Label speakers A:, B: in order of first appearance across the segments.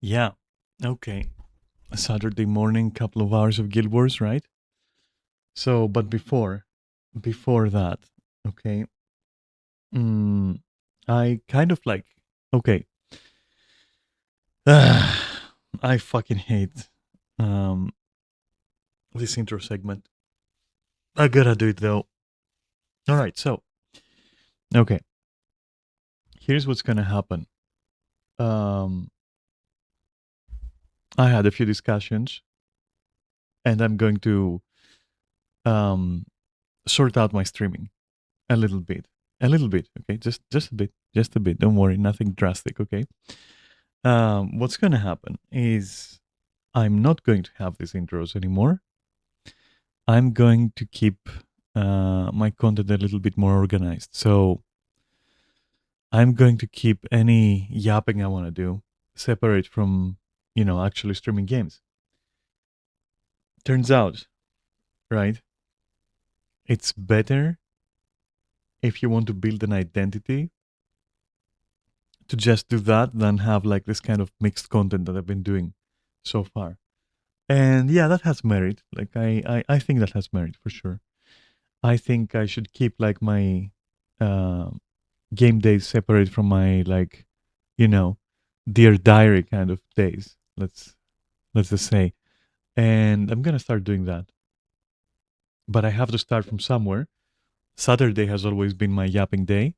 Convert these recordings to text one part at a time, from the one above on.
A: Yeah. Okay. Saturday morning, couple of hours of Guild Wars, right? So, but before that, okay. Mm, I kind of like. Okay. I fucking hate um this intro segment. I gotta do it though. All right. So, okay. Here's what's gonna happen. Um, I had a few discussions, and I'm going to um sort out my streaming a little bit, okay, just a bit, just a bit, don't worry, nothing drastic, okay. What's gonna happen is I'm not going to have these intros anymore. I'm going to keep my content a little bit more organized, so I'm going to keep any yapping I want to do separate from actually streaming games. Turns out, right, it's better if you want to build an identity to just do that than have like this kind of mixed content that I've been doing so far. And yeah, that has merit. Like I think that has merit for sure. I think I should keep like my uh, game days separate from my like, you know, dear diary kind of days. Let's just say. And I'm gonna start doing that. But I have to start from somewhere. Saturday has always been my yapping day.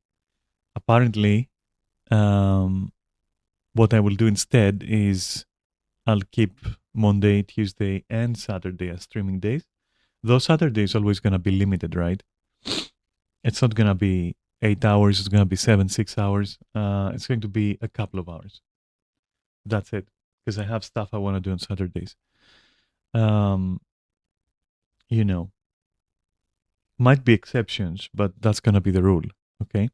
A: Apparently, um, what I will do instead is I'll keep Monday, Tuesday, and Saturday as streaming days. Though Saturday is always gonna be limited, right? It's not gonna be 8 hours. It's gonna be 7, 6 hours. It's going to be a couple of hours. That's it. Because I have stuff I want to do on Saturdays. Um, you know, might be exceptions, but that's gonna be the rule. Okay.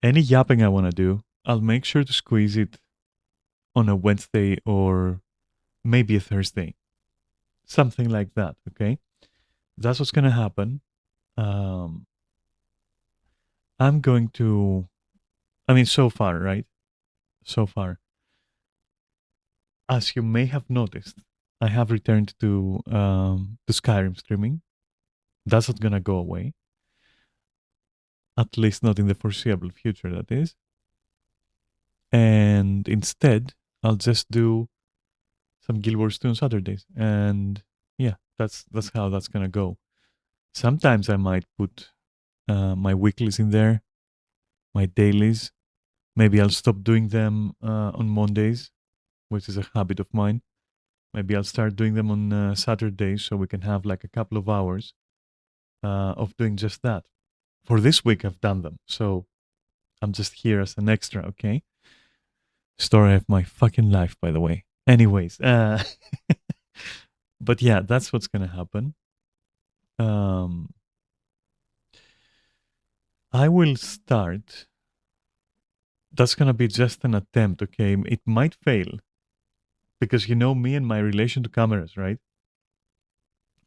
A: Any yapping I want to do, I'll make sure to squeeze it on a Wednesday or maybe a Thursday, something like that. Okay. That's what's gonna happen. Um, I'm going to. I mean, so far, right? So far, as you may have noticed, I have returned to Skyrim streaming. That's not gonna go away, at least not in the foreseeable future. That is, and instead, I'll just do some Guild Wars 2 on Saturdays, and yeah, that's how that's gonna go. Sometimes I might put my weeklies in there, my dailies. Maybe I'll stop doing them on Mondays, which is a habit of mine. Maybe I'll start doing them on Saturdays so we can have like a couple of hours of doing just that. For this week, I've done them. So I'm just here as an extra, okay? Story of my fucking life, by the way. Anyways, but yeah, that's what's going to happen. Um, I will start. That's going to be just an attempt, okay? It might fail because you know me and my relation to cameras, right?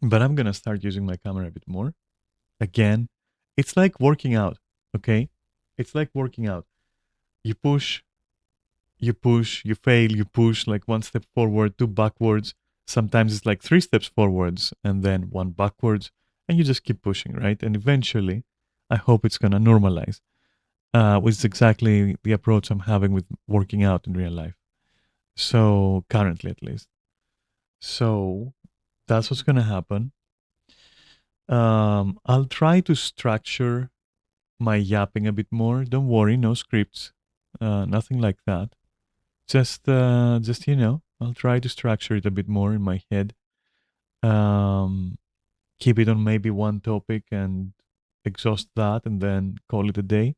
A: But I'm going to start using my camera a bit more. Again, it's like working out, okay? It's like working out. You push, you push, you fail, you push like one step forward, two backwards. Sometimes it's like three steps forwards and then one backwards, and you just keep pushing, right? And eventually, I hope it's gonna normalize, which is exactly the approach I'm having with working out in real life. So currently, at least. So that's what's gonna happen. I'll try to structure my yapping a bit more. Don't worry, no scripts, nothing like that. Just I'll try to structure it a bit more in my head. Um, Keep it on maybe one topic and exhaust that, and then call it a day.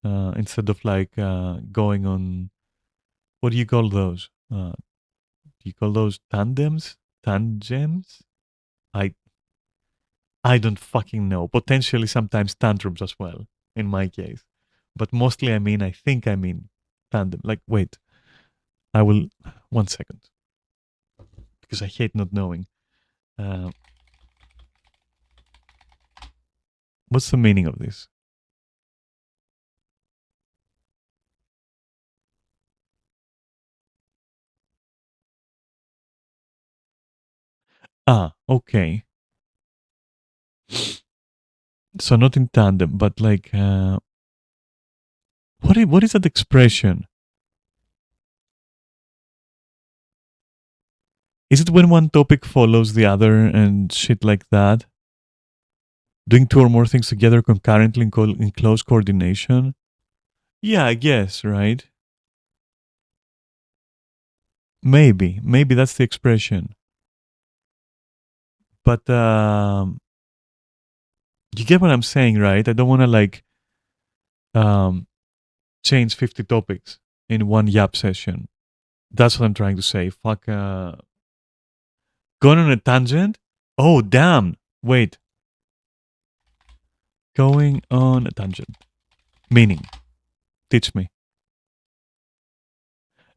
A: Instead of like going on, what do you call those? Do you call those tandems? Tangems? I I don't fucking know. Potentially sometimes tantrums as well. In my case, but mostly I mean tandem. Like wait, I will 1 second because I hate not knowing. Uh, what's the meaning of this? Ah, okay. So not in tandem, but like, what is that expression? Is it when one topic follows the other and shit like that? Doing two or more things together concurrently in close coordination? Yeah, I guess, right? Maybe that's the expression. But you get what I'm saying, right? I don't want to like um, change 50 topics in one Yap session. That's what I'm trying to say. Fuck, going on a tangent? Oh, damn. Wait, going on a tangent. Meaning, teach me.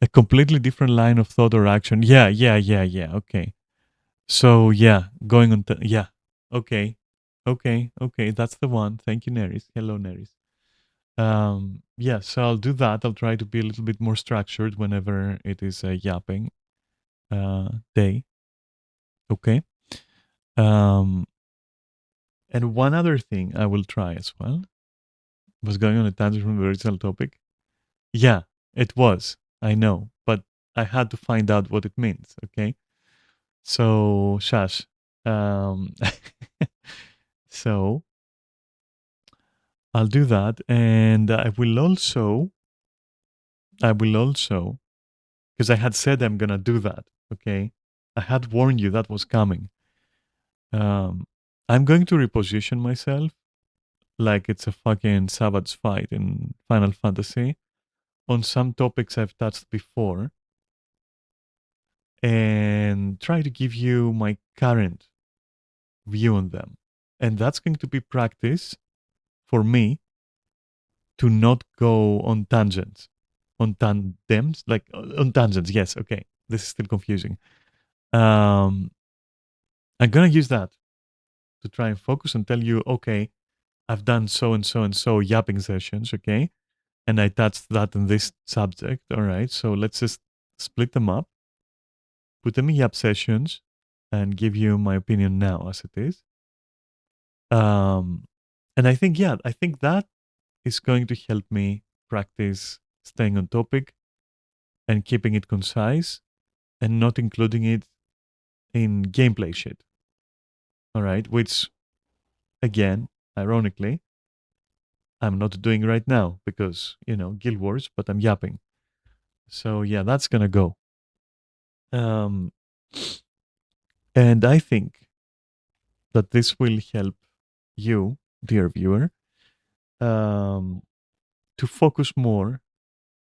A: A completely different line of thought or action. Yeah. Okay. So, yeah, going on. Yeah. Okay. Okay. That's the one. Thank you, Neris. Hello, Neris. Yeah, so I'll do that. I'll try to be a little bit more structured whenever it is a yapping day. Okay. Um, and one other thing I will try as well was going on a tangent from the original topic. Yeah, it was. I know, but I had to find out what it means. Okay. So, Shash. Um, so I'll do that, and I will also, because I had said I'm gonna do that. Okay, I had warned you that was coming. Um, I'm going to reposition myself like it's a fucking savage fight in Final Fantasy on some topics I've touched before and try to give you my current view on them. And that's going to be practice for me to not go on tangents, on tandems, like on tangents. Yes, okay. This is still confusing. I'm gonna use that to try and focus and tell you, okay, I've done so and so and so yapping sessions, okay, and I touched that in this subject. All right, so let's just split them up, put them in yap sessions, and give you my opinion now as it is. Um, and I think, yeah, I think that is going to help me practice staying on topic and keeping it concise and not including it in gameplay shit. All right, which again, ironically, I'm not doing right now because, Guild Wars, but I'm yapping. So yeah, that's gonna go. Um, and I think that this will help you, dear viewer, um, to focus more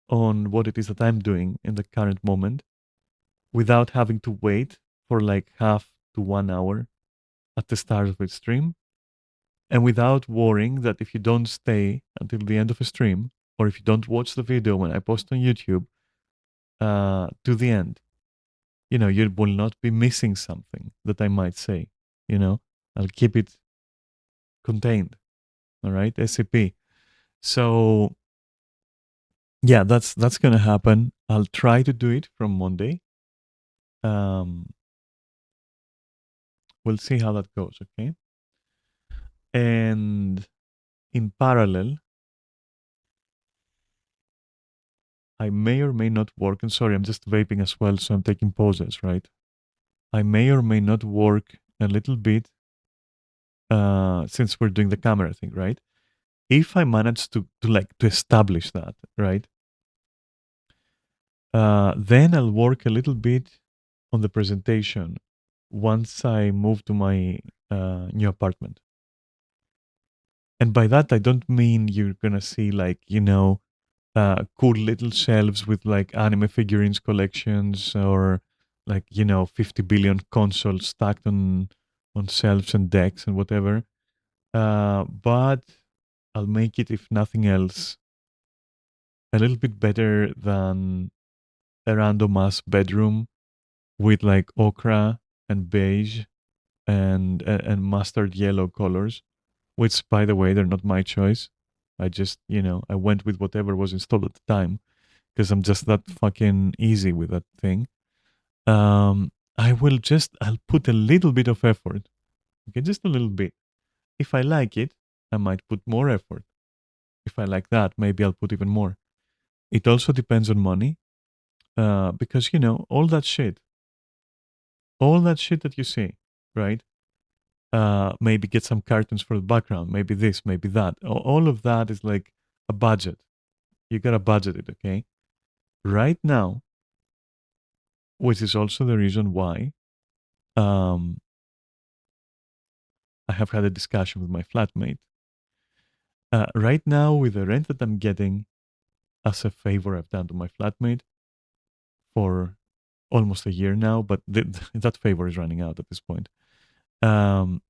A: on what it is that I'm doing in the current moment without having to wait for like half to 1 hour at the start of a stream and without worrying that if you don't stay until the end of a stream or if you don't watch the video when I post on YouTube to the end, you will not be missing something that I might say. I'll keep it contained. All right, SCP. So yeah, that's gonna happen. I'll try to do it from Monday. Um, we'll see how that goes. Okay, and in parallel, I may or may not work. And sorry, I'm just vaping as well, so I'm taking pauses. Right, I may or may not work a little bit since we're doing the camera thing. Right, if I manage to establish that, right, then I'll work a little bit on the presentation once I move to my new apartment. And by that, I don't mean you're gonna see like cool little shelves with like anime figurines collections or like 50 billion consoles stacked on shelves and decks and whatever. But I'll make it, if nothing else, a little bit better than a random ass bedroom with like ochre and beige and mustard yellow colors, which by the way they're not my choice. I just I went with whatever was installed at the time because I'm just that fucking easy with that thing. I'll put a little bit of effort. Okay, just a little bit. If I like it, I might put more effort. If I like that, maybe I'll put even more. It also depends on money, because all that shit that you see, right? Maybe get some cartoons for the background, maybe this, maybe that. All of that is like a budget. You gotta budget it, okay? Right now, which is also the reason why um, I have had a discussion with my flatmate. Right now, with the rent that I'm getting, as a favor I've done to my flatmate for almost a year now, but that favor is running out at this point. Um,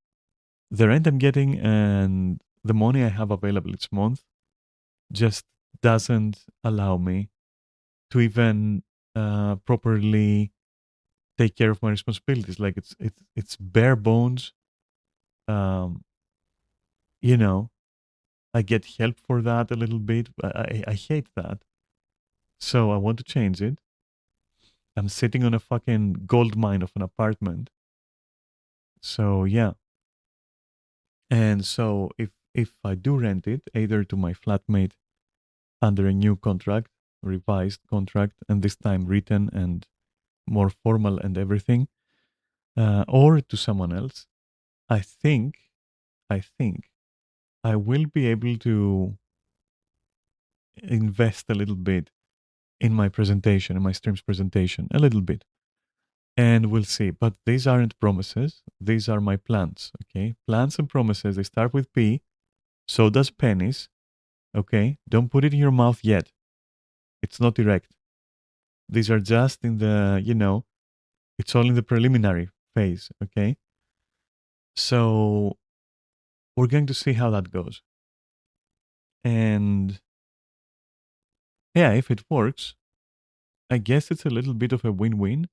A: the rent I'm getting and the money I have available each month just doesn't allow me to even properly take care of my responsibilities. Like it's bare bones. Um, you know, I get help for that a little bit. I hate that. So I want to change it. I'm sitting on a fucking gold mine of an apartment. So yeah. And so if I do rent it, either to my flatmate under a new contract, revised contract, and this time written and more formal and everything, or to someone else, I think, I think I will be able to invest a little bit in my presentation, in my streams presentation, a little bit. And we'll see. But these aren't promises. These are my plans. Okay. Plans and promises, they start with P. So does pennies. Okay. Don't put it in your mouth yet. It's not direct. These are just in the, it's all in the preliminary phase. Okay. So we're going to see how that goes. And yeah, if it works, I guess it's a little bit of a win-win.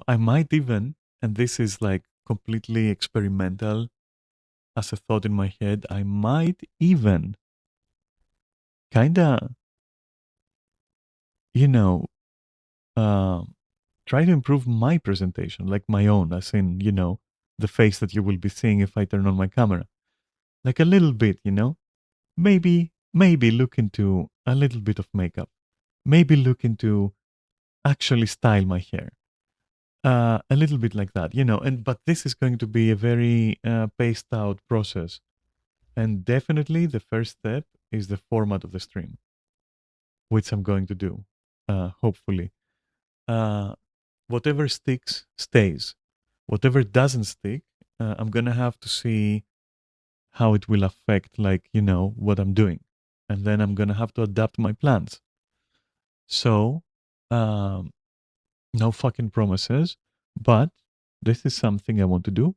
A: I might even, and this is like completely experimental as a thought in my head, I might even kind of, you know, uh, try to improve my presentation, like my own, as in, the face that you will be seeing if I turn on my camera. Like a little bit, maybe look into a little bit of makeup. Maybe look into actually style my hair. A little bit like that, but this is going to be a very paced out process. And definitely the first step is the format of the stream, which I'm going to do, hopefully. Uh, Whatever sticks, stays. Whatever doesn't stick, I'm going to have to see how it will affect, like, what I'm doing. And then I'm going to have to adapt my plans. So, um, no fucking promises, but this is something I want to do.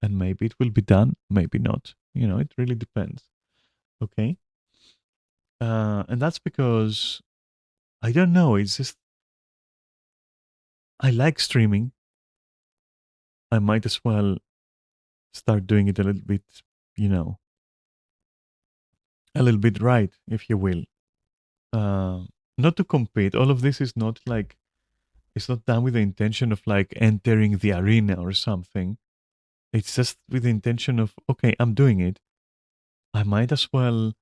A: And maybe it will be done, maybe not. It really depends. Okay. And that's because I don't know. It's just I like streaming. I might as well start doing it a little bit, you know, a little bit right, if you will. Uh, Not to compete. All of this is not like it's not done with the intention of like entering the arena or something. It's just with the intention of okay, I'm doing it. I might as well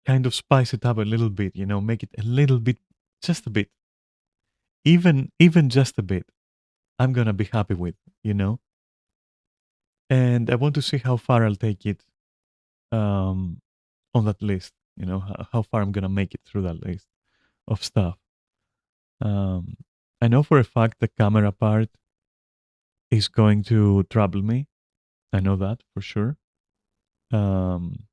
A: kind of spice it up a little bit, make it a little bit, just a bit, even just a bit. I'm gonna be happy with, and I want to see how far I'll take it um, on that list. How far I'm gonna make it through that list of stuff. Um, I know for a fact the camera part is going to trouble me. I know that for sure. Um,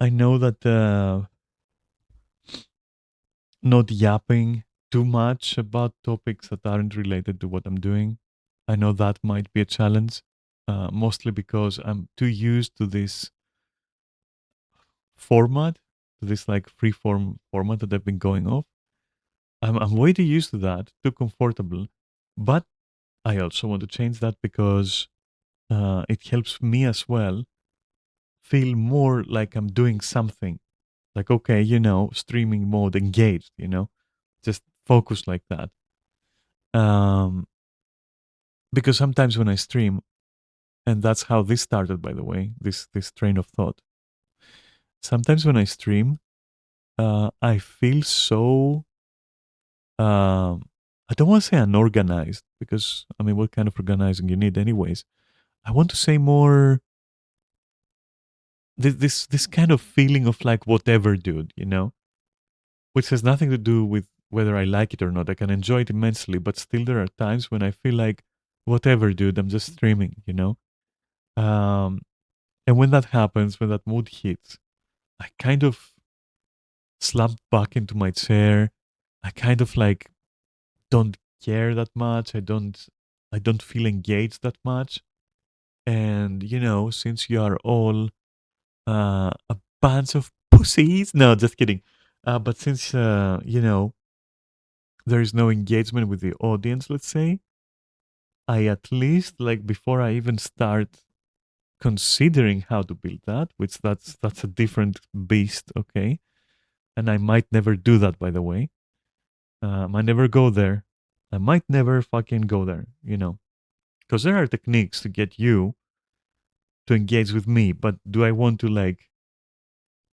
A: I know that not yapping too much about topics that aren't related to what I'm doing. I know that might be a challenge, mostly because I'm too used to this format, to this like free form format that I've been going off. I'm way too used to that, too comfortable. But I also want to change that because it helps me as well feel more like I'm doing something, Like, okay, streaming mode engaged, just focus like that. Um, because sometimes when I stream, and that's how this started, by the way, this train of thought. Sometimes when I stream, I feel so. I don't want to say unorganized because I mean, what kind of organizing you need, anyways? I want to say more this kind of feeling of like whatever, dude, which has nothing to do with whether I like it or not. I can enjoy it immensely, but still there are times when I feel like whatever, dude. I'm just streaming. Um, and when that happens, when that mood hits, I kind of slump back into my chair. I kind of like don't care that much. I don't feel engaged that much. And since you are all a bunch of pussies, no, just kidding. But since there is no engagement with the audience, let's say, I at least like before I even start considering how to build that, which that's a different beast, okay? And I might never do that, by the way. I might never go there. I might never fucking go there. Because there are techniques to get you to engage with me, but do I want to like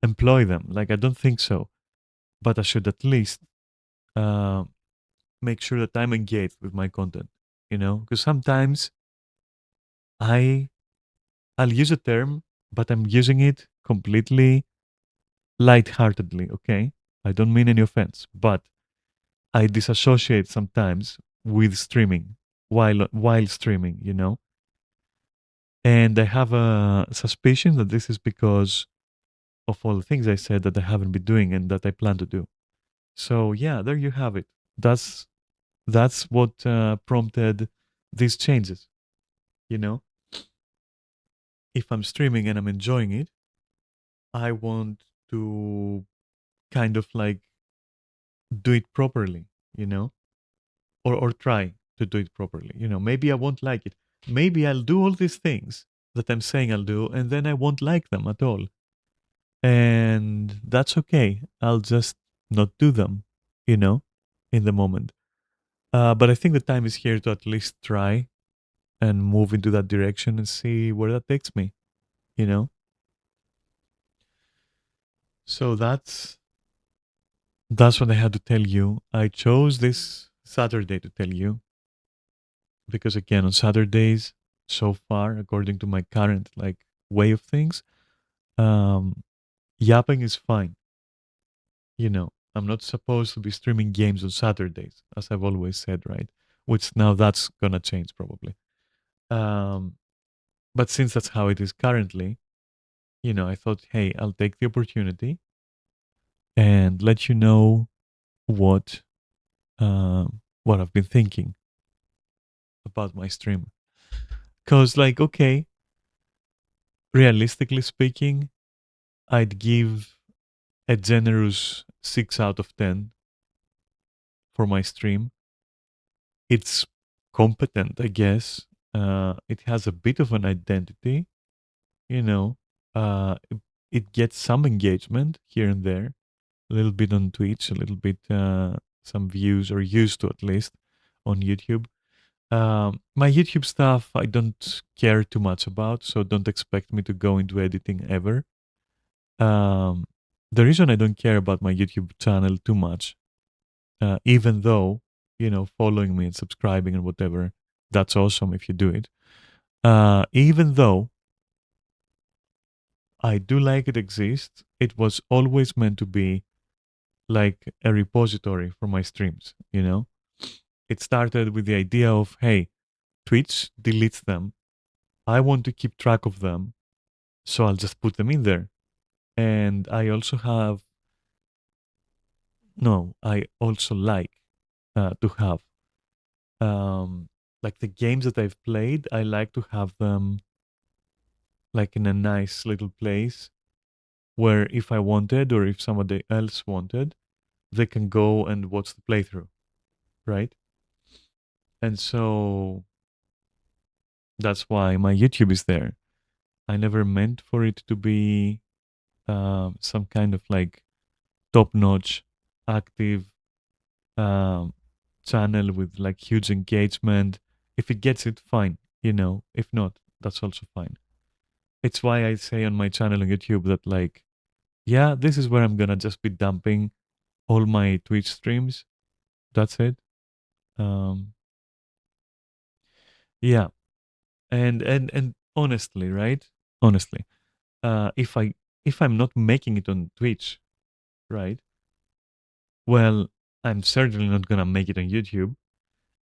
A: employ them? Like, I don't think so. But I should at least uh, make sure that I'm engaged with my content. Because sometimes I I'll use a term, but I'm using it completely lightheartedly. Okay, I don't mean any offense, but I disassociate sometimes with streaming while streaming. And I have a suspicion that this is because of all the things I said that I haven't been doing and that I plan to do. So yeah, there you have it. That's what prompted these changes. You know, if I'm streaming and I'm enjoying it, I want to kind of like do it properly. You know, or try to do it properly. Maybe I won't like it. Maybe I'll do all these things that I'm saying I'll do, and then I won't like them at all. And that's okay. I'll just not do them, you know, in the moment. But I think the time is here to at least try and move into that direction and see where that takes me, you know? So that's what I had to tell you. I chose this Saturday to tell you because again on Saturdays so far, according to my current like way of things, um yapping is fine. I'm not supposed to be streaming games on Saturdays, as I've always said, right? Which now that's gonna change probably. Um, but since that's how it is currently, I thought, hey, I'll take the opportunity and let you know what what I've been thinking about my stream. Cause like, okay, realistically speaking, I'd give a generous 6 out of 10 for my stream. It's competent, I guess. It has a bit of an identity, you know. It gets some engagement here and there, a little bit on Twitch, a little bit some views, or used to at least on YouTube. My YouTube stuff, I don't care too much about, so don't expect me to go into editing ever. Um, the reason I don't care about my YouTube channel too much, even though following me and subscribing and whatever, that's awesome if you do it. Even though I do like it exists, it was always meant to be like a repository for my streams. It started with the idea of, hey, Twitch deletes them. I want to keep track of them, so I'll just put them in there. And I also have, no, I also like to have, like the games that I've played, I like to have them like in a nice little place where if I wanted or if somebody else wanted, they can go and watch the playthrough, right? And so that's why my YouTube is there. I never meant for it to be some kind of like top-notch, active um, channel with like huge engagement. If it gets it, fine. If not, that's also fine. It's why I say on my channel on YouTube that like, yeah, this is where I'm gonna just be dumping all my Twitch streams. That's it. Um, yeah, and honestly, right? Honestly, if I'm not making it on Twitch, right? Well, I'm certainly not gonna make it on YouTube.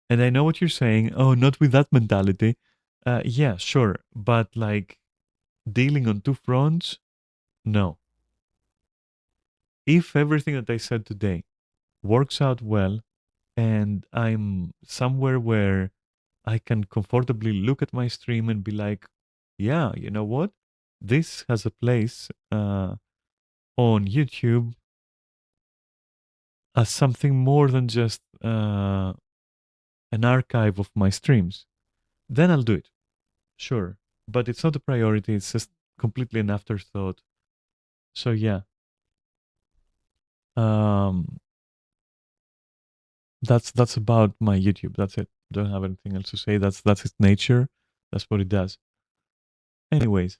A: And I know what you're saying. Oh, not with that mentality. Yeah, sure, but like dealing on two fronts, no. If everything that I said today works out well, and I'm somewhere where I can comfortably look at my stream and be like, yeah, you know what? This has a place on YouTube as something more than just an archive of my streams. Then I'll do it. Sure. But it's not a priority. It's just completely an afterthought. So yeah. Um that's about my YouTube. That's it. Don't have anything else to say. That's its nature. That's what it does. Anyways.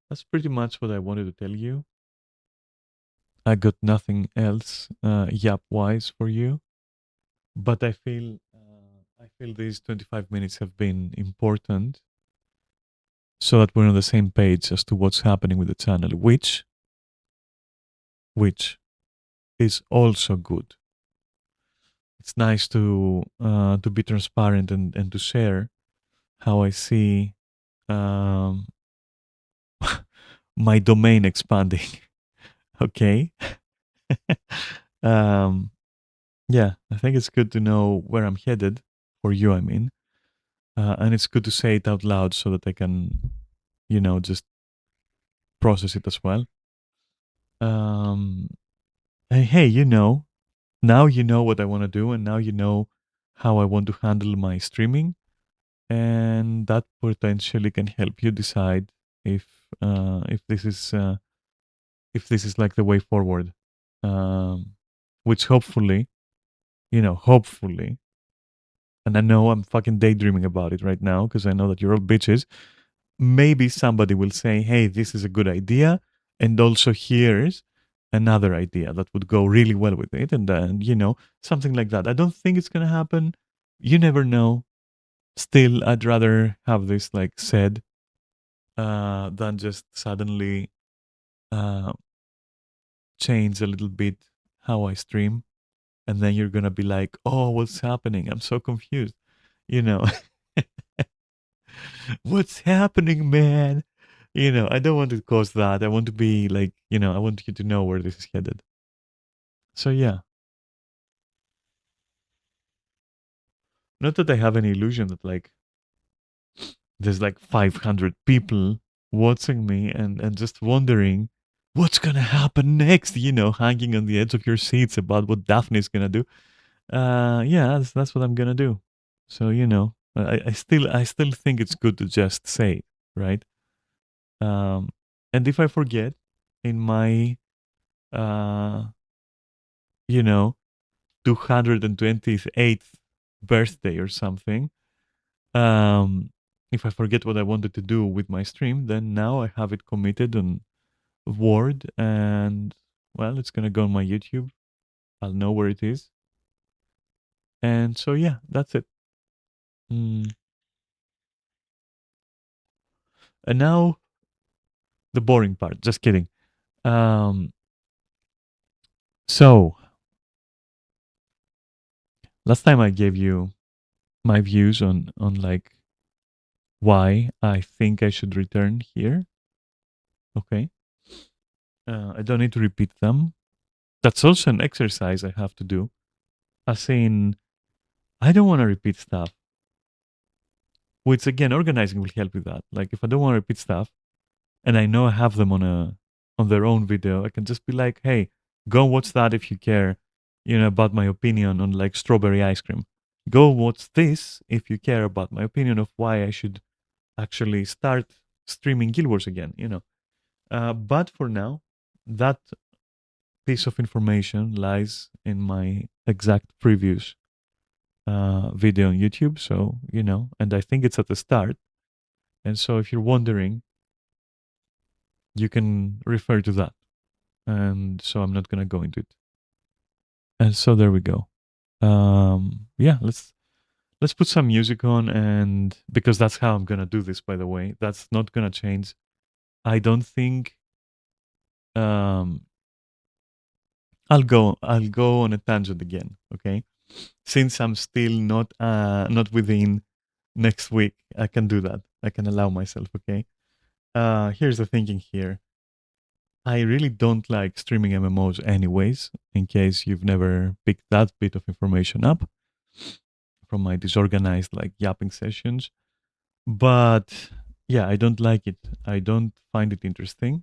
A: That's pretty much what I wanted to tell you. I got nothing else yap wise for you. But I feel these 25 minutes have been important so that we're on the same page as to what's happening with the channel, which is also good. It's nice to be transparent and to share how I see um, my domain expanding. Okay. um, yeah, I think it's good to know where I'm headed for you. I mean, and it's good to say it out loud so that I can, just process it as well. And hey, now you know what I want to do, and now you know how I want to handle my streaming, and that potentially can help you decide if if this is like the way forward. Which hopefully, hopefully, and I know I'm fucking daydreaming about it right now because I know that you're all bitches. Maybe somebody will say, hey, this is a good idea. And also, here's another idea that would go really well with it. And then, something like that. I don't think it's going to happen. You never know. Still, I'd rather have this like said than just suddenly uh, change a little bit how I stream. And then you're going to be like, oh, what's happening? I'm so confused. You know, what's happening, man? I don't want to cause that. I want to be like, I want you to know where this is headed. So yeah, not that I have any illusion that like there's like 500 people watching me and just wondering what's gonna happen next. Hanging on the edge of your seats about what Daphne's gonna do. Yeah, that's what I'm gonna do. So I still think it's good to just say, right? Um, and if I forget in my uh, you know 228th birthday or something, if I forget what I wanted to do with my stream, then now I have it committed on Word, and well, it's gonna go on my YouTube. I'll know where it is, and so yeah, that's it. Mm. And now the boring part. Just kidding. Um, so last time I gave you my views on like why I think I should return here. Okay. I don't need to repeat them. That's also an exercise I have to do. As in, I don't want to repeat stuff. Which again, organizing will help with that. Like if I don't want to repeat stuff, and I know I have them on their own video, I can just be like, hey, go watch that if you care, about my opinion on like strawberry ice cream. Go watch this if you care about my opinion of why I should actually start streaming Guild Wars again, you know. But for now, that piece of information lies in my exact previous video on YouTube. So, you know, and I think it's at the start. And so if you're wondering, you can refer to that. And so I'm not going to go into it. And so there we go. Yeah, let's put some music on, and because that's how I'm going to do this, by the way. That's not going to change. I don't think um I'll go on a tangent again, okay? Since I'm still not within next week, I can do that. I can allow myself, okay? Here's the thinking here. I really don't like streaming MMOs anyways, in case you've never picked that bit of information up from my disorganized like yapping sessions. But yeah, I don't like it. I don't find it interesting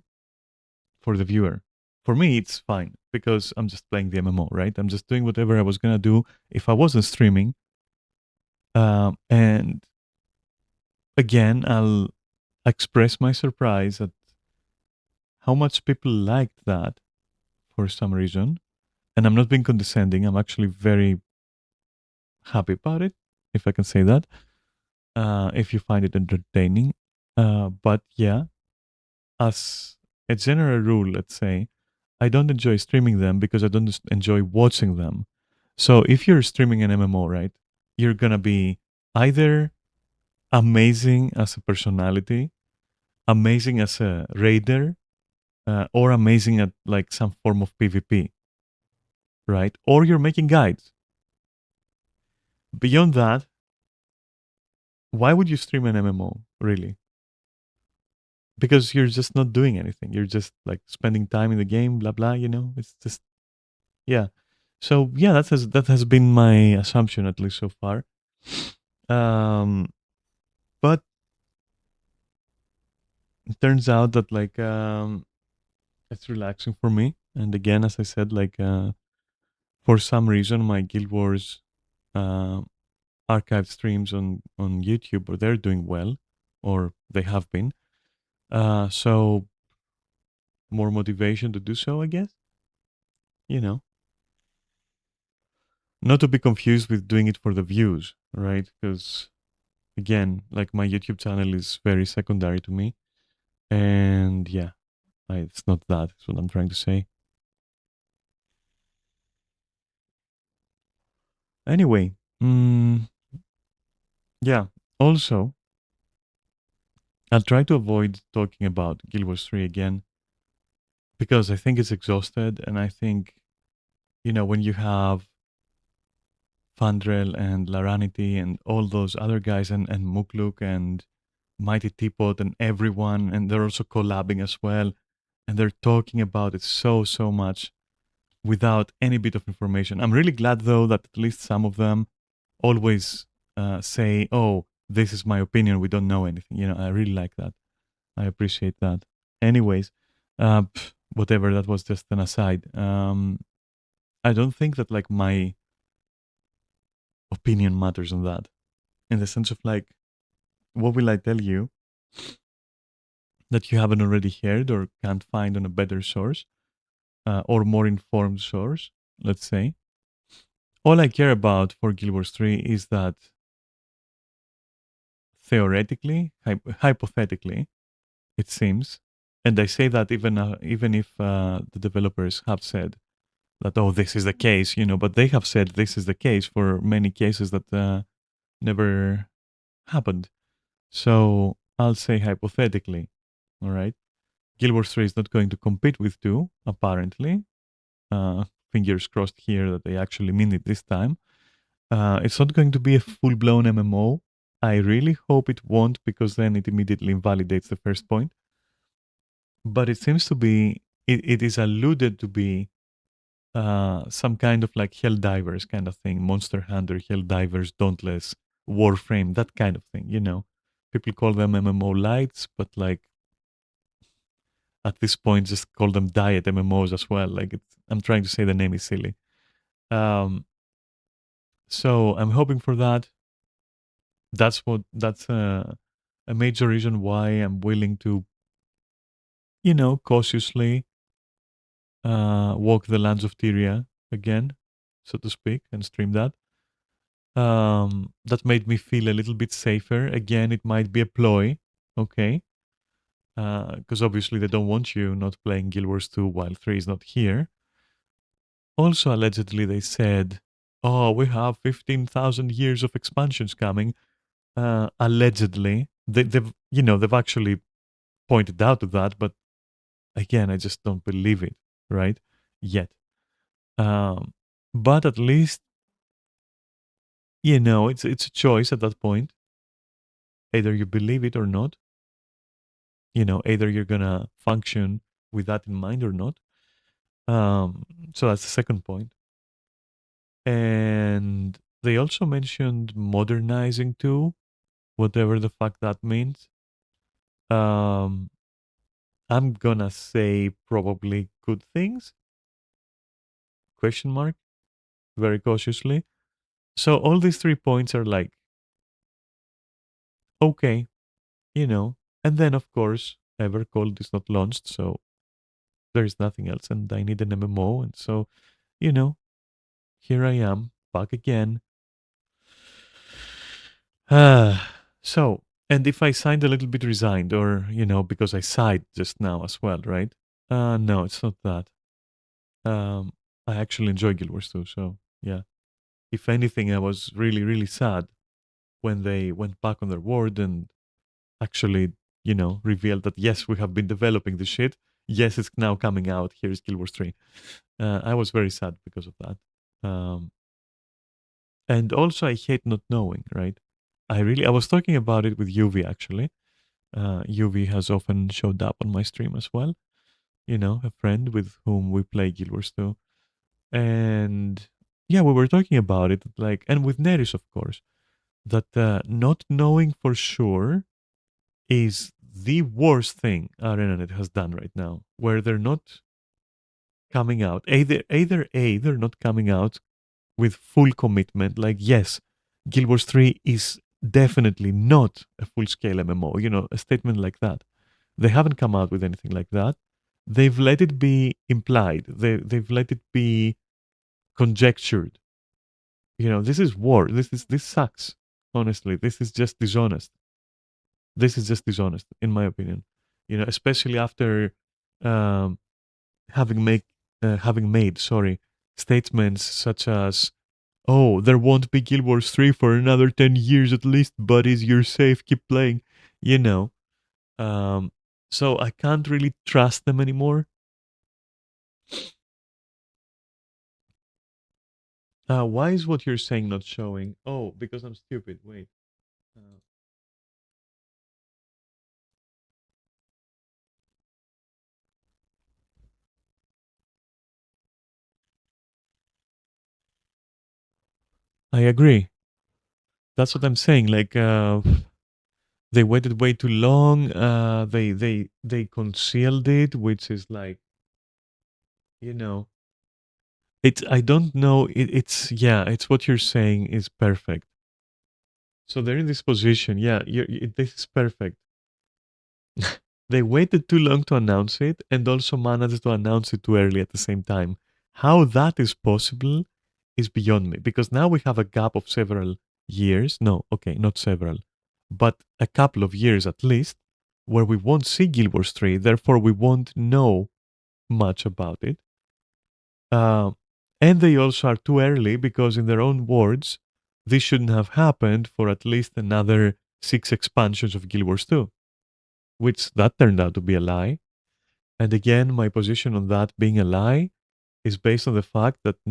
A: for the viewer. For me, it's fine because I'm just playing the MMO, right? I'm just doing whatever I was gonna do if I wasn't streaming. And again, I'll express my surprise at how much people liked that for some reason. And I'm not being condescending. I'm actually very happy about it, if I can say that. If you find it entertaining. But yeah, as a general rule, let's say, I don't enjoy streaming them because I don't enjoy watching them. So if you're streaming an MMO, right, you're gonna be either amazing as a personality, amazing as a raider, or amazing at like some form of PvP, right? Or you're making guides. Beyond that, why would you stream an MMO, really? Because you're just not doing anything. You're just like spending time in the game, blah blah. You know, it's just yeah. So yeah, that has been my assumption at least so far. But it turns out that like it's relaxing for me. And again, as I said, like for some reason, my Guild Wars uh, archive streams on YouTube, or they're doing well, or they have been. So more motivation to do so, I guess. You know, not to be confused with doing it for the views, right? Because again, like my YouTube channel is very secondary to me, and yeah, it's not that. Is what I'm trying to say. Anyway, yeah. Also, I'll try to avoid talking about Guild Wars 3 again because I think it's exhausted, and I think when you have Fandrel and Laranity and all those other guys and Mukluk and Mighty Teapot and everyone, and they're also collabing as well, and they're talking about it so much without any bit of information. I'm really glad though that at least some of them always say, "Oh, this is my opinion. We don't know anything." I really like that. I appreciate that. Anyways, whatever. That was just an aside. I don't think that like my opinion matters on that, in the sense of like, what will I tell you that you haven't already heard or can't find on a better source or more informed source? Let's say. All I care about for Guild Wars 3 is that theoretically, hypothetically, it seems, and I say that even if the developers have said that, oh, this is the case, but they have said this is the case for many cases that never happened. So I'll say hypothetically, all right, Guild Wars 3 is not going to compete with 2, apparently. Fingers crossed here that they actually mean it this time. It's not going to be a full-blown MMO. I really hope it won't, because then it immediately invalidates the first point. But it seems to be, it is alluded to be some kind of like Helldivers kind of thing, Monster Hunter, Helldivers, Dauntless, Warframe, that kind of thing. People call them MMO lights, but like at this point, just call them diet MMOs as well. Like I'm trying to say the name is silly. Um, so I'm hoping for that. That's a major reason why I'm willing to, cautiously walk the lands of Tyria again, so to speak, and stream that. That made me feel a little bit safer. Again, it might be a ploy, okay? Because obviously they don't want you not playing Guild Wars 2 while 3 is not here. Also, allegedly, they said, "Oh, we have 15,000 years of expansions coming." Allegedly, they've actually pointed out to that, but again, I just don't believe it, right? Yet, but at least it's a choice at that point. Either you believe it or not. Either you're gonna function with that in mind or not. So that's the second point. And they also mentioned modernizing too, whatever the fuck that means. Um, I'm gonna say probably good things. Question mark, very cautiously. So all these 3 points are like, okay, and then of course, Evercold is not launched, so there is nothing else, and I need an MMO, and so, here I am, back again. So, and if I signed a little bit resigned, or, because I sighed just now as well, right? No, it's not that. I actually enjoy Guild Wars 2, so yeah. If anything, I was really, really sad when they went back on their word and actually, revealed that yes, we have been developing the shit. Yes, it's now coming out. Here's Guild Wars 3. I was very sad because of that. And also, I hate not knowing, right? I was talking about it with UV actually. UV has often showed up on my stream as well. A friend with whom we play Guild Wars 2. And yeah, we were talking about it, like, and with Neris, of course, that not knowing for sure is the worst thing ArenaNet has done right now, where they're not coming out. Either A, they're not coming out with full commitment, like, yes, Guild Wars 3 is definitely not a full-scale MMO, a statement like that. They haven't come out with anything like that. They've let it be implied. They've let it be conjectured. This is war. This sucks. Honestly, this is just dishonest. This is just dishonest, in my opinion. Especially after um, having made statements such as, "Oh, there won't be Guild Wars 3 for another 10 years at least, buddies. You're safe. Keep playing." You know. Um, so I can't really trust them anymore. Why is what you're saying not showing? Oh, because I'm stupid. Wait. Uh, I agree. That's what I'm saying. Like, they waited way too long. They concealed it, which is like, you know, it's. I don't know. It's yeah. It's what you're saying is perfect. So they're in this position. Yeah, this is perfect. They waited too long to announce it, and also managed to announce it too early at the same time. How that is possible is beyond me, because now we have a gap of several years. No, okay, not several, but a couple of years at least, where we won't see Guild Wars 3, therefore we won't know much about it. Uh, and they also are too early because, in their own words, this shouldn't have happened for at least another 6 expansions of Guild Wars 2, which that turned out to be a lie. And again, my position on that being a lie is based on the fact that a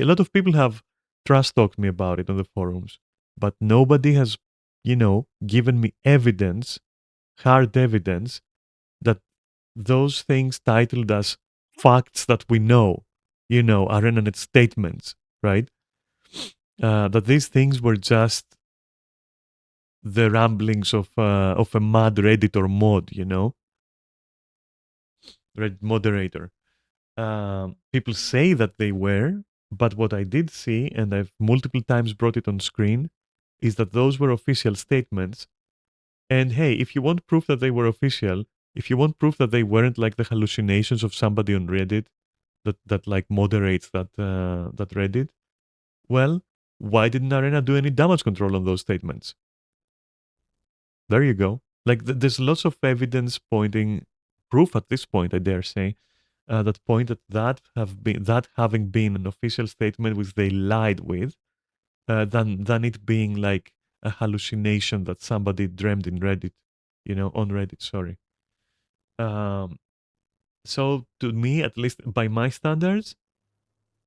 A: lot of people have trust talked me about it on the forums, but nobody has, given me evidence, hard evidence, that those things titled as facts that we know, are internet statements, right? That these things were just the ramblings of a mad Reddit or mod, Reddit moderator. People say that they were, but what I did see, and I've multiple times brought it on screen, is that those were official statements. And hey, if you want proof that they were official, if you want proof that they weren't like the hallucinations of somebody on Reddit that like moderates that Reddit, well, why didn't Arena do any damage control on those statements? There you go. Like there's lots of evidence pointing, proof at this point, I dare say, that point that having been an official statement which they lied with, than it being like a hallucination that somebody dreamed in Reddit, on Reddit. Sorry. Um, so to me, at least by my standards,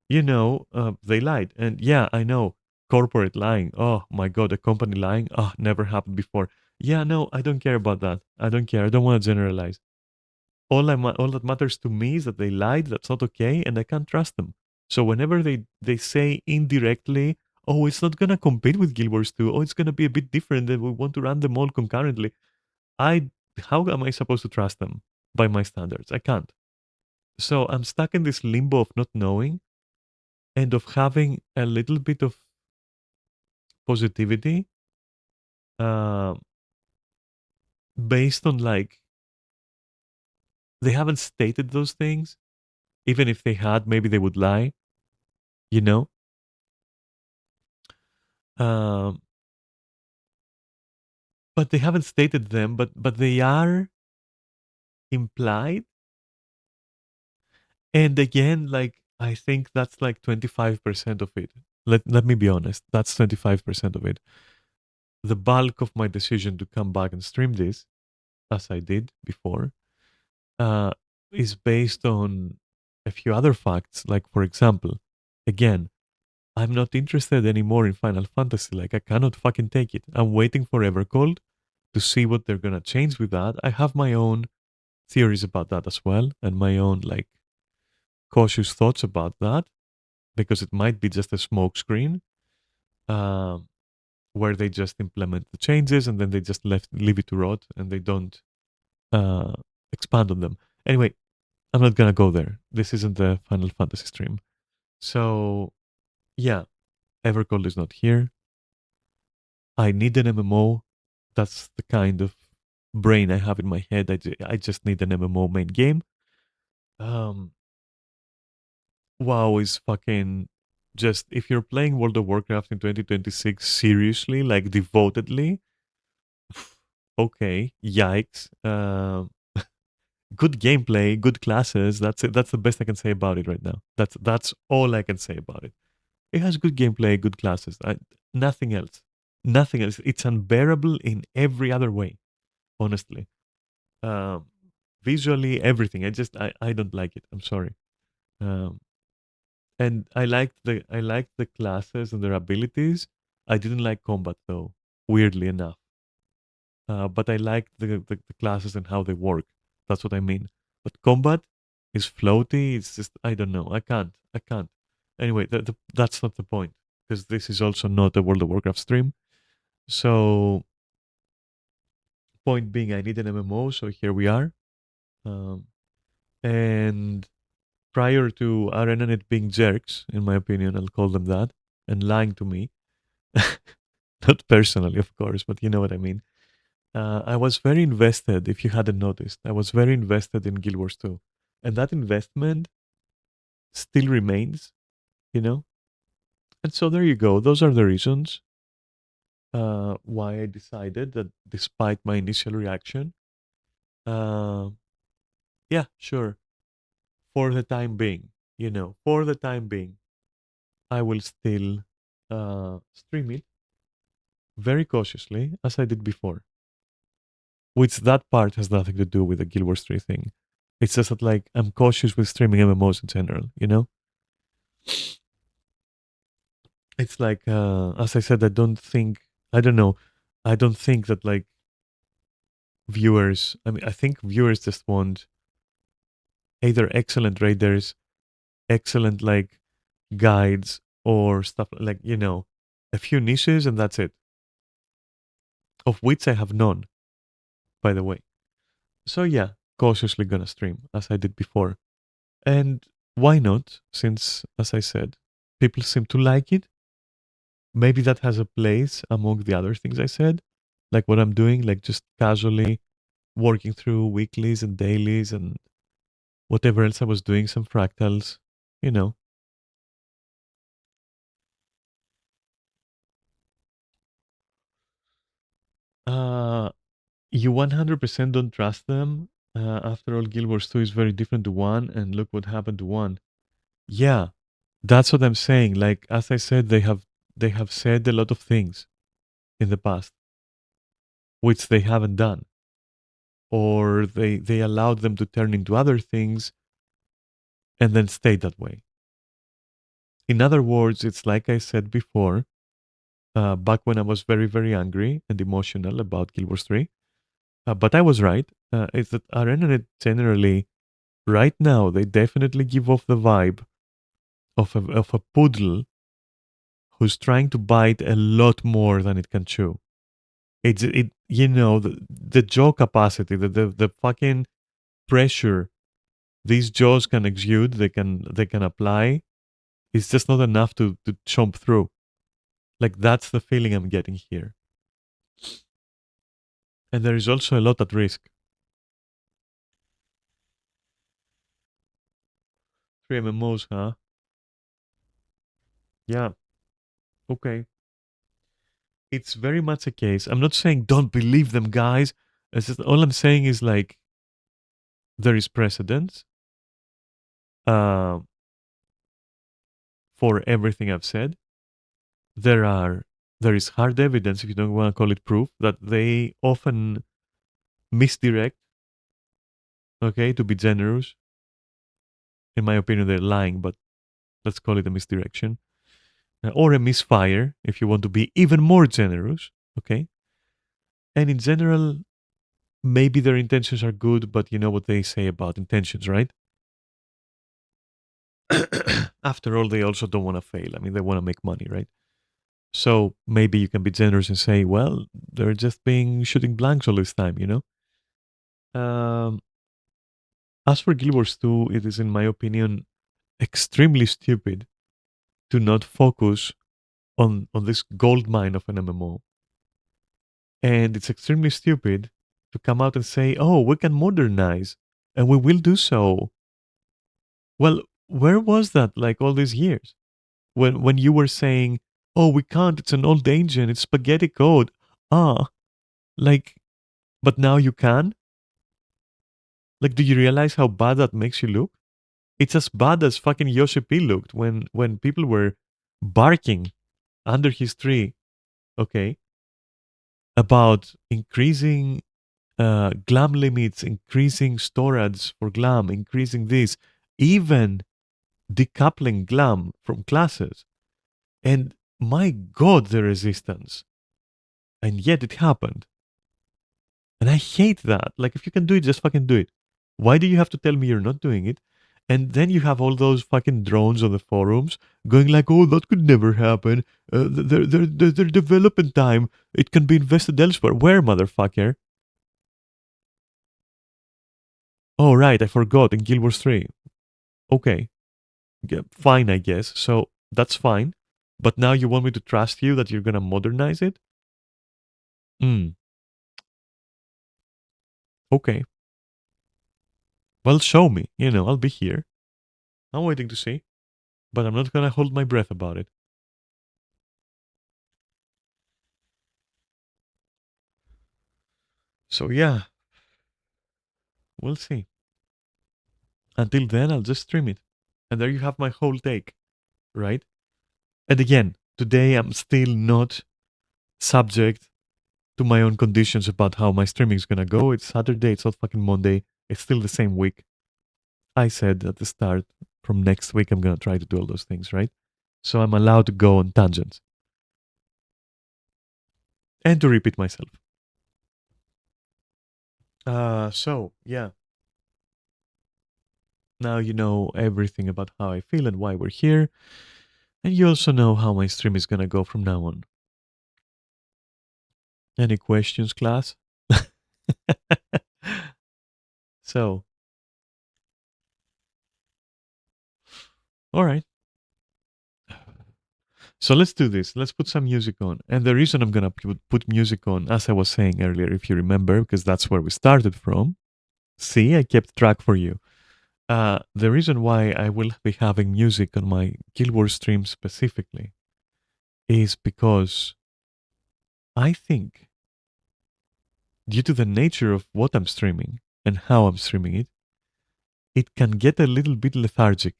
A: they lied. And yeah, I know corporate lying. Oh my God, a company lying. Oh, never happened before. Yeah, no, I don't care about that. I don't care. I don't want to generalize. All that matters to me is that they lied. That's not okay, and I can't trust them. So whenever they say indirectly, "Oh, it's not gonna compete with Guild Wars 2. Oh, it's gonna be a bit different, and we want to run them all concurrently," I how am I supposed to trust them by my standards? I can't. So I'm stuck in this limbo of not knowing and of having a little bit of positivity, uh, based on like they haven't stated those things. Even if they had, maybe they would lie. You know. Um, but they haven't stated them, but they are implied. And again, like I think that's like 25% of it. Let me be honest. That's 25% of it. The bulk of my decision to come back and stream this, as I did before, uh, is based on a few other facts. Like, for example, again, I'm not interested anymore in Final Fantasy. Like, I cannot fucking take it. I'm waiting for Evercold to see what they're gonna change with that. I have my own theories about that as well, and my own like cautious thoughts about that, because it might be just a smokescreen, um, where they just implement the changes and then they just leave it to rot and they don't uh, expand on them. Anyway, I'm not gonna go there. This isn't the Final Fantasy stream. So yeah, Evercold is not here. I need an MMO. That's the kind of brain I have in my head. I just need an MMO main game. Um, WoW is fucking just, if you're playing World of Warcraft in 2026 seriously, like devotedly, okay, yikes. Good gameplay, good classes. That's it. That's the best I can say about it right now. That's all I can say about it. It has good gameplay, good classes. Nothing else. Nothing else. It's unbearable in every other way. Honestly, um, visually, everything. I don't like it. I'm sorry. Um, and I liked the classes and their abilities. I didn't like combat though. Weirdly enough, but I liked the classes and how they work. That's what I mean. But combat is floaty. It's just I don't know. I can't. I can't. Anyway, that's not the point, because this is also not a World of Warcraft stream. So point being, I need an MMO. So here we are. Um, and prior to ArenaNet being jerks, in my opinion, I'll call them that, and lying to me, not personally, of course, but you know what I mean. I was very invested, if you hadn't noticed. I was very invested in Guild Wars 2. And that investment still remains, you know? And so there you go. Those are the reasons why I decided that despite my initial reaction, uh, yeah, sure, for the time being, for the time being, I will still stream it very cautiously, as I did before. Which that part has nothing to do with the Guild Wars 3 thing. It's just that like I'm cautious with streaming MMOs in general, you know? It's like as I said, I don't know. I don't think that like viewers, I mean I think viewers just want either excellent raiders, excellent like guides or stuff like, a few niches and that's it. Of which I have none, by the way. So yeah, cautiously gonna stream as I did before. And why not? Since, as I said, people seem to like it. maybe that has a place among the other things I said, like what I'm doing, like just casually working through weeklies and dailies and whatever else I was doing, some fractals, you know. Uh, you 100% don't trust them. After all, Guild Wars 2 is very different to 1, and look what happened to 1. Yeah, that's what I'm saying. Like, as I said, they have said a lot of things in the past, which they haven't done. Or they allowed them to turn into other things and then stay that way. In other words, it's like I said before, back when I was very, very angry and emotional about Guild Wars 3. But I was right. It's that ArenaNet generally, right now, they definitely give off the vibe of a poodle who's trying to bite a lot more than it can chew. The jaw capacity, the fucking pressure these jaws can exude, they can apply. It's just not enough to chomp through. Like that's the feeling I'm getting here. And there is also a lot at risk. 3 MMOs, huh? Yeah. Okay. It's very much a case. I'm not saying don't believe them, guys. It's just, all I'm saying is like there is precedence uh, for everything I've said. There are there is hard evidence, if you don't want to call it proof, that they often misdirect. Okay, to be generous. In my opinion, they're lying, but let's call it a misdirection or a misfire, if you want to be even more generous. Okay, and in general, maybe their intentions are good, but you know what they say about intentions, right? After all, they also don't want to fail. I mean, they want to make money, right? So maybe you can be generous and say, well, they're just being shooting blanks all this time, you know? As for Guild Wars 2, it is, in my opinion, extremely stupid to not focus on this gold mine of an MMO. And it's extremely stupid to come out and say, oh, we can modernize and we will do so. Well, where was that like all these years? When you were saying, oh, we can't, it's an old engine, it's spaghetti code. Ah, like, but now you can? Like, do you realize how bad that makes you look? It's as bad as fucking Yoshi P looked when people were barking under his tree, okay, about increasing glam limits, increasing storage for glam, increasing this, even decoupling glam from classes. And my god, the resistance. And yet it happened. And I hate that. Like, if you can do it, just fucking do it. Why do you have to tell me you're not doing it? And then you have all those fucking drones on the forums going like, oh, that could never happen. Their development time, it can be invested elsewhere. Where, motherfucker? Oh, right, I forgot. In Guild Wars 3. Okay. Yeah, fine, I guess. So that's fine. But now you want me to trust you that you're going to modernize it? Hmm. Okay. Well, show me. I'll be here. I'm waiting to see. But I'm not going to hold my breath about it. So yeah, we'll see. Until then, I'll just stream it. And there you have my whole take, right? And again, today I'm still not subject to my own conditions about how my streaming is gonna go. It's Saturday, it's not fucking Monday. It's still the same week. I said at the start, from next week, I'm gonna try to do all those things, right? So I'm allowed to go on tangents and to repeat myself. So yeah. Now you know everything about how I feel and why we're here. And you also know how my stream is gonna go from now on. Any questions, class? So, all right. So let's do this. Let's put some music on. And the reason I'm going to put music on, as I was saying earlier, if you remember, because that's where we started from. See, I kept track for you. The reason why I will be having music on my Guild Wars stream specifically is because I think, due to the nature of what I'm streaming and how I'm streaming it, it can get a little bit lethargic.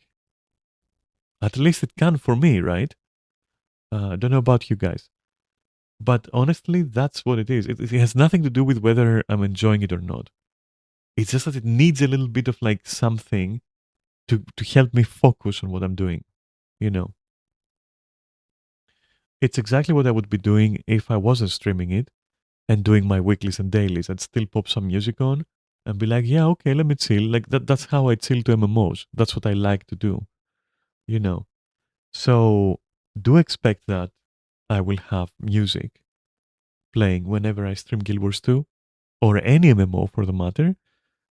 A: At least it can for me, right? I don't know about you guys. But honestly, that's what it is. It has nothing to do with whether I'm enjoying it or not. It's just that it needs a little bit of like something to help me focus on what I'm doing, you know. It's exactly what I would be doing if I wasn't streaming it and doing my weeklies and dailies. I'd still pop some music on and be like, yeah, okay, let me chill. Like that's how I chill to MMOs. That's what I like to do, you know. So do expect that I will have music playing whenever I stream Guild Wars 2 or any MMO for the matter.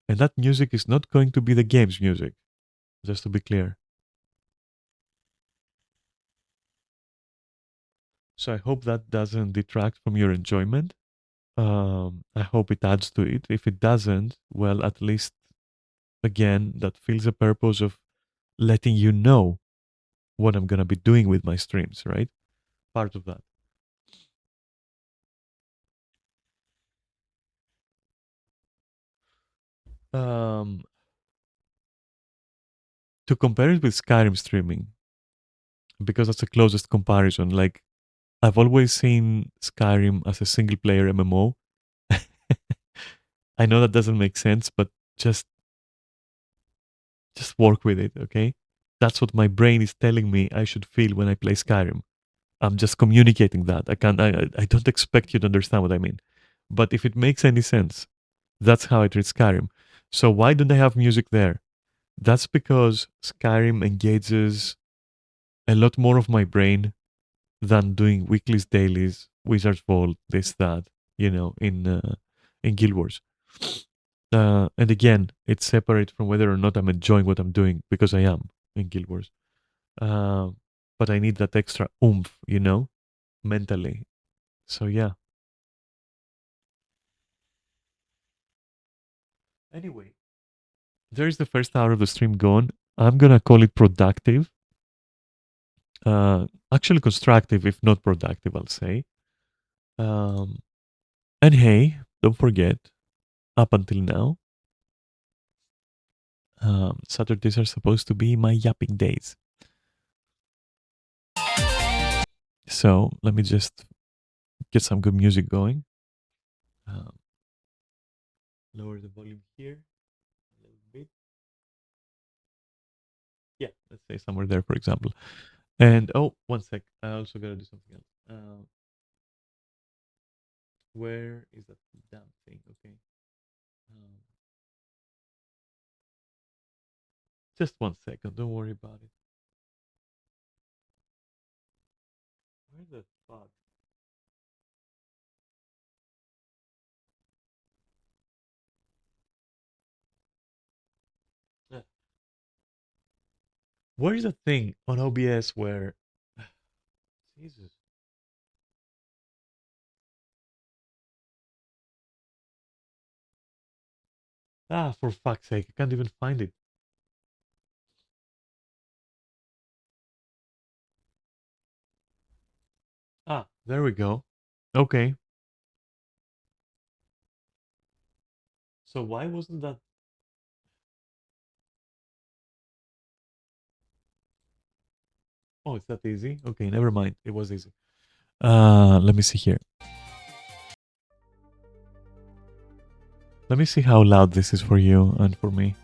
A: And that music is not going to be the game's music, just to be clear. So I hope that doesn't detract from your enjoyment. I hope it adds to it. If it doesn't, well, at least, again, that fills the purpose of letting you know what I'm going to be doing with my streams, right? Part of that. Um, to compare it with Skyrim streaming, because that's the closest comparison. Like, I've always seen Skyrim as a single player MMO. I know that doesn't make sense, but just work with it, okay? That's what my brain is telling me I should feel when I play Skyrim. I'm just communicating that. I don't expect you to understand what I mean. But if it makes any sense, that's how I treat Skyrim. So why don't I have music there? That's because Skyrim engages a lot more of my brain than doing weeklies, dailies, Wizard's Vault, this, that, in Guild Wars. And again, it's separate from whether or not I'm enjoying what I'm doing, because I am in Guild Wars. But I need that extra oomph, mentally. So yeah. Anyway, there's the first hour of the stream gone. I'm gonna call it productive. Actually constructive, if not productive, I'll say. Um, and hey, don't forget, up until now, Saturdays are supposed to be my yapping days. So let me just get some good music going. Um, lower the volume here a little bit. Yeah, let's say somewhere there, for example. And oh, one sec. I also gotta do something else. Where is that damn thing? Okay. Um, just 1 second. Don't worry about it. Where the fuck? Yeah. Where is the thing on OBS where? Jesus. Ah, for fuck's sake! I can't even find it. Ah, there we go. Okay. So why wasn't that? Oh, it's that easy. Okay, never mind. It was easy. Let me see here. Let me see how loud this is for you and for me.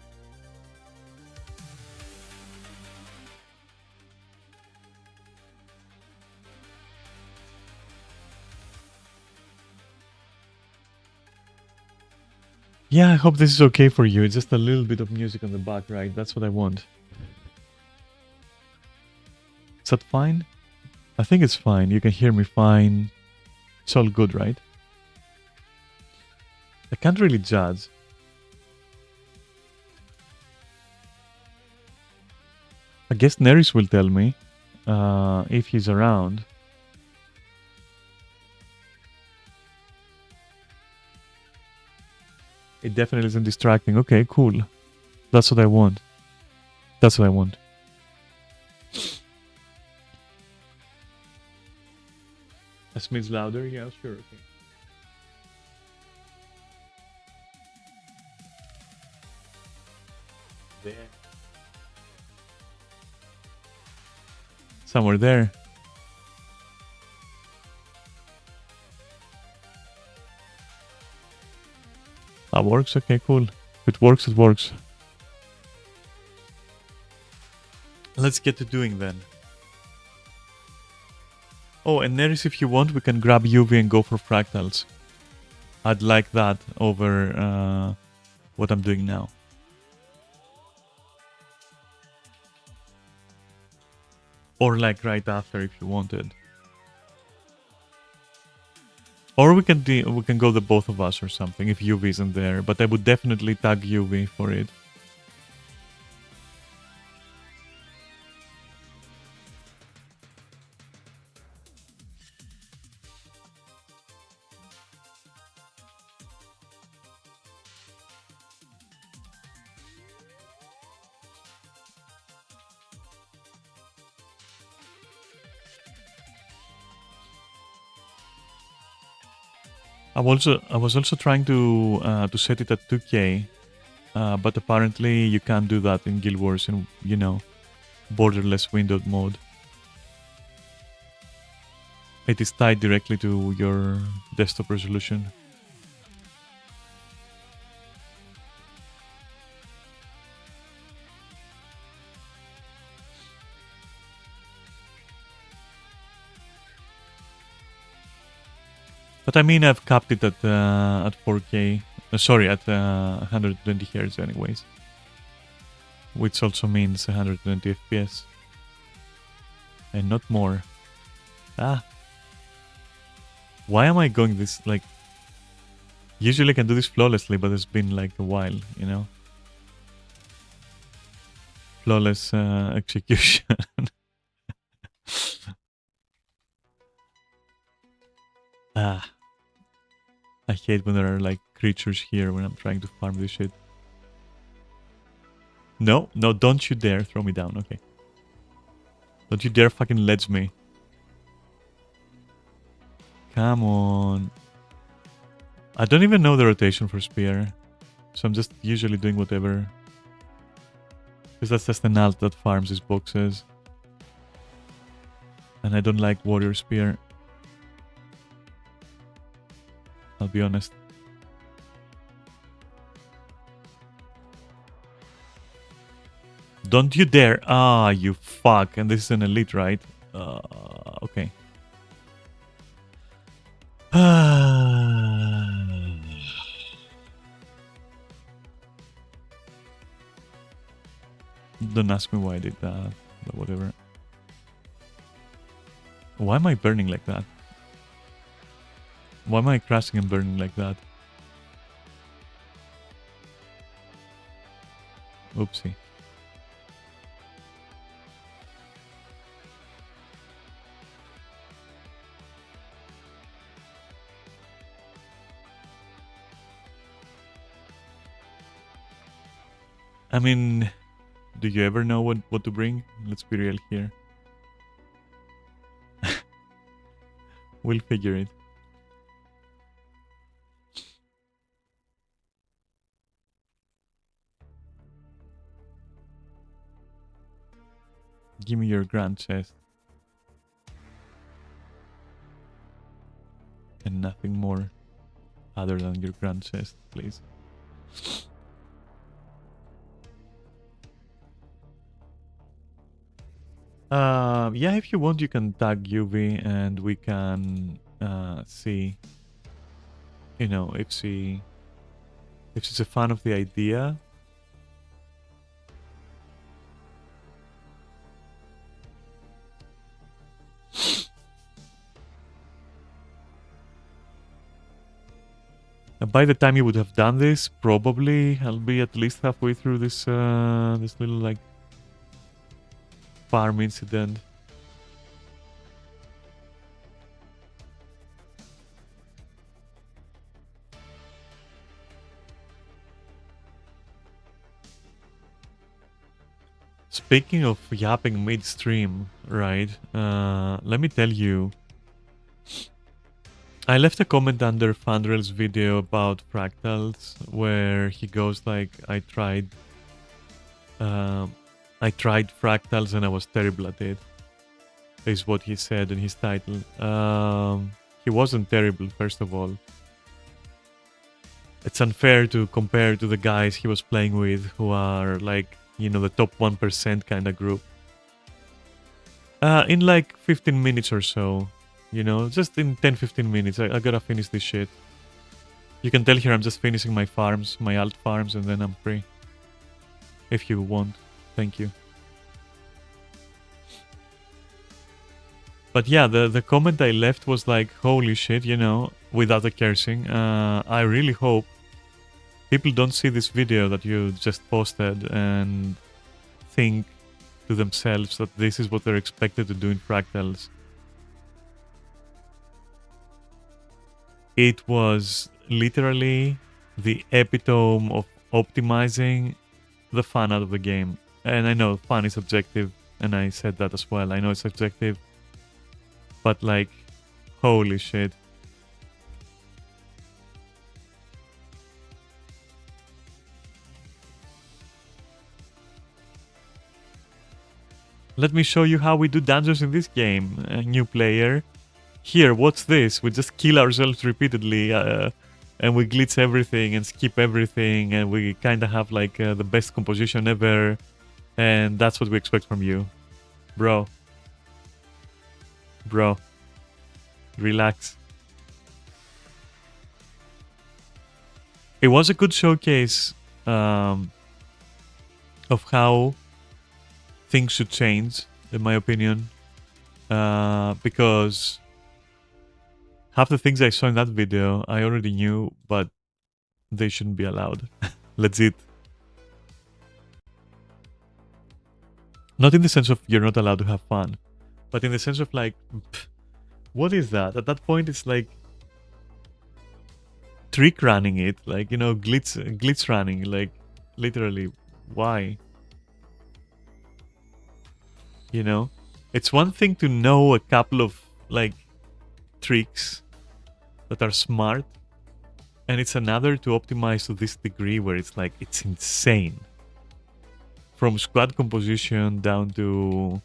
A: Yeah, I hope this is okay for you. It's just a little bit of music on the back, right? That's what I want. Is that fine? I think it's fine. You can hear me fine. It's all good, right? I can't really judge. I guess Neris will tell me. if he's around. It definitely isn't distracting. Okay, cool. That's what I want. That's what I want. A smidge louder? Yeah, sure. Okay. There. Somewhere there. That works? Okay, cool. If it works, it works. Let's get to doing then. Oh, and Neris, if you want, we can grab UV and go for fractals. I'd like that over what I'm doing now. Or like right after if you wanted. Or we can go the both of us or something if UV isn't there. But I would definitely tag UV for it. I was also trying to set it at 2K, but apparently you can't do that in Guild Wars in, you know, borderless windowed mode. It is tied directly to your desktop resolution. But I mean, I've capped it at 4K. Sorry, at 120 Hz anyways. Which also means 120 FPS. And not more. Ah. Why am I going this, like... Usually I can do this flawlessly, but it's been like a while, you know? Flawless execution. Ah. I hate when there are like creatures here when I'm trying to farm this shit. No, no, don't you dare throw me down, okay. Don't you dare fucking ledge me. Come on. I don't even know the rotation for spear. So I'm just usually doing whatever. Because that's just an alt that farms these boxes. And I don't like warrior spear. I'll be honest. Don't you dare. Ah, you fuck. And this is an elite, right? Okay. Don't ask me why I did that. But whatever. Why am I burning like that? Why am I crashing and burning like that? Oopsie. I mean, do you ever know what to bring? Let's be real here. We'll figure it. Give me your grand chest. And nothing more other than your grand chest, please. Yeah, if you want, you can tag UV and we can see, you know, if she's a fan of the idea. By the time you would have done this, probably I'll be at least halfway through this this little like farm incident. Speaking of yapping midstream, right? Let me tell you, I left a comment under Fandrel's video about fractals where he goes like, um, I tried fractals and I was terrible at it, is what he said in his title. He wasn't terrible, first of all. It's unfair to compare to the guys he was playing with who are like, you know, the top 1% kind of group. In like 15 minutes or so, you know, just in 10-15 minutes, I gotta finish this shit. You can tell here I'm just finishing my farms, my alt farms, and then I'm free. If you want. Thank you. But yeah, the comment I left was like, holy shit, you know, without the cursing. I really hope people don't see this video that you just posted and think to themselves that this is what they're expected to do in fractals. It was literally the epitome of optimizing the fun out of the game. And I know fun is subjective, and I said that as well. I know it's subjective, but like, holy shit. Let me show you how we do dungeons in this game, a new player. Here, what's this? We just kill ourselves repeatedly, and we glitch everything and skip everything, and we kind of have like the best composition ever, and that's what we expect from you. Bro. Bro. Relax. It was a good showcase of how things should change, in my opinion, because half the things I saw in that video I already knew, but they shouldn't be allowed. Legit. Not in the sense of you're not allowed to have fun, but in the sense of like, what is that? At that point, it's like trick running it, like, you know, glitch running, like, literally, why? You know, it's one thing to know a couple of like tricks that are smart, and it's another to optimize to this degree where it's like, it's insane. From squad composition down to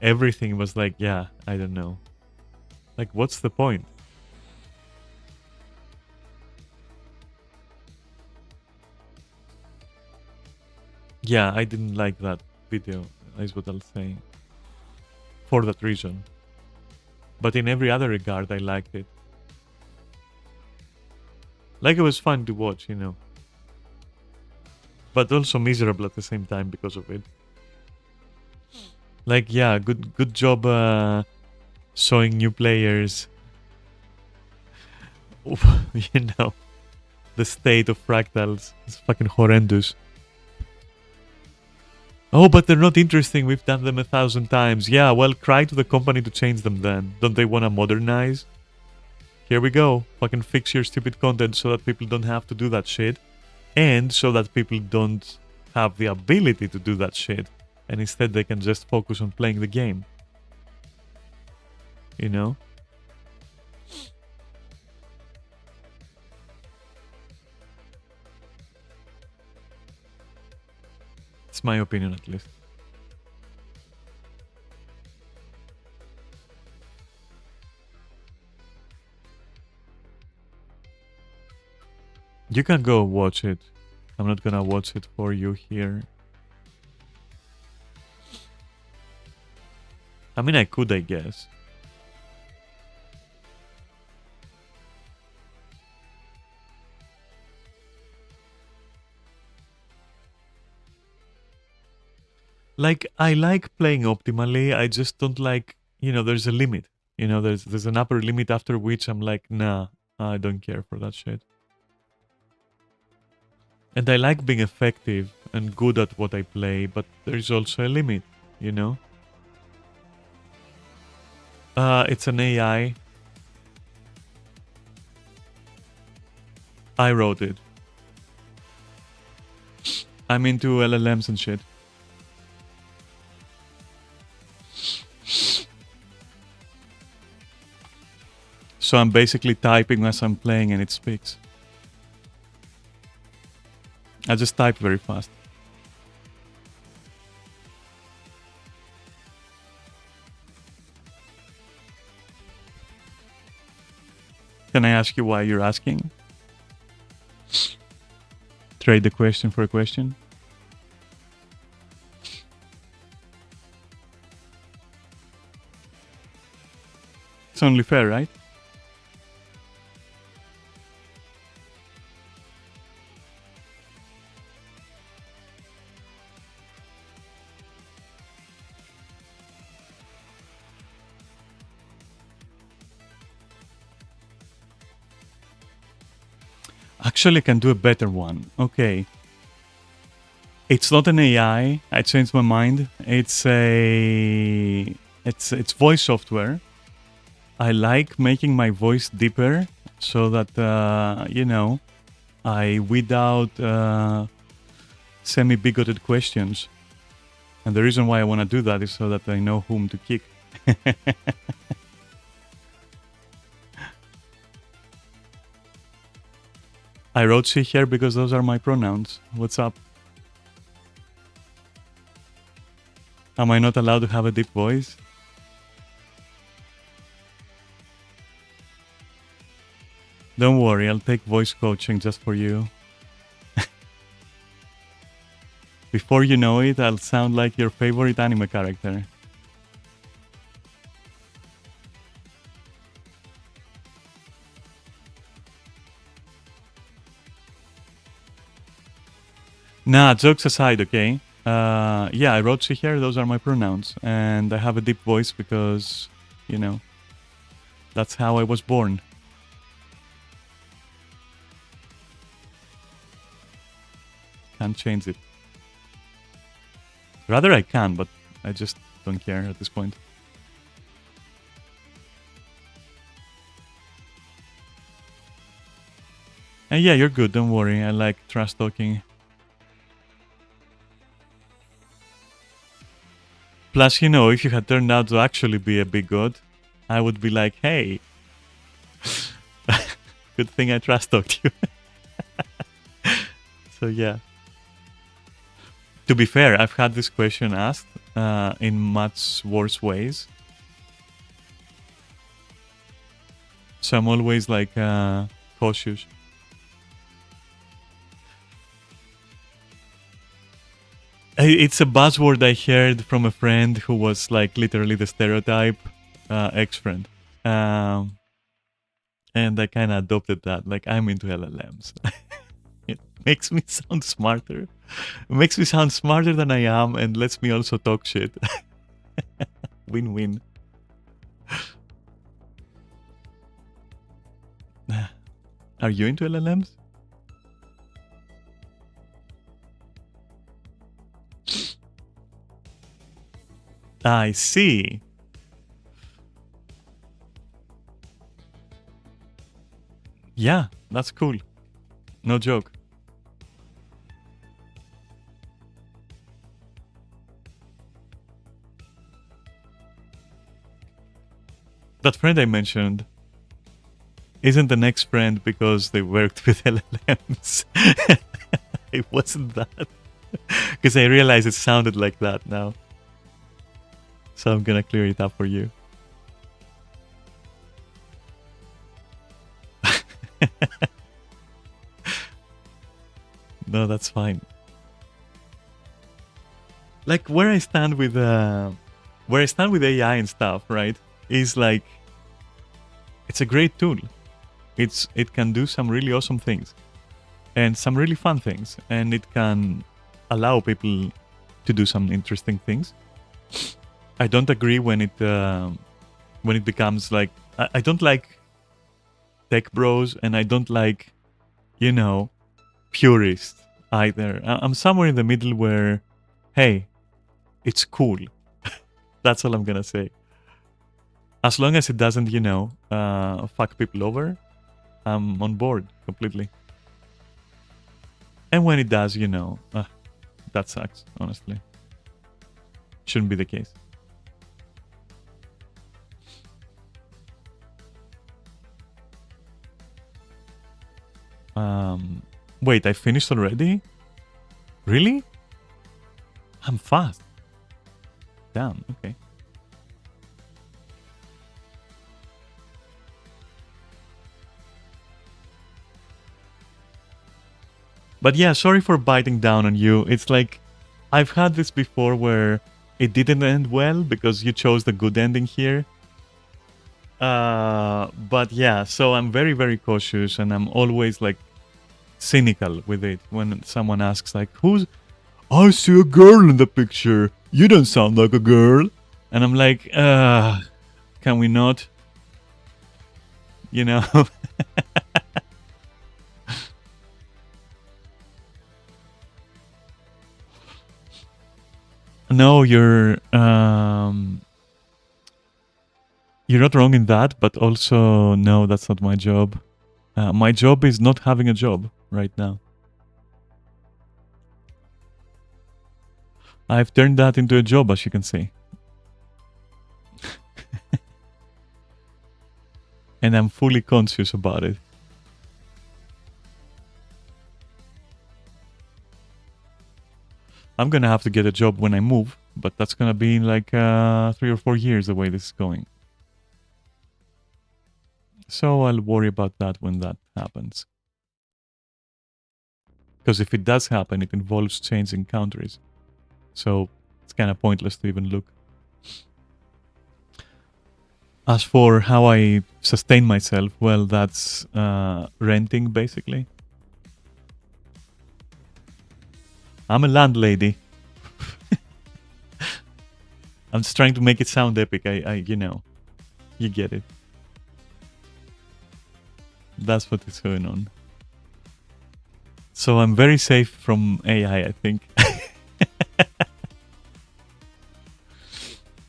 A: everything was like, yeah, I don't know. Like, what's the point? Yeah, I didn't like that video, is what I'll say. For that reason. But in every other regard, I liked it. Like, it was fun to watch, you know. But also miserable at the same time because of it. Like, yeah, good job showing new players, you know, the state of fractals. It's fucking horrendous. Oh, but they're not interesting. We've done them 1,000 times. Yeah, well, cry to the company to change them then. Don't they want to modernize? Here we go. Fucking fix your stupid content so that people don't have to do that shit. And so that people don't have the ability to do that shit. And instead they can just focus on playing the game. You know? It's my opinion, at least. You can go watch it. I'm not gonna watch it for you here. I mean, I could, I guess. Like, I like playing optimally. I just don't like, you know, there's a limit. You know, there's an upper limit after which I'm like, nah, I don't care for that shit. And I like being effective and good at what I play, but there's also a limit, you know? It's an AI. I wrote it. I'm into LLMs and shit. So I'm basically typing as I'm playing and it speaks. I just type very fast. Can I ask you why you're asking? Trade the question for a question. It's only fair, right? Actually, I can do a better one. Okay. It's not an AI. I changed my mind. It's voice software. I like making my voice deeper so that I weed out semi-bigoted questions. And the reason why I want to do that is so that I know whom to kick. I wrote she, her because those are my pronouns. What's up? Am I not allowed to have a deep voice? Don't worry, I'll take voice coaching just for you. Before you know it, I'll sound like your favorite anime character. Nah, jokes aside, okay? Yeah, I wrote she, her, those are my pronouns. And I have a deep voice because, that's how I was born. Can't change it. Rather I can, but I just don't care at this point. And yeah, you're good, don't worry. I like trash talking. Plus, if you had turned out to actually be a big god, I would be like, hey, good thing I trash talked you. So yeah. To be fair, I've had this question asked in much worse ways. So I'm always like cautious. It's a buzzword I heard from a friend who was like literally the stereotype ex-friend. And I kind of adopted that. Like, I'm into LLMs. It makes me sound smarter. It makes me sound smarter than I am and lets me also talk shit. Win-win. Are you into LLMs? I see. Yeah, that's cool. No joke. That friend I mentioned isn't an ex-friend because they worked with LLMs. It wasn't that. Because I realized it sounded like that now. So I'm gonna clear it up for you. No, that's fine. Like where I stand with AI and stuff, right? Is like it's a great tool. It can do some really awesome things and some really fun things, and it can allow people to do some interesting things. I don't agree when it becomes like I don't like tech bros, and I don't like purists either. I'm somewhere in the middle where, hey, it's cool. That's all I'm gonna say. As long as it doesn't, fuck people over, I'm on board completely. And when it does, that sucks, honestly. Shouldn't be the case. Wait, I finished already? Really? I'm fast. Damn, okay. But yeah, sorry for biting down on you. It's like, I've had this before where it didn't end well because you chose the good ending here. But yeah, so I'm very, very cautious and I'm always like cynical with it when someone asks like, who's... I see a girl in the picture. You don't sound like a girl. And I'm like, can we not? You know? No, you're not wrong in that, but also, no, that's not my job. My job is not having a job right now. I've turned that into a job, as you can see. And I'm fully conscious about it. I'm gonna have to get a job when I move, but that's gonna be in like 3 or 4 years the way this is going. So I'll worry about that when that happens. Because if it does happen, it involves changing countries. So it's kind of pointless to even look. As for how I sustain myself, well, that's renting, basically. I'm a landlady. I'm just trying to make it sound epic. You know, you get it. That's what is going on. So I'm very safe from AI, I think.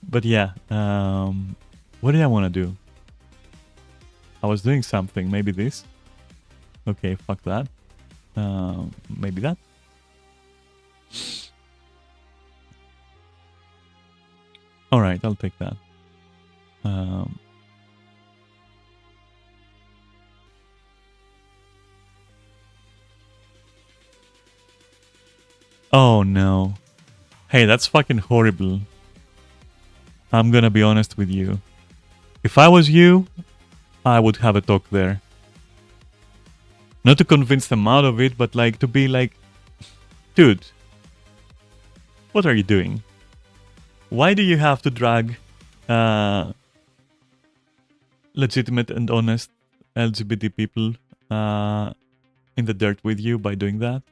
A: But yeah, what did I want to do? I was doing something. Maybe this. Okay, fuck that. Maybe that. All right, I'll take that. Oh no. Hey, that's fucking horrible. I'm gonna be honest with you. If I was you, I would have a talk there. Not to convince them out of it, but like to be like, dude, what are you doing? Why do you have to drag legitimate and honest LGBT people in the dirt with you by doing that?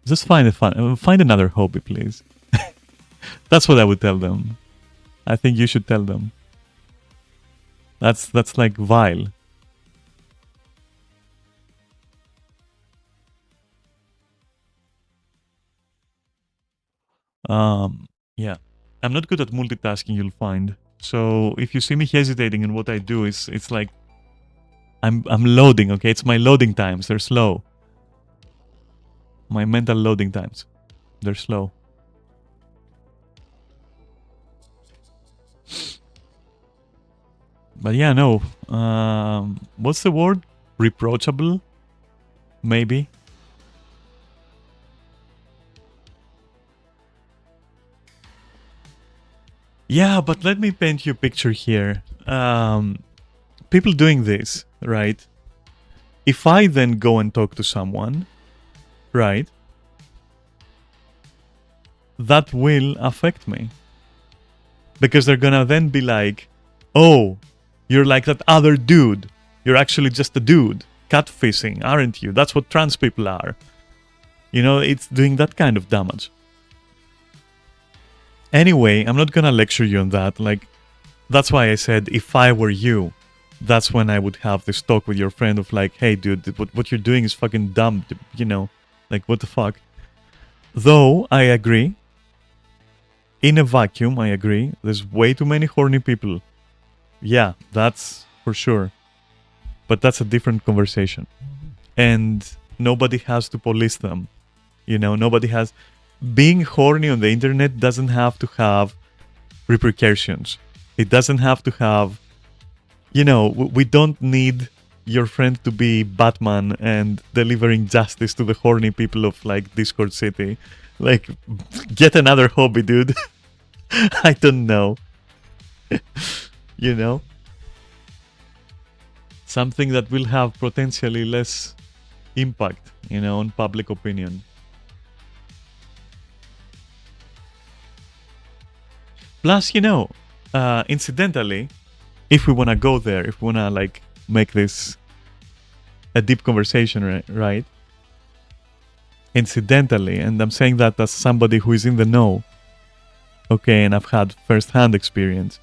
A: Just find another hobby, please. That's what I would tell them. I think you should tell them. That's like vile. Yeah. I'm not good at multitasking, you'll find. So if you see me hesitating in what I do, it's like I'm loading, okay? It's my loading times. They're slow. My mental loading times. They're slow. But yeah, no. What's the word? Reproachable? Maybe. Yeah, but let me paint you a picture here. People doing this, right? If I then go and talk to someone, right? That will affect me. Because they're gonna then be like, oh, you're like that other dude. You're actually just a dude. Catfishing, aren't you? That's what trans people are. You know, it's doing that kind of damage. Anyway, I'm not gonna lecture you on that. Like, that's why I said if I were you, that's when I would have this talk with your friend of like, hey, dude, what you're doing is fucking dumb. You know, like, what the fuck? Though, I agree. In a vacuum, I agree. There's way too many horny people. Yeah, that's for sure. But that's a different conversation. And nobody has to police them. You know, nobody has... Being horny on the internet doesn't have to have repercussions. It doesn't have to have... You know, we don't need your friend to be Batman and delivering justice to the horny people of like Discord City. Like, get another hobby, dude. I don't know. You know? Something that will have potentially less impact, you know, on public opinion. Plus, you know, incidentally, if we want to go there, if we want to like make this a deep conversation, right? Incidentally, and I'm saying that as somebody who is in the know, okay, and I've had first-hand experience.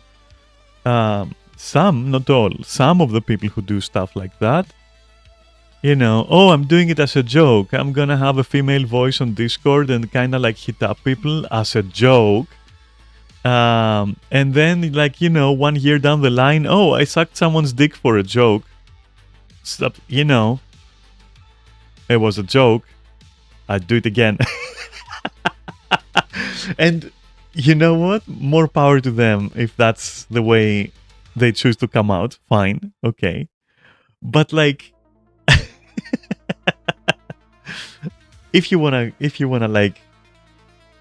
A: Some, not all, some of the people who do stuff like that, you know, oh, I'm doing it as a joke. I'm gonna have a female voice on Discord and kind of like hit up people as a joke. And then, like, you know, 1 year down the line, oh, I sucked someone's dick for a joke. Stop, you know, it was a joke. I'd do it again. And you know what? More power to them if that's the way they choose to come out. Fine, okay. But like, if you wanna like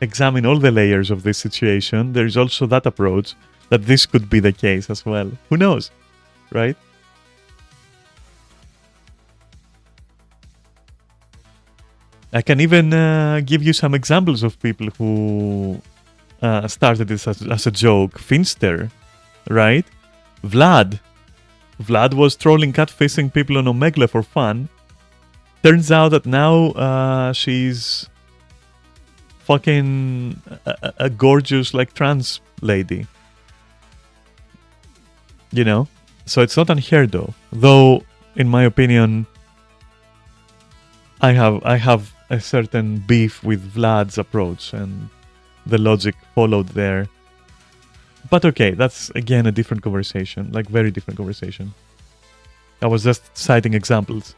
A: examine all the layers of this situation, there is also that approach that this could be the case as well. Who knows, right? I can even give you some examples of people who started this as a joke. Finster, right? Vlad was trolling catfishing people on Omegle for fun. Turns out that now she's fucking a gorgeous like trans lady. You know? So it's not unheard of. Though, in my opinion, I have a certain beef with Vlad's approach and the logic followed there. But okay, that's again a different conversation, like very different conversation. I was just citing examples.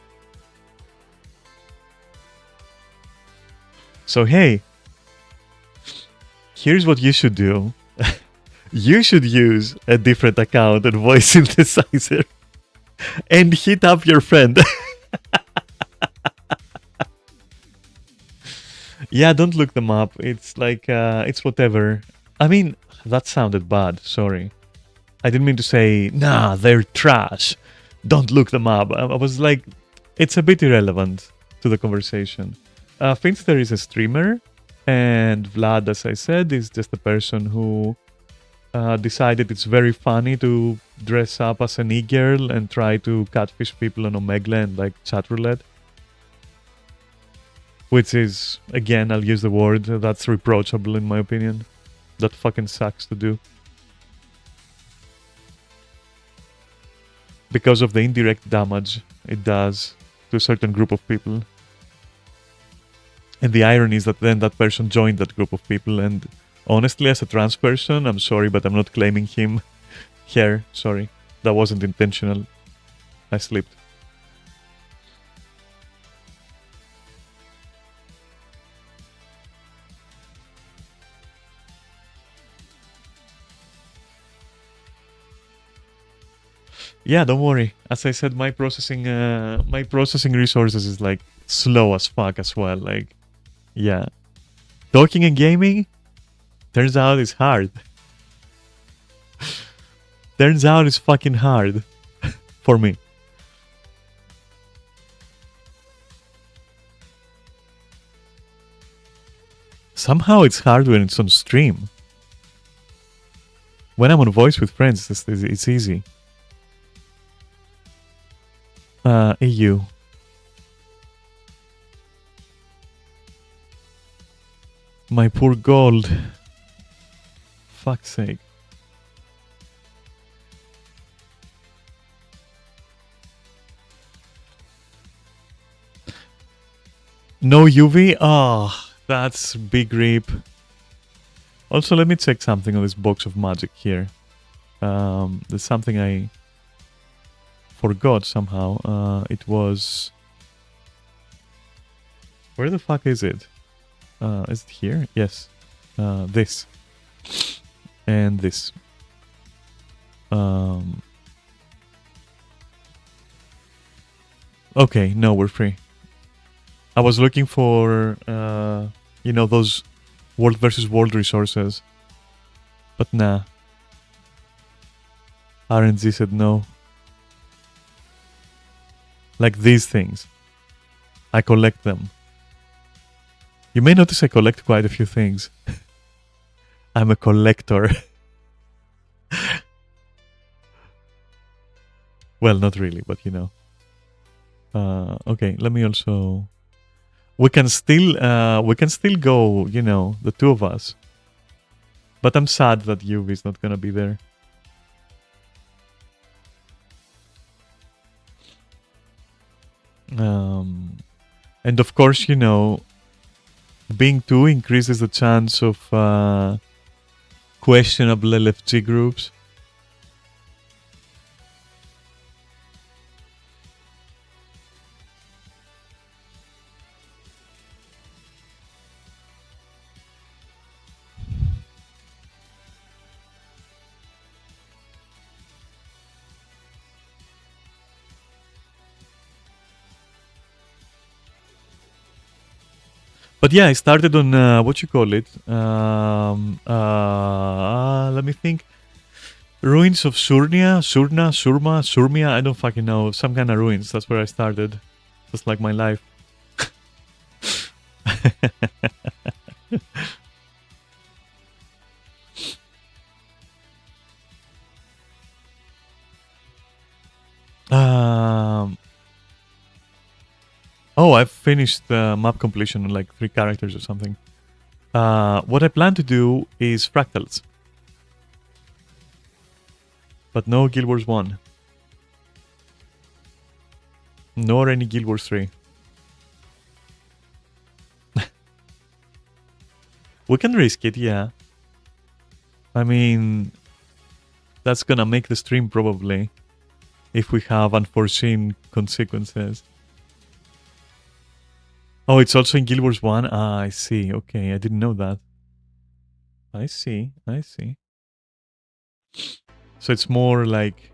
A: So hey, here's what you should do. You should use a different account and voice synthesizer and hit up your friend. Yeah, don't look them up. It's like, it's whatever. I mean, that sounded bad. Sorry. I didn't mean to say, nah, they're trash. Don't look them up. I was like, it's a bit irrelevant to the conversation. Finster is a streamer, and Vlad, as I said, is just a person who decided it's very funny to dress up as an e-girl and try to catfish people on Omegle and like chat roulette. Which is, again, I'll use the word, that's reproachable in my opinion. That fucking sucks to do. Because of the indirect damage it does to a certain group of people. And the irony is that then that person joined that group of people, and honestly, as a trans person, I'm sorry, but I'm not claiming him here. Sorry. That wasn't intentional. I slipped. Yeah, don't worry. As I said, my processing resources is like slow as fuck as well. Like, yeah, talking and gaming turns out it's hard. Turns out it's fucking hard for me. Somehow it's hard when it's on stream. When I'm on voice with friends, it's easy. EU. My poor gold. Fuck's sake. No UV? Oh, that's big rip. Also, let me check something on this box of magic here. There's something I forgot somehow. It was... Where the fuck is it? Is it here? Yes. This. And this. Okay, no, we're free. I was looking for, those world versus world resources. But nah. RNG said no. Like these things. I collect them. You may notice I collect quite a few things. I'm a collector. Well, not really, but you know. Okay, let me also... we can still go, the two of us. But I'm sad that Yuvi's not gonna be there. And of course, being two increases the chance of questionable LFG groups. But yeah, I started on what you call it. Let me think. Ruins of Surmia. I don't fucking know. Some kind of ruins. That's where I started. Just like my life. Oh, I've finished the map completion on like 3 characters or something. What I plan to do is fractals. But no Guild Wars 1. Nor any Guild Wars 3. We can risk it, yeah. I mean, that's gonna make the stream probably. If we have unforeseen consequences. Oh, it's also in Guild Wars 1? Ah, I see. Okay, I didn't know that. I see. So it's more like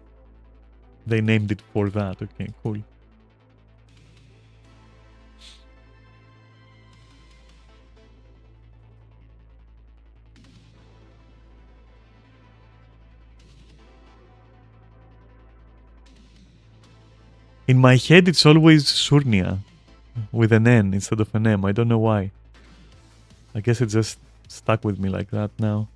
A: they named it for that. Okay, cool. In my head, it's always Surnia with an N instead of an M. I don't know why. I guess it just stuck with me like that now.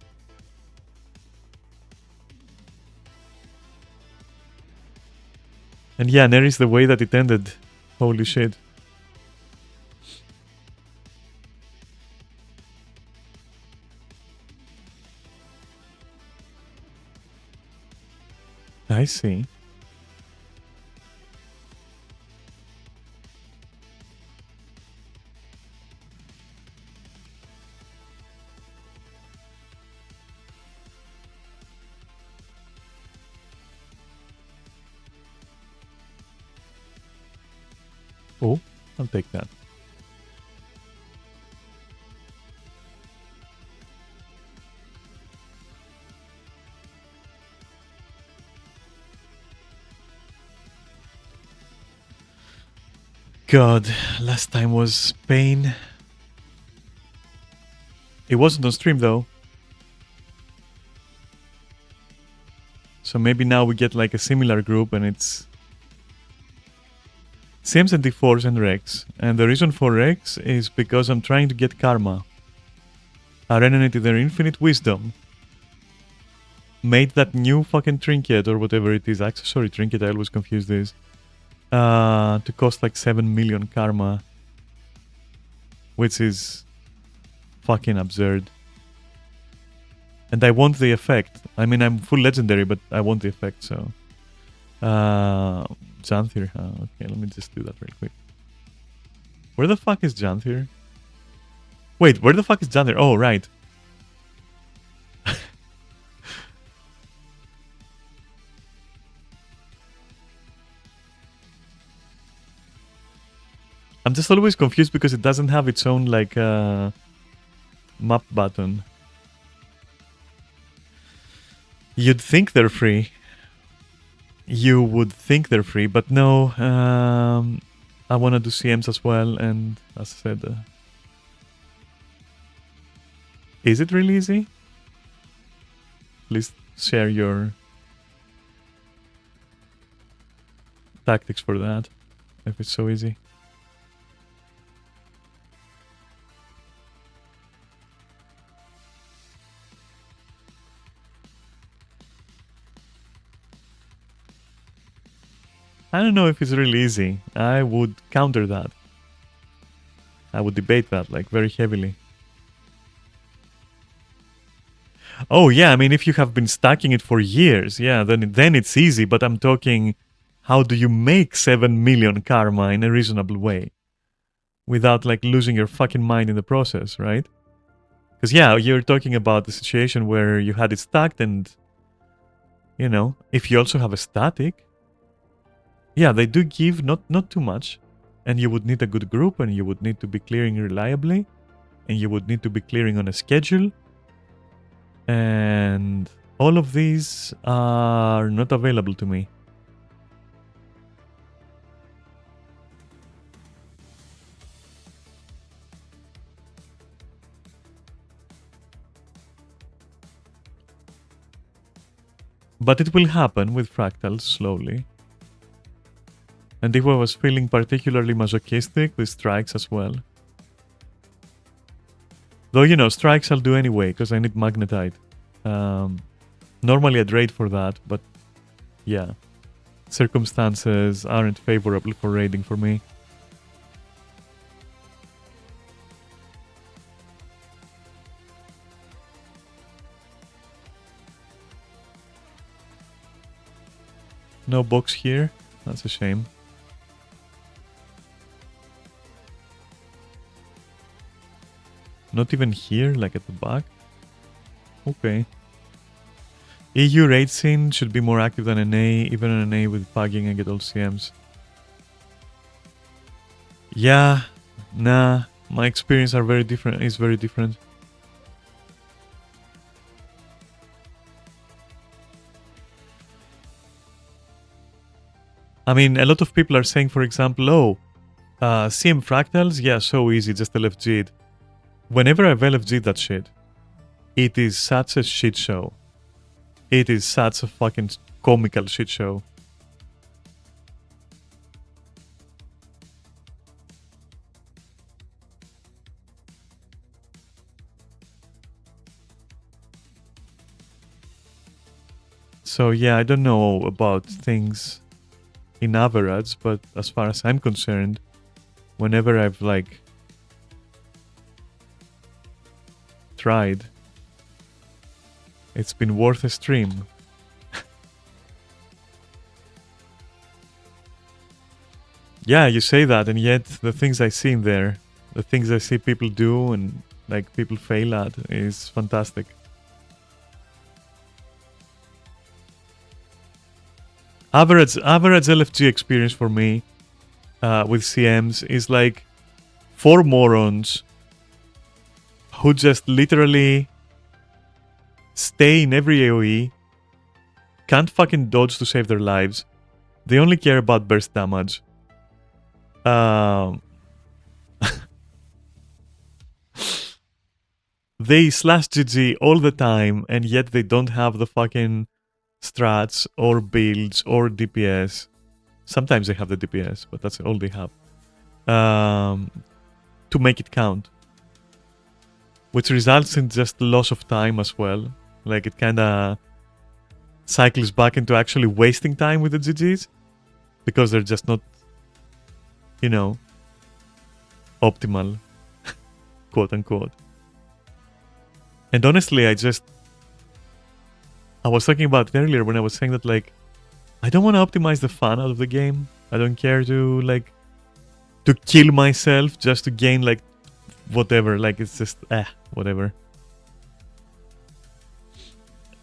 A: And yeah, Neris, the way that it ended. Holy shit. I see. Oh, I'll take that. God, last time was pain. It wasn't on stream though. So maybe now we get like a similar group and it's CM74s and Rex. And the reason for Rex is because I'm trying to get Karma. Arenated their infinite wisdom. Made that new fucking trinket or whatever it is. Accessory trinket, I always confuse this. To cost like 7 million Karma. Which is fucking absurd. And I want the effect. I mean, I'm full legendary, but I want the effect, so... Janthir. Okay, let me just do that real quick. Where the fuck is Janthir? Wait, where the fuck is Janthir? Oh, right. I'm just always confused because it doesn't have its own, like, map button. You'd think they're free. You would think they're free, but no. I want to do CMs as well, and as I said, is it really easy? Please share your tactics for that, if it's so easy. I don't know if it's really easy. I would counter that. I would debate that, like, very heavily. Oh, yeah, I mean, if you have been stacking it for years, yeah, then it's easy, but I'm talking, how do you make 7 million karma in a reasonable way? Without, like, losing your fucking mind in the process, right? Because, yeah, you're talking about the situation where you had it stacked and, you know, if you also have a static, yeah, they do give not too much, and you would need a good group, and you would need to be clearing reliably, and you would need to be clearing on a schedule, and all of these are not available to me. But it will happen with fractals slowly. And if I was feeling particularly masochistic, with strikes as well. Though, you know, strikes I'll do anyway, because I need magnetite. Normally I'd raid for that, but yeah. Circumstances aren't favorable for raiding for me. No box here. That's a shame. Not even here, like at the back? Okay. EU raid scene should be more active than NA, even on NA with pugging and get all CMs. Yeah, nah, my experience is very different. I mean, a lot of people are saying, for example, oh, CM fractals, yeah, so easy, just LFG it. Whenever I've LFG'd that shit, it is such a shit show. It is such a fucking comical shit show. So yeah, I don't know about things in average, but as far as I'm concerned, whenever I've like tried, it's been worth a stream. Yeah, you say that, and yet the things I see in there, the things I see people do and like people fail at is fantastic. Average LFG experience for me with CMs is like 4 morons who just literally stay in every AoE, can't fucking dodge to save their lives. They only care about burst damage. They slash GG all the time, and yet they don't have the fucking strats or builds or DPS. Sometimes they have the DPS, but that's all they have. To make it count. Which results in just loss of time as well. Like it kinda cycles back into actually wasting time with the GGs. Because they're just not, you know, optimal. Quote unquote. And honestly, I was talking about it earlier when I was saying that, like, I don't want to optimize the fun out of the game. I don't care to, like, to kill myself just to gain, like, whatever. Like, it's just, whatever.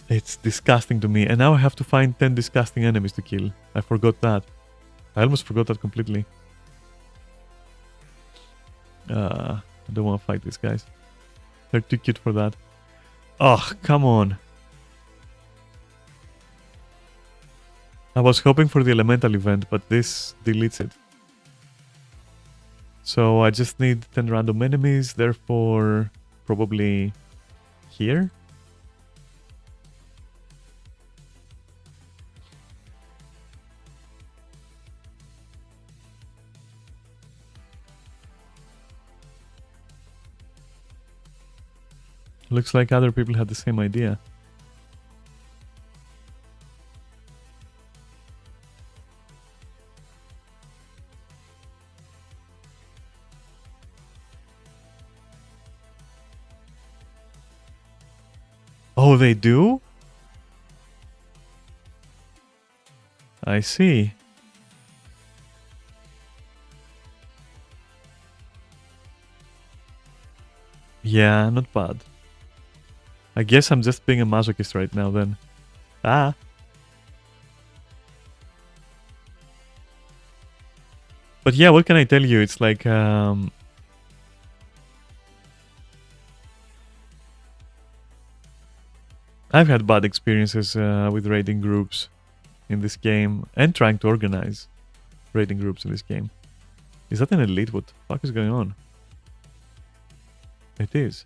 A: It's disgusting to me. And now I have to find 10 disgusting enemies to kill. I forgot that. I almost forgot that completely. I don't want to fight these guys. They're too cute for that. Oh, come on. I was hoping for the elemental event, but this deletes it. So I just need 10 random enemies, therefore probably here. Looks like other people had the same idea. Oh, they do? I see. Yeah, not bad. I guess I'm just being a masochist right now then. Ah. But yeah, what can I tell you? It's like, I've had bad experiences with raiding groups in this game and trying to organize raiding groups in this game. Is that an elite? What the fuck is going on? It is.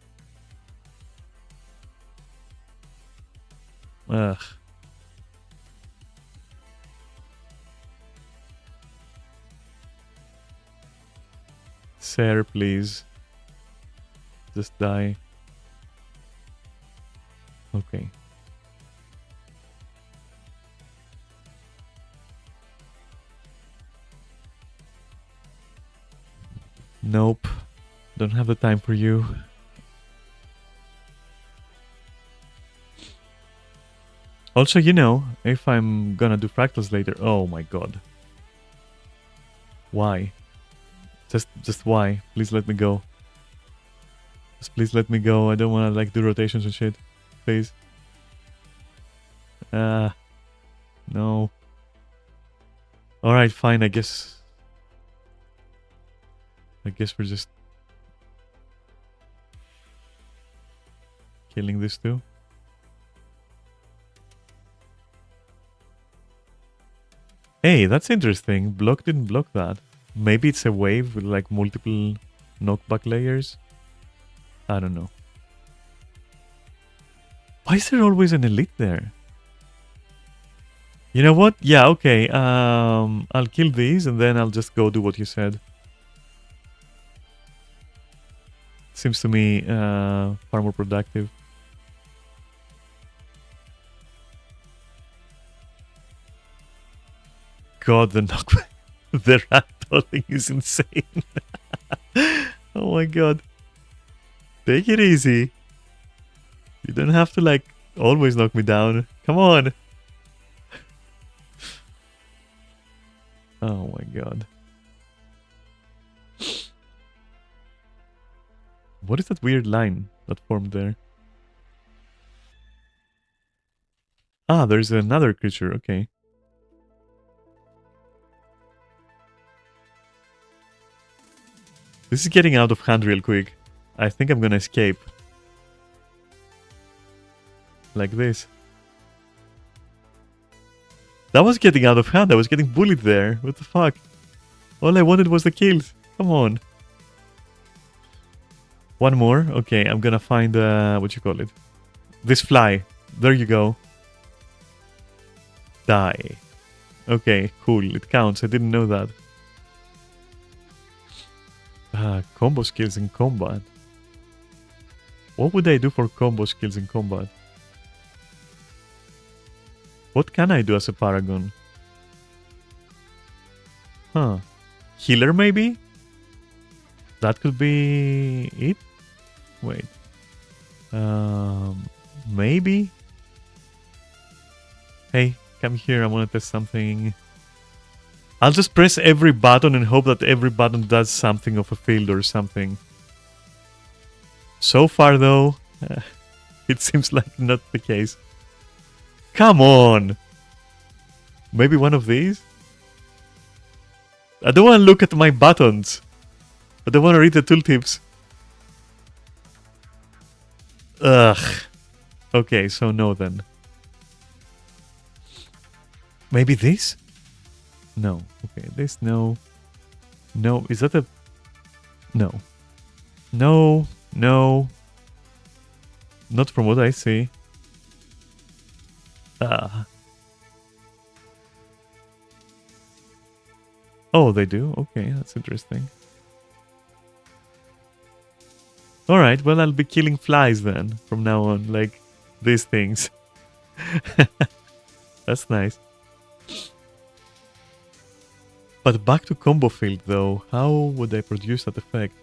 A: Ugh. Sir, please. Just die. Okay. Nope. Don't have the time for you. Also, you know, if I'm gonna do fractals later... Oh my god. Why? Just why? Please let me go. Just please let me go. I don't wanna, like, do rotations and shit. Please. No. Alright, fine, I guess we're just killing this too. Hey, that's interesting. Block didn't block that. Maybe it's a wave with like multiple knockback layers. I don't know. Why is there always an elite there? You know what? Yeah, okay. I'll kill these and then I'll just go do what you said. Seems to me far more productive. God, the knockback, the ragdolling is insane. Oh my god. Take it easy. You don't have to like always knock me down. Come on. Oh my god. What is that weird line that formed there? Ah, there's another creature. Okay. This is getting out of hand real quick. I think I'm gonna escape. Like this. That was getting out of hand. I was getting bullied there. What the fuck? All I wanted was the kills. Come on. One more. Okay, I'm gonna find, what you call it? This fly. There you go. Die. Okay, cool. It counts. I didn't know that. Combo skills in combat. What would I do for combo skills in combat? What can I do as a Paragon? Huh. Healer, maybe? That could be it? Wait. Maybe? Hey, come here. I want to test something. I'll just press every button and hope that every button does something of a field or something. So far, though, it seems like not the case. Come on! Maybe one of these? I don't want to look at my buttons. I don't want to read the tooltips. Ugh. Okay, so no then. Maybe this? No. Okay, this no. No, is that a... No. No. No. Not from what I see. Ah. Oh, they do? Okay, that's interesting. Alright, well, I'll be killing flies then, from now on, like, these things. That's nice. But back to combo field, though. How would I produce that effect?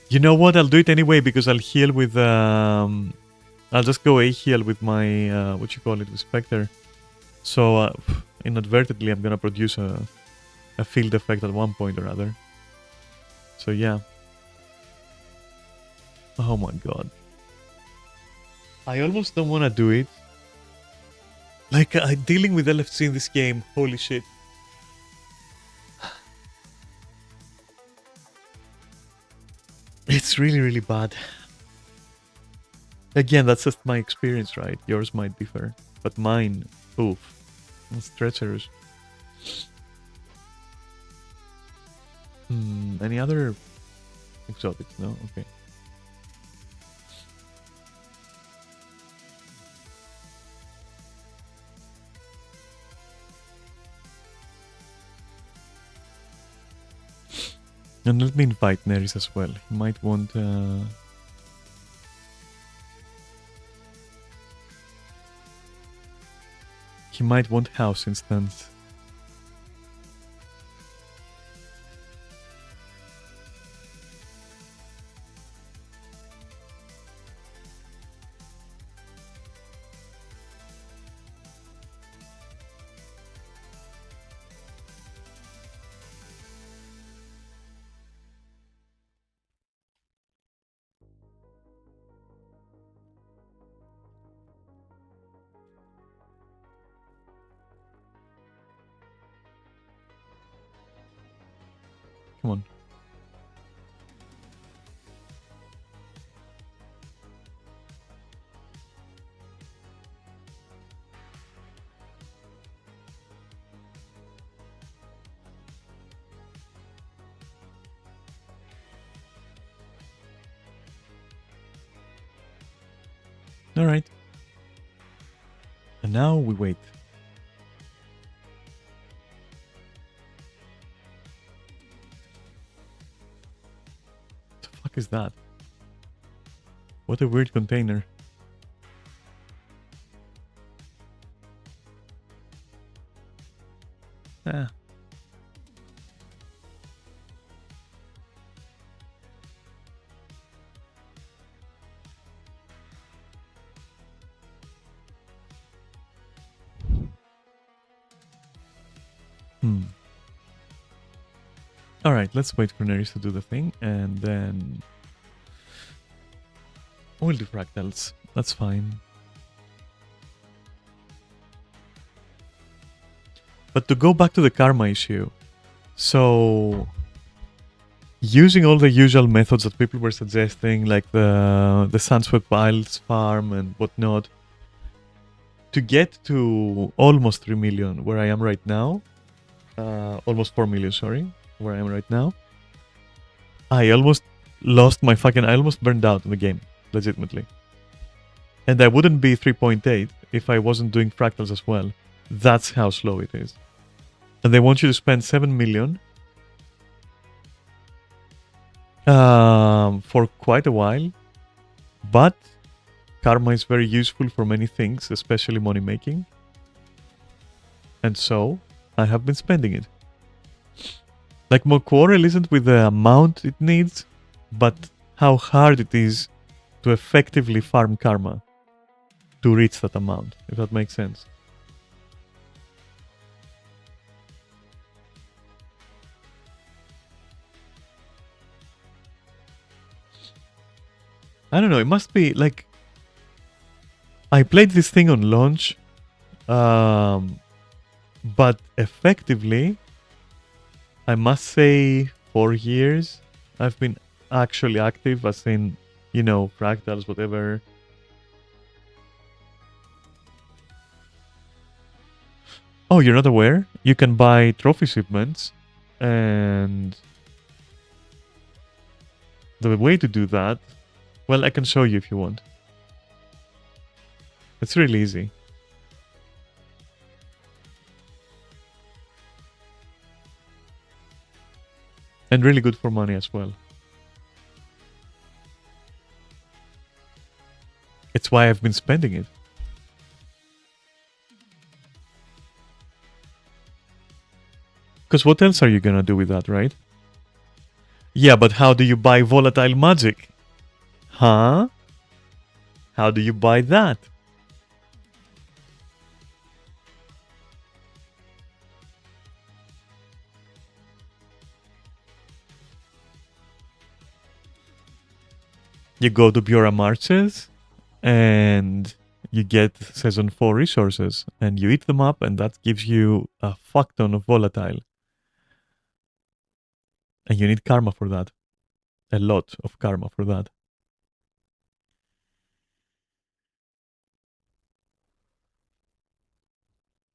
A: You know what? I'll do it anyway, because I'll heal with, I'll just go A-heal with my, what you call it, with Spectre. So, inadvertently, I'm gonna produce a field effect at one point or other. So, yeah. Oh my god. I almost don't want to do it. Like, dealing with LFC in this game, holy shit. It's really, really bad. Again, that's just my experience, right? Yours might differ. But mine, oof. It's treacherous. Any other exotics? No? Okay. And let me invite Neris as well. He might want... He might want house instance. Come on. Alright. And now we wait. What the fuck is that? What a weird container. Ah. Alright, let's wait for Neris to do the thing, and then... We'll do fractals. That's fine. But to go back to the karma issue, so... Using all the usual methods that people were suggesting, like the Sunswept Isles farm and whatnot, to get to almost 3 million, where I am right now, almost 4 million, sorry, where I am right now, I almost lost my fucking... I almost burned out in the game, legitimately. And I wouldn't be 3.8 if I wasn't doing fractals as well. That's how slow it is. And they want you to spend 7 million for quite a while. But karma is very useful for many things, especially money making. And so I have been spending it. Like, Moquarel isn't with the amount it needs, but how hard it is to effectively farm karma to reach that amount, if that makes sense. I don't know, it must be like... I played this thing on launch, but effectively, I must say 4 years I've been actually active, as in, you know, fractals, whatever. Oh, you're not aware? You can buy trophy shipments and... The way to do that, well, I can show you if you want. It's really easy. And really good for money as well. It's why I've been spending it. Because what else are you gonna do with that, right? Yeah, but how do you buy volatile magic? Huh? How do you buy that? You go to Biora Marches and you get Season 4 resources and you eat them up and that gives you a fuck ton of volatile. And you need karma for that. A lot of karma for that.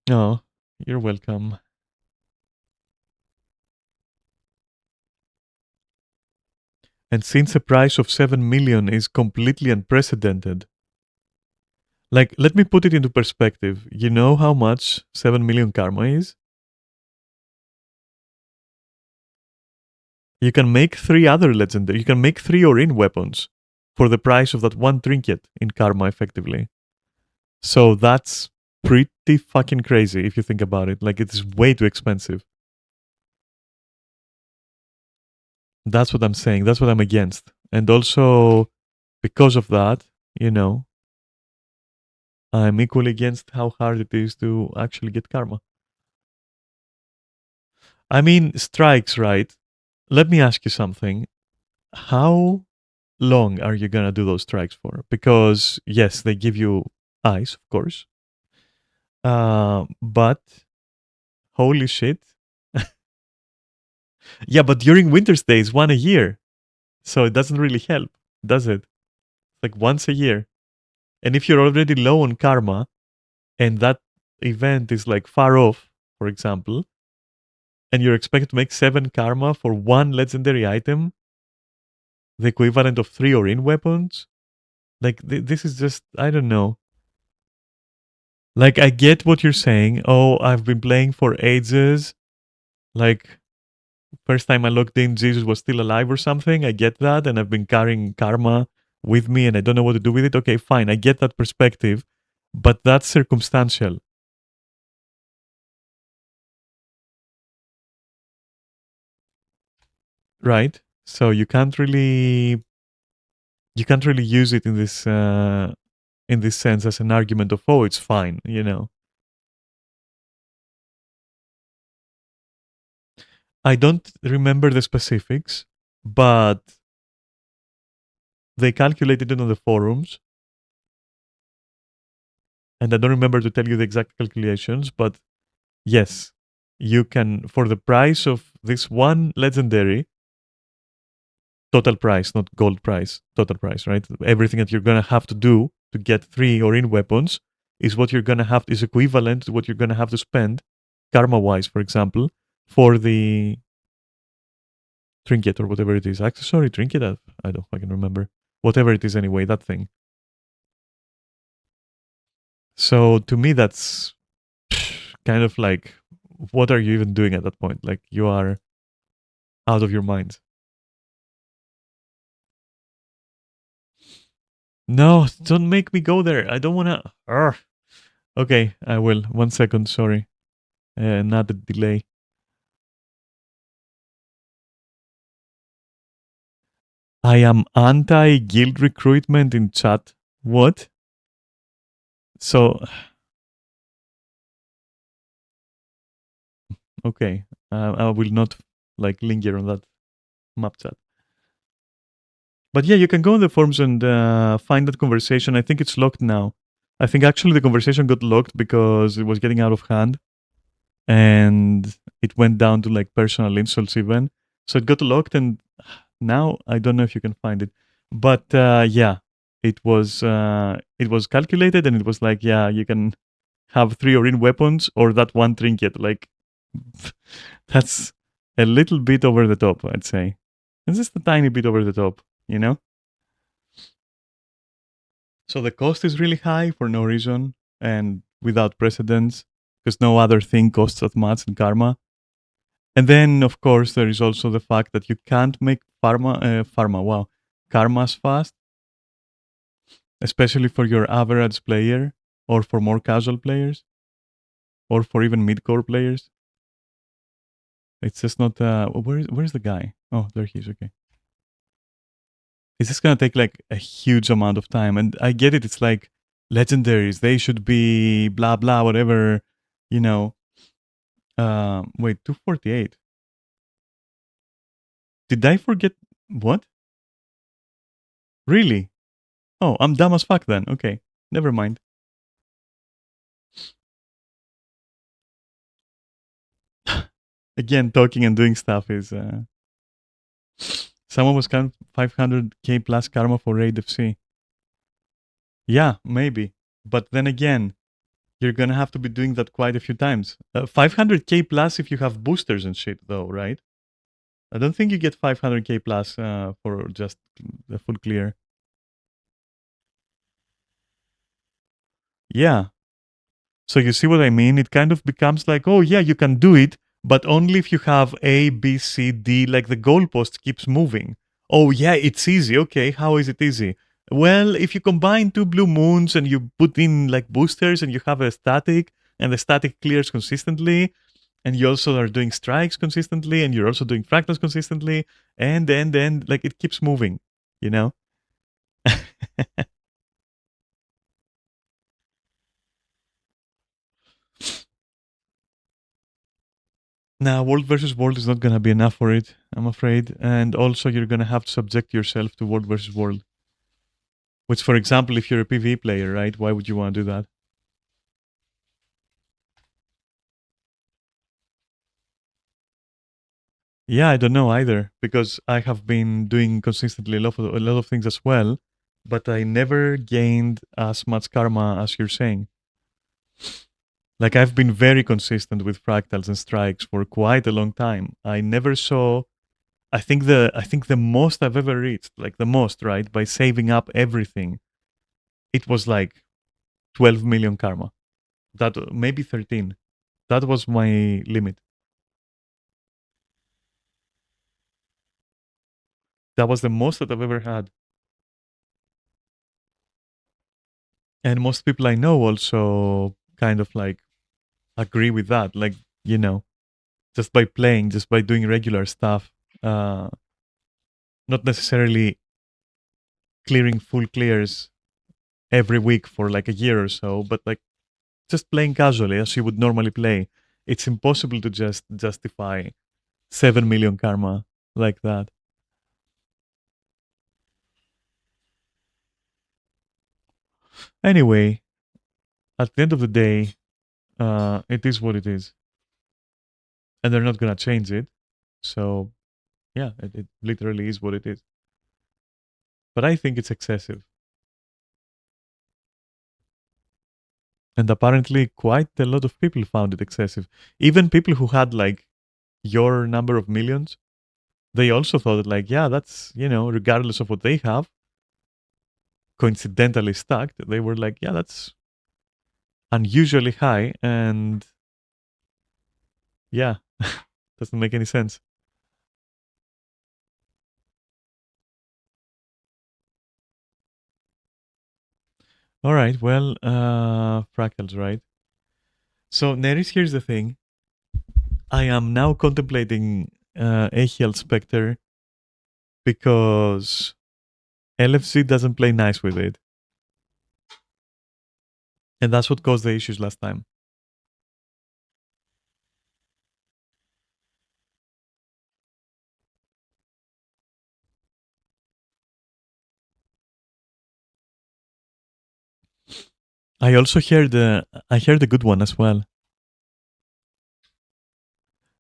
A: Oh, you're welcome. And since a price of 7 million is completely unprecedented, like, let me put it into perspective. You know how much 7 million karma is? You can make 3 other legendary. You can make 3 Orin weapons for the price of that one trinket in karma, effectively. So that's pretty fucking crazy if you think about it. Like, it's way too expensive. That's what I'm saying. That's what I'm against. And also, because of that, you know, I'm equally against how hard it is to actually get karma. I mean, strikes, right? Let me ask you something. How long are you gonna do those strikes for? Because yes, they give you ice, of course. But holy shit. Yeah, but during winter stays, one a year. So it doesn't really help, does it? Like once a year. And if you're already low on karma and that event is like far off, for example, and you're expected to make 7 karma for one legendary item, the equivalent of 3 Orin weapons, like this is just, I don't know. Like, I get what you're saying. Oh, I've been playing for ages. Like, first time I logged in, Jesus was still alive or something. I get that. And I've been carrying karma with me and I don't know what to do with it. Okay, fine. I get that perspective. But that's circumstantial. Right? So you can't really use it in this sense as an argument of, oh, it's fine, you know. I don't remember the specifics, but they calculated it on the forums. And I don't remember to tell you the exact calculations, but yes, you can, for the price of this one legendary, total price, not gold price, total price, right? Everything that you're gonna have to do to get 3 Orin weapons is what you're gonna have, is equivalent to what you're gonna have to spend, karma wise, for example, for the trinket or whatever it is. Accessory, trinket, I don't fucking remember. Whatever it is anyway, that thing. So to me, that's kind of like, what are you even doing at that point? Like, you are out of your mind. No, don't make me go there. I don't want to. Okay, I will. 1 second, sorry. Not a delay. I am anti-guild recruitment in chat. What? So, okay. I will not like linger on that map chat. But yeah, you can go in the forums and find that conversation. I think it's locked now. I think actually the conversation got locked because it was getting out of hand. And it went down to like personal insults even. So it got locked and now I don't know if you can find it. But yeah, it was calculated and it was like, yeah, you can have 3 Orin weapons or that one trinket. Like, that's a little bit over the top, I'd say. It's just a tiny bit over the top. you know? So the cost is really high for no reason and without precedence, because no other thing costs that much in Karma. And then, of course, there is also the fact that you can't make karmas fast, especially for your average player or for more casual players or for even mid-core players. It's just not. Where's the guy? Oh, there he is. Okay. It's just gonna take like a huge amount of time, and I get it. It's like legendaries; they should be blah blah whatever, you know. Wait, 248. Did I forget what? Really? Oh, I'm dumb as fuck then. Okay, never mind. Again, talking and doing stuff is. Someone was counting 500k plus karma for Raid FC. Yeah, maybe, but then again, you're gonna have to be doing that quite a few times. 500k plus if you have boosters and shit, though, right? I don't think you get 500k plus for just the full clear. Yeah. So you see what I mean? It kind of becomes like, oh yeah, you can do it, but only if you have A, B, C, D. Like the goalpost keeps moving. Oh yeah, it's easy. Okay, how is it easy? Well, if you combine two blue moons and you put in like boosters and you have a static and the static clears consistently, and you also are doing strikes consistently and you're also doing fractals consistently, and like it keeps moving, you know? Now, world versus world is not going to be enough for it, I'm afraid. And also, you're going to have to subject yourself to world versus world. Which, for example, if you're a PvE player, right? Why would you want to do that? Yeah, I don't know either, because I have been doing consistently a lot of things as well, but I never gained as much karma as you're saying. Like I've been very consistent with fractals and strikes for quite a long time. I never saw. I think the most I've ever reached, like the most, right, by saving up everything, it was like 12 million karma. That maybe 13. That was my limit. That was the most that I've ever had. And most people I know also kind of like agree with that. Like, you know, just by playing, just by doing regular stuff, uh, not necessarily clearing full clears every week for like a year or so, but like just playing casually as you would normally play. It's impossible to just justify 7 million karma like that. Anyway, at the end of the day, it is what it is. And they're not going to change it. So, yeah, it literally is what it is. But I think it's excessive. And apparently, quite a lot of people found it excessive. Even people who had like your number of millions, they also thought that, like, yeah, that's, regardless of what they have, coincidentally stacked, they were like, yeah, that's unusually high. And yeah, doesn't make any sense. All right, well, fractals, right? So, Neris, here's the thing. I am now contemplating Ahiel Spectre because LFC doesn't play nice with it. And that's what caused the issues last time. I also heard a good one as well.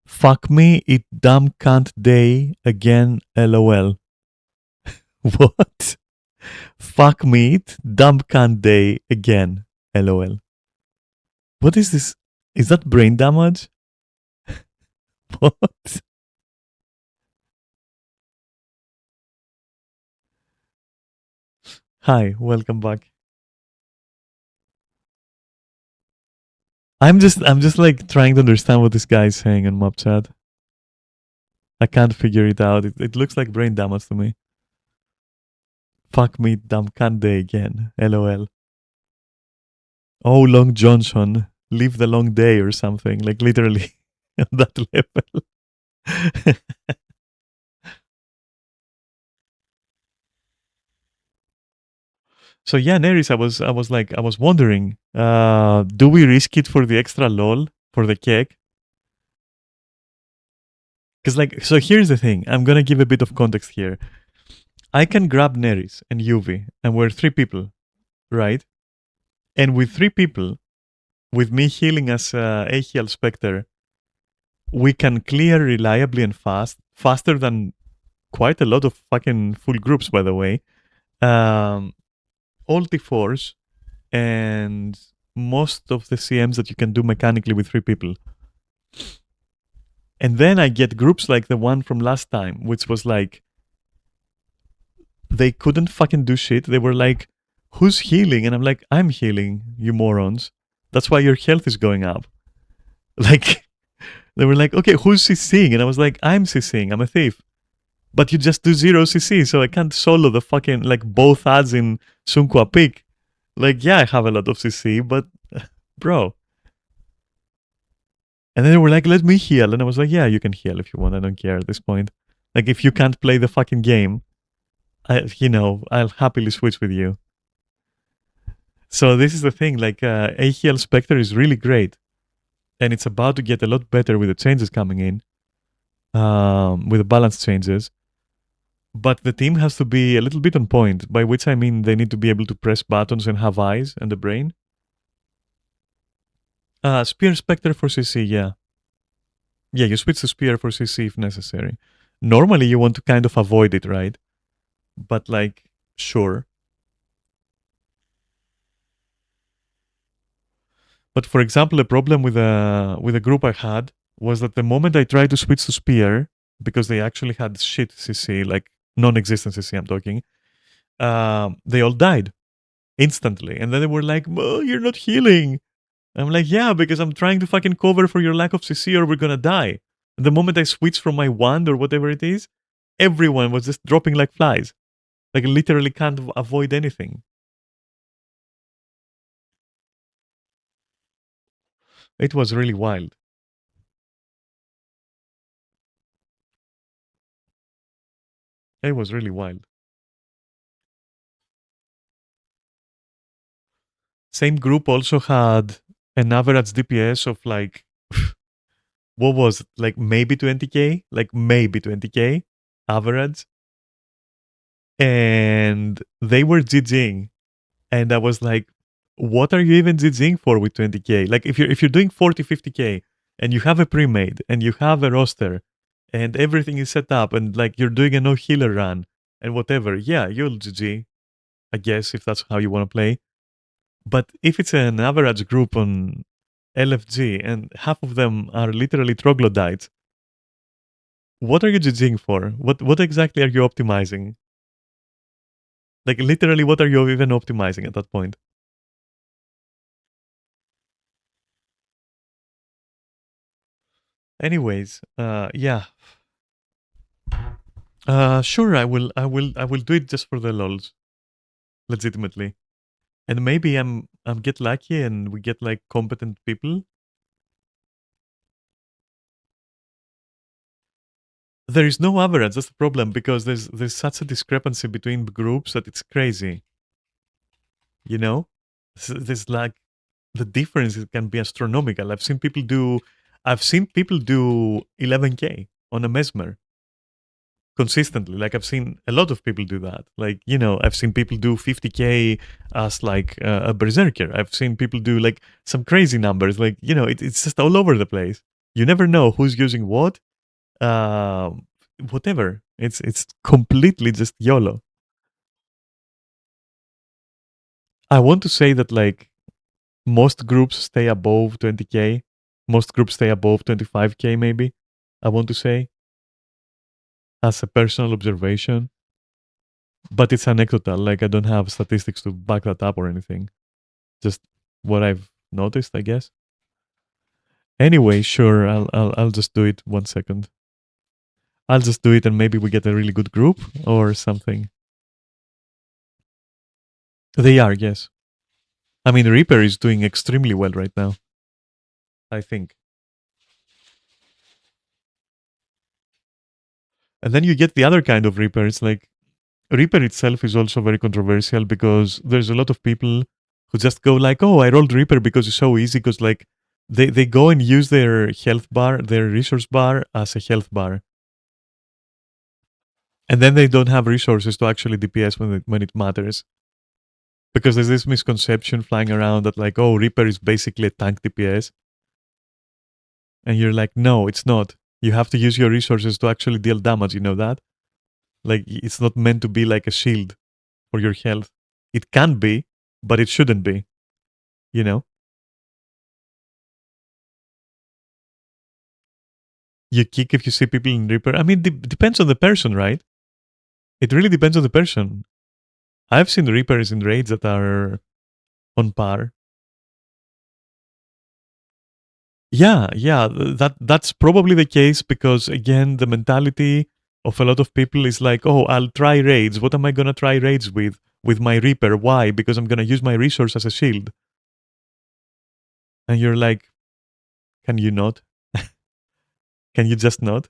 A: Fuck me, it dumb cunt day again, lol. What? Fuck me, it dumb cunt day again, lol. What is this? Is that brain damage? What? Hi, welcome back. I'm just like trying to understand what this guy is saying in mob chat. I can't figure it out. It looks like brain damage to me. Fuck me, dumb can't they again? LOL. Oh, Long Johnson, live the long day or something. Like literally on that level. So yeah, Neris, I was wondering, do we risk it for the extra lol for the cake? Because like, so here's the thing. I'm gonna give a bit of context here. I can grab Neris and Yuvi, and we're three people, right? And with three people, with me healing as Ahiel Spectre, we can clear reliably and fast, faster than quite a lot of fucking full groups, by the way. All T4s and most of the CMs that you can do mechanically with three people. And then I get groups like the one from last time, which was like, they couldn't fucking do shit. They were like, who's healing? And I'm like, I'm healing, you morons. That's why your health is going up. Like, they were like, okay, who's CCing? And I was like, I'm CCing, I'm a thief. But you just do 0 CC, so I can't solo the fucking, like, both ads in Sun Qua Peak. Like, yeah, I have a lot of CC, but, bro. And then they were like, let me heal. And I was like, yeah, you can heal if you want. I don't care at this point. Like, if you can't play the fucking game, I'll happily switch with you. So this is the thing, like, Ahiel Spectre is really great. And it's about to get a lot better with the changes coming in, with the balance changes. But the team has to be a little bit on point, by which I mean they need to be able to press buttons and have eyes and a brain. Spear Spectre for CC, yeah. Yeah, you switch to Spear for CC if necessary. Normally you want to kind of avoid it, right? But like, sure. But for example, a problem with a group I had was that the moment I tried to switch to Spear, because they actually had shit CC, like non-existent CC I'm talking, they all died instantly. And then they were like, oh, you're not healing. I'm like, yeah, because I'm trying to fucking cover for your lack of CC or we're gonna die. And the moment I switched from my wand or whatever it is, everyone was just dropping like flies. Like literally can't avoid anything. It was really wild. It was really wild. Same group also had an average DPS of like, what was it? Like maybe 20k? Like maybe 20k average. And they were GGing. And I was like, what are you even GGing for with 20k? Like if you're doing 40, 50k and you have a pre-made and you have a roster and everything is set up and like you're doing a no healer run and whatever, yeah, you'll GG, I guess, if that's how you want to play. But if it's an average group on LFG and half of them are literally troglodytes, what are you GGing for? What exactly are you optimizing? Like literally, what are you even optimizing at that point? Anyways, yeah. Sure, I will do it just for the lols, legitimately. And maybe I'm get lucky and we get like competent people. There is no average. That's the problem because there's such a discrepancy between groups that it's crazy. You know, there's like the difference can be astronomical. I've seen people do 11k on a mesmer consistently. Like I've seen a lot of people do that. Like I've seen people do 50k as like a berserker. I've seen people do like some crazy numbers. Like it's just all over the place. You never know who's using what. Uh, Whatever. It's completely just YOLO. I want to say that like most groups stay above 20k. Most groups stay above 25k maybe. I want to say as a personal observation. but it's anecdotal. Like I don't have statistics to back that up or anything. Just what I've noticed, I guess. Anyway, sure, I'll just do it. 1 second. I'll just do it, and maybe we get a really good group or something. They are, yes. I mean, Reaper is doing extremely well right now. I think. And then you get the other kind of Reaper. It's like Reaper itself is also very controversial because there's a lot of people who just go like, "Oh, I rolled Reaper because it's so easy." Because like they go and use their health bar, their resource bar as a health bar, and then they don't have resources to actually DPS when it matters. Because there's this misconception flying around that like, oh, Reaper is basically a tank DPS, and you're like, no, it's not. You have to use your resources to actually deal damage. You know that? Like, it's not meant to be like a shield for your health. It can be, but it shouldn't be. You know, you kick if you see people in Reaper. I mean, depends on the person, right? It really depends on the person. I've seen Reapers in raids that are on par. Yeah, yeah, that's probably the case because again, the mentality of a lot of people is like, "Oh, I'll try raids. What am I gonna try raids with? With my Reaper? Why? Because I'm gonna use my resource as a shield." And you're like, "Can you not? Can you just not?"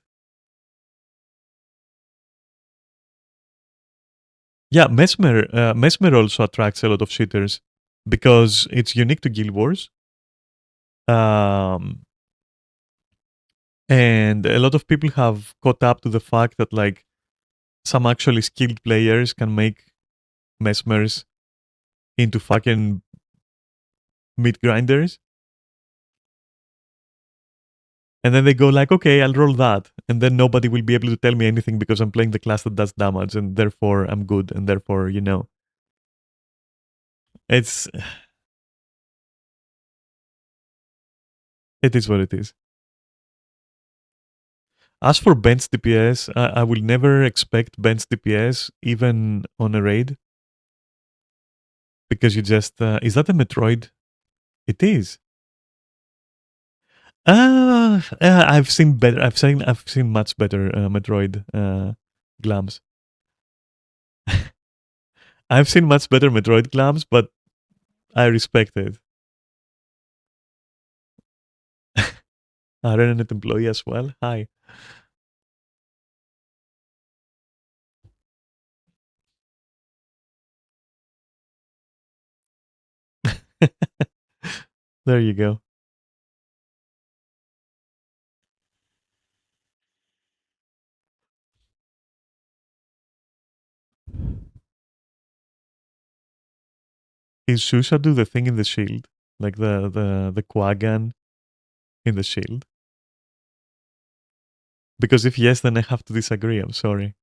A: Yeah, Mesmer also attracts a lot of cheaters because it's unique to Guild Wars. Um, and a lot of people have caught up to the fact that like some actually skilled players can make Mesmers into fucking meat grinders. And then they go like, okay, I'll roll that. And then nobody will be able to tell me anything because I'm playing the class that does damage and therefore I'm good and therefore, it's it is what it is. As for bench DPS, I will never expect bench DPS even on a raid because you just is that a Metroid? It is. I've seen better. I've seen much better Metroid glams. I've seen much better Metroid glams, but I respect it. RNNet employee as well. Hi. There you go. Is Shusha do the thing in the shield? Like the Quagan in the shield? Because if yes, then I have to disagree. I'm sorry.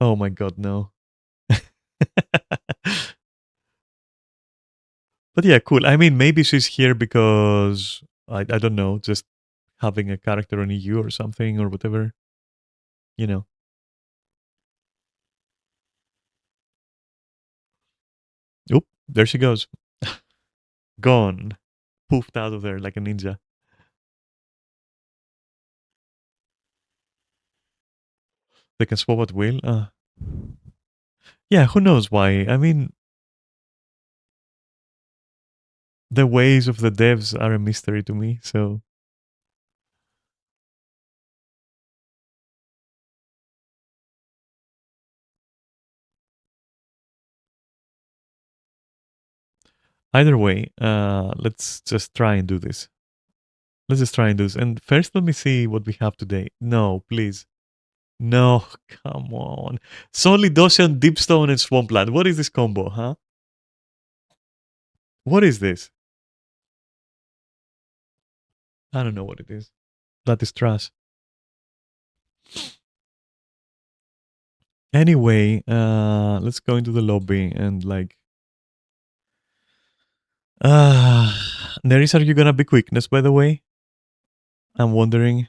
A: Oh my god, no. But yeah, cool. I mean, maybe she's here because I don't know, just having a character on EU or something or whatever. You know. Oop, there she goes. Gone. Poofed out of there like a ninja. They can swap at will. Yeah, who knows why? I mean, the ways of the devs are a mystery to me. So either way, let's just try and do this. Let's just try and do this. And first, let me see what we have today. No, please. No, come on. Solid Ocean, Deepstone, and Swampland. What is this combo, huh? What is this? I don't know what it is. That is trash. Anyway, let's go into the lobby and like. Uh, Neris, are you gonna be quickness, by the way? I'm wondering.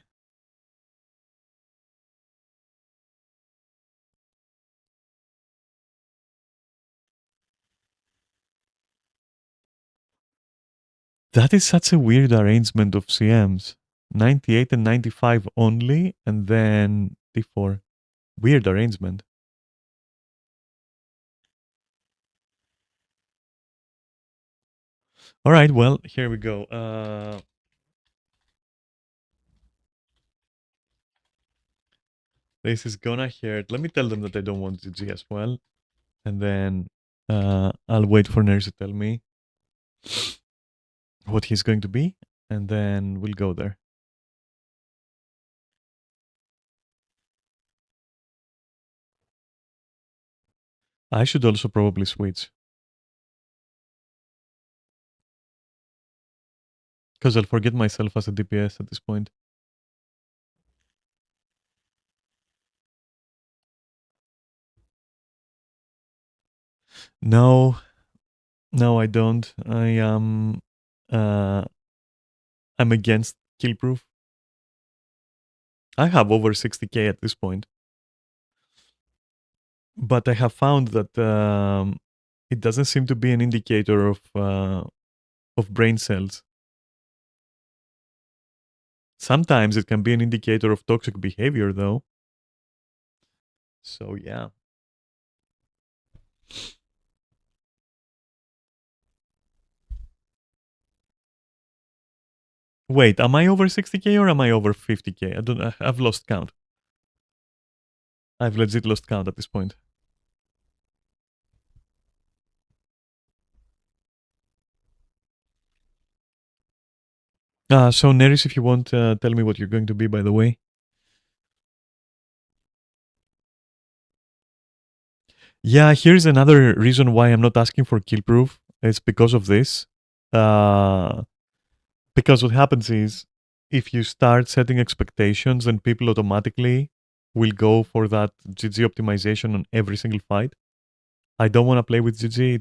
A: That is such a weird arrangement of CMs. 98 and 95 only, and then D4. Weird arrangement. All right, well, here we go. This is gonna hurt. Let me tell them that I don't want GG as well. And then I'll wait for Ners to tell me what he's going to be. And then we'll go there. I should also probably switch. Because I'll forget myself as a DPS at this point. No, no, I don't. Uh, I'm against kill proof. I have over 60k at this point. But I have found that it doesn't seem to be an indicator of brain cells. Sometimes it can be an indicator of toxic behavior, though. So yeah. Wait, am I over 60k or am I over 50k? I don't. I've lost count. I've legit lost count at this point. So Neris, if you want, tell me what you're going to be. By the way. Yeah, here's another reason why I'm not asking for kill proof. It's because of this. Because what happens is, if you start setting expectations, then people automatically will go for that GG optimization on every single fight. I don't want to play with GG.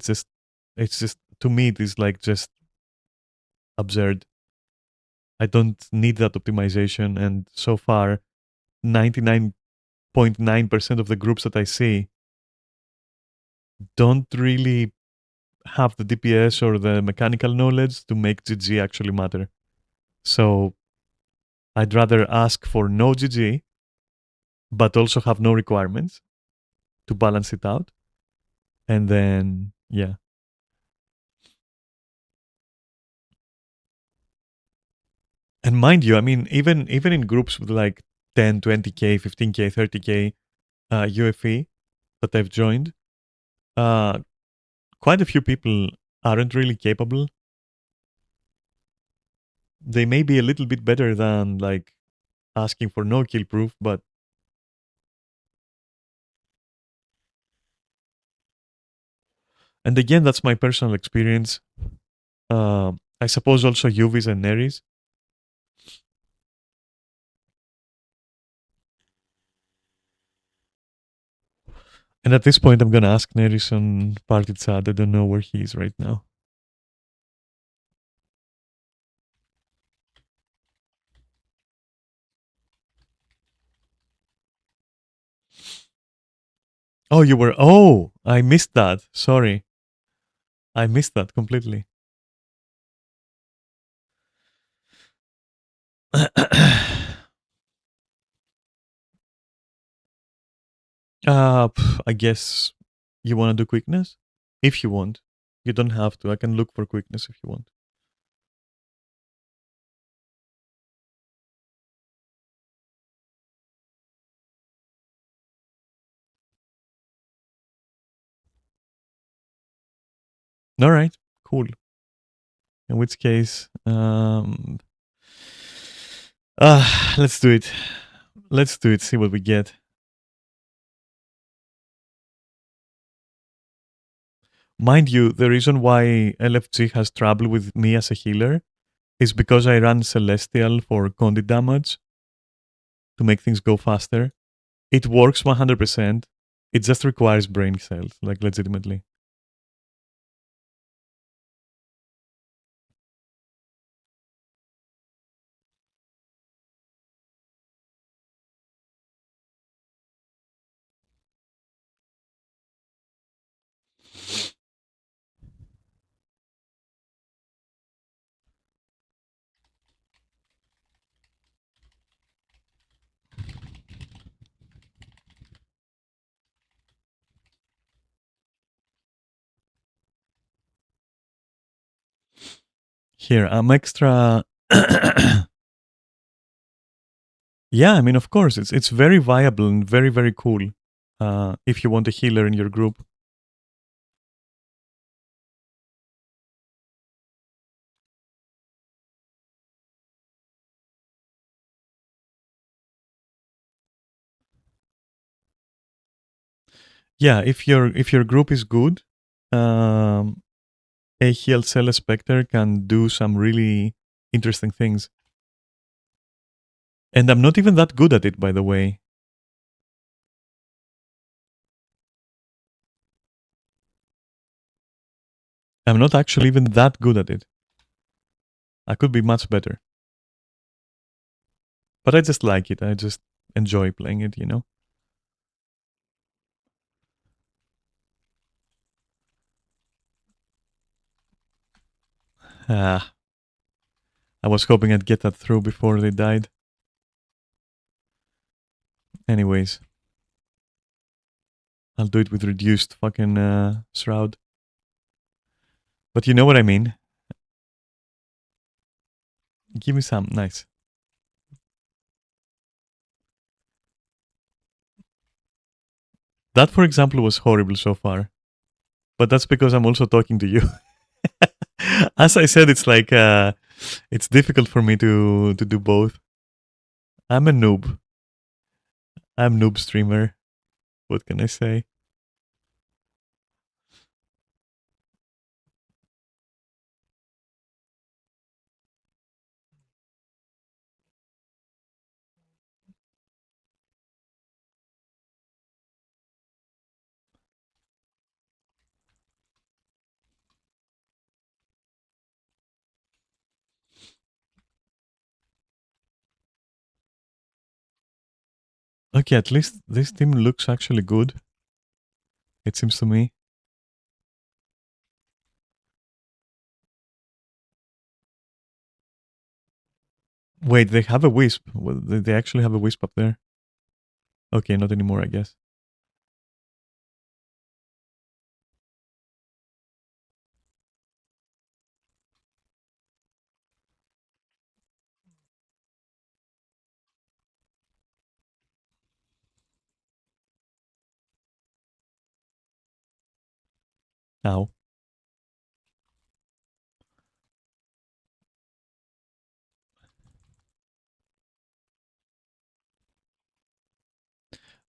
A: It's just to me, it is like just absurd. I don't need that optimization, and so far, 99.9% of the groups that I see don't really have the DPS or the mechanical knowledge to make GG actually matter. So I'd rather ask for no GG, but also have no requirements to balance it out. And then, yeah. And mind you, I mean, even in groups with like 10, 20k, 15k, 30k UFE that I've joined, uh, quite a few people aren't really capable. They may be a little bit better than like asking for no kill proof, but and again, that's my personal experience. I suppose also Yuvis and Neris. And at this point, I'm gonna ask Neris on party chat. I don't know where he is right now. Oh, you were. Oh, I missed that. Sorry, I missed that completely. I guess you want to do quickness if you want. You don't have to. I can look for quickness if you want. All right, cool. In which case, let's do it. Let's do it. See what we get. Mind you, the reason why LFG has trouble with me as a healer is because I run Celestial for Condi damage to make things go faster. It works 100%. It just requires brain cells, like legitimately. Here, I'm extra. Yeah, I mean, of course, it's very viable and very very cool. If you want a healer in your group. Yeah, if your group is good, a heal cell specter can do some really interesting things. And I'm not even that good at it, by the way. I'm not actually even that good at it. I could be much better. But I just like it. I just enjoy playing it, you know? Ah, I was hoping I'd get that through before they died. Anyways, I'll do it with reduced fucking shroud. But you know what I mean? Give me some. Nice. That, for example, was horrible so far. But that's because I'm also talking to you. As I said, it's like it's difficult for me to do both. I'm a noob. I'm noob streamer. What can I say? Okay, at least this team looks actually good. It seems to me. Wait, they have a wisp. Well, they actually have a wisp up there. Okay, not anymore, I guess. Ow.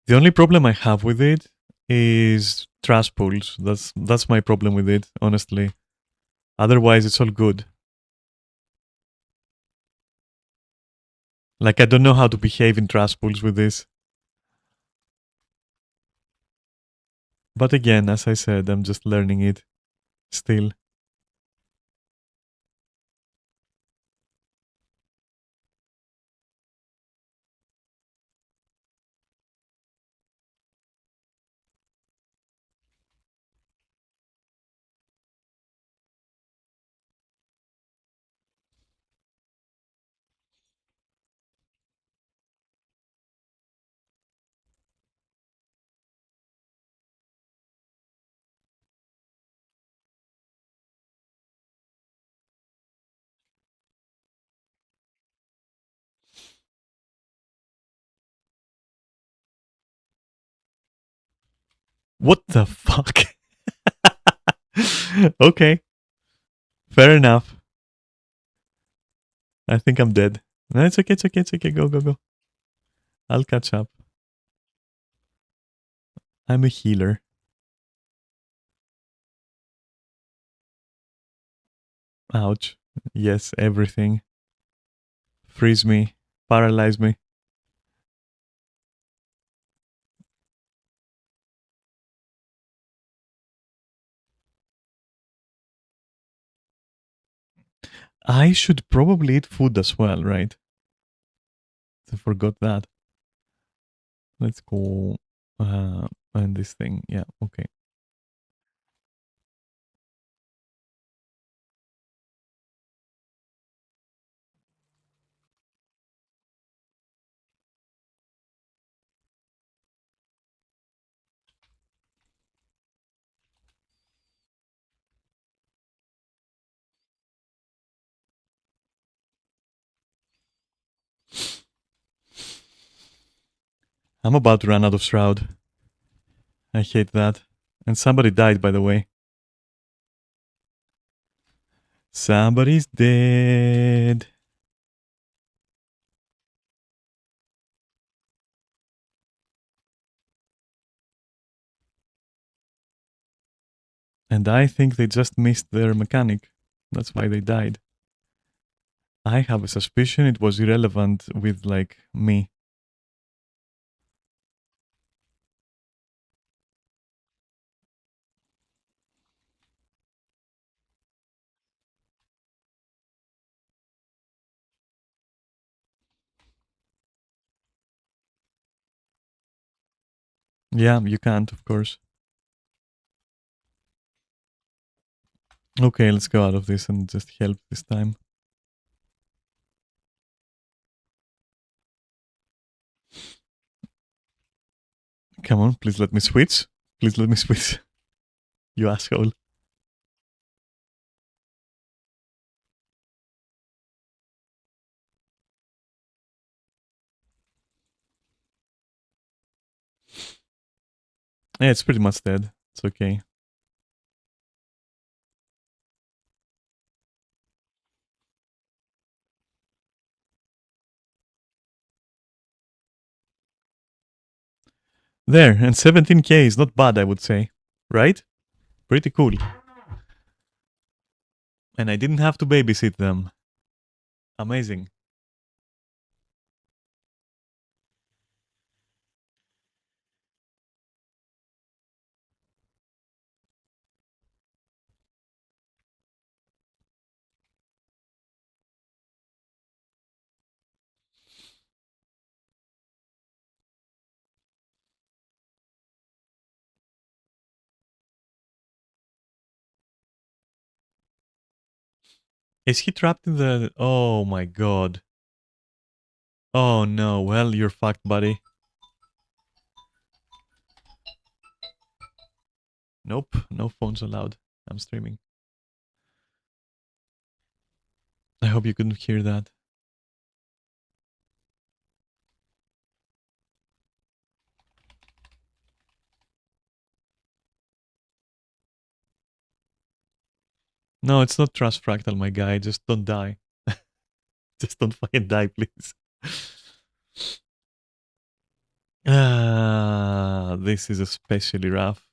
A: The only problem I have with it is trash pools. That's my problem with it, honestly. Otherwise, it's all good. Like I don't know how to behave in trash pools with this. But again, as I said, I'm just learning it still. What the fuck? Okay, fair enough. I think I'm dead. No, it's okay, it's okay, it's okay. Go, go, go. I'll catch up. I'm a healer. Ouch. Yes, everything. Freeze me. Paralyze me. I should probably eat food as well, right? I forgot that. Let's go and this thing. Yeah, okay. I'm about to run out of shroud. I hate that. And somebody died, by the way. Somebody's dead. And I think they just missed their mechanic. That's why they died. I have a suspicion it was irrelevant with, like, me. Yeah, you can't, of course. Okay, let's go out of this and just help this time. Come on, please let me switch. Please let me switch. You asshole. Yeah, it's pretty much dead. It's okay. There, and 17k is not bad, I would say. Right? Pretty cool. And I didn't have to babysit them. Amazing. Is he trapped in the... Oh my god. Oh no, well, you're fucked, buddy. Nope, no phones allowed. I'm streaming. I hope you couldn't hear that. No, it's not Trust Fractal, my guy. Just don't die. Just don't fucking die, please. This is especially rough.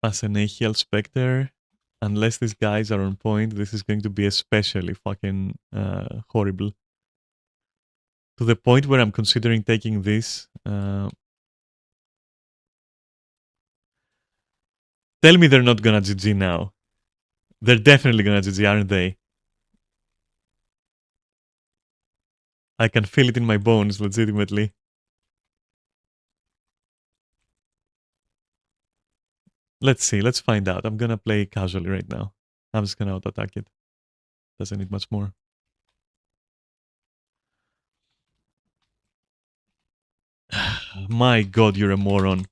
A: As an AHL Spectre, unless these guys are on point, this is going to be especially fucking horrible. To the point where I'm considering taking this. Tell me they're not gonna GG now. They're definitely gonna GG, aren't they? I can feel it in my bones, legitimately. Let's see, let's find out. I'm gonna play casually right now. I'm just gonna auto-attack it. Doesn't need much more. My god, you're a moron.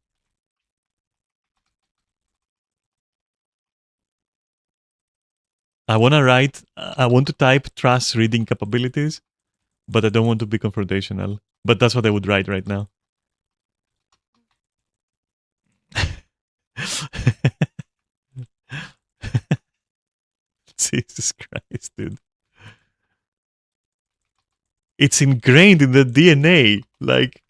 A: I want to type trust reading capabilities, but I don't want to be confrontational. But that's what I would write right now. Jesus Christ, dude. It's ingrained in the DNA. Like,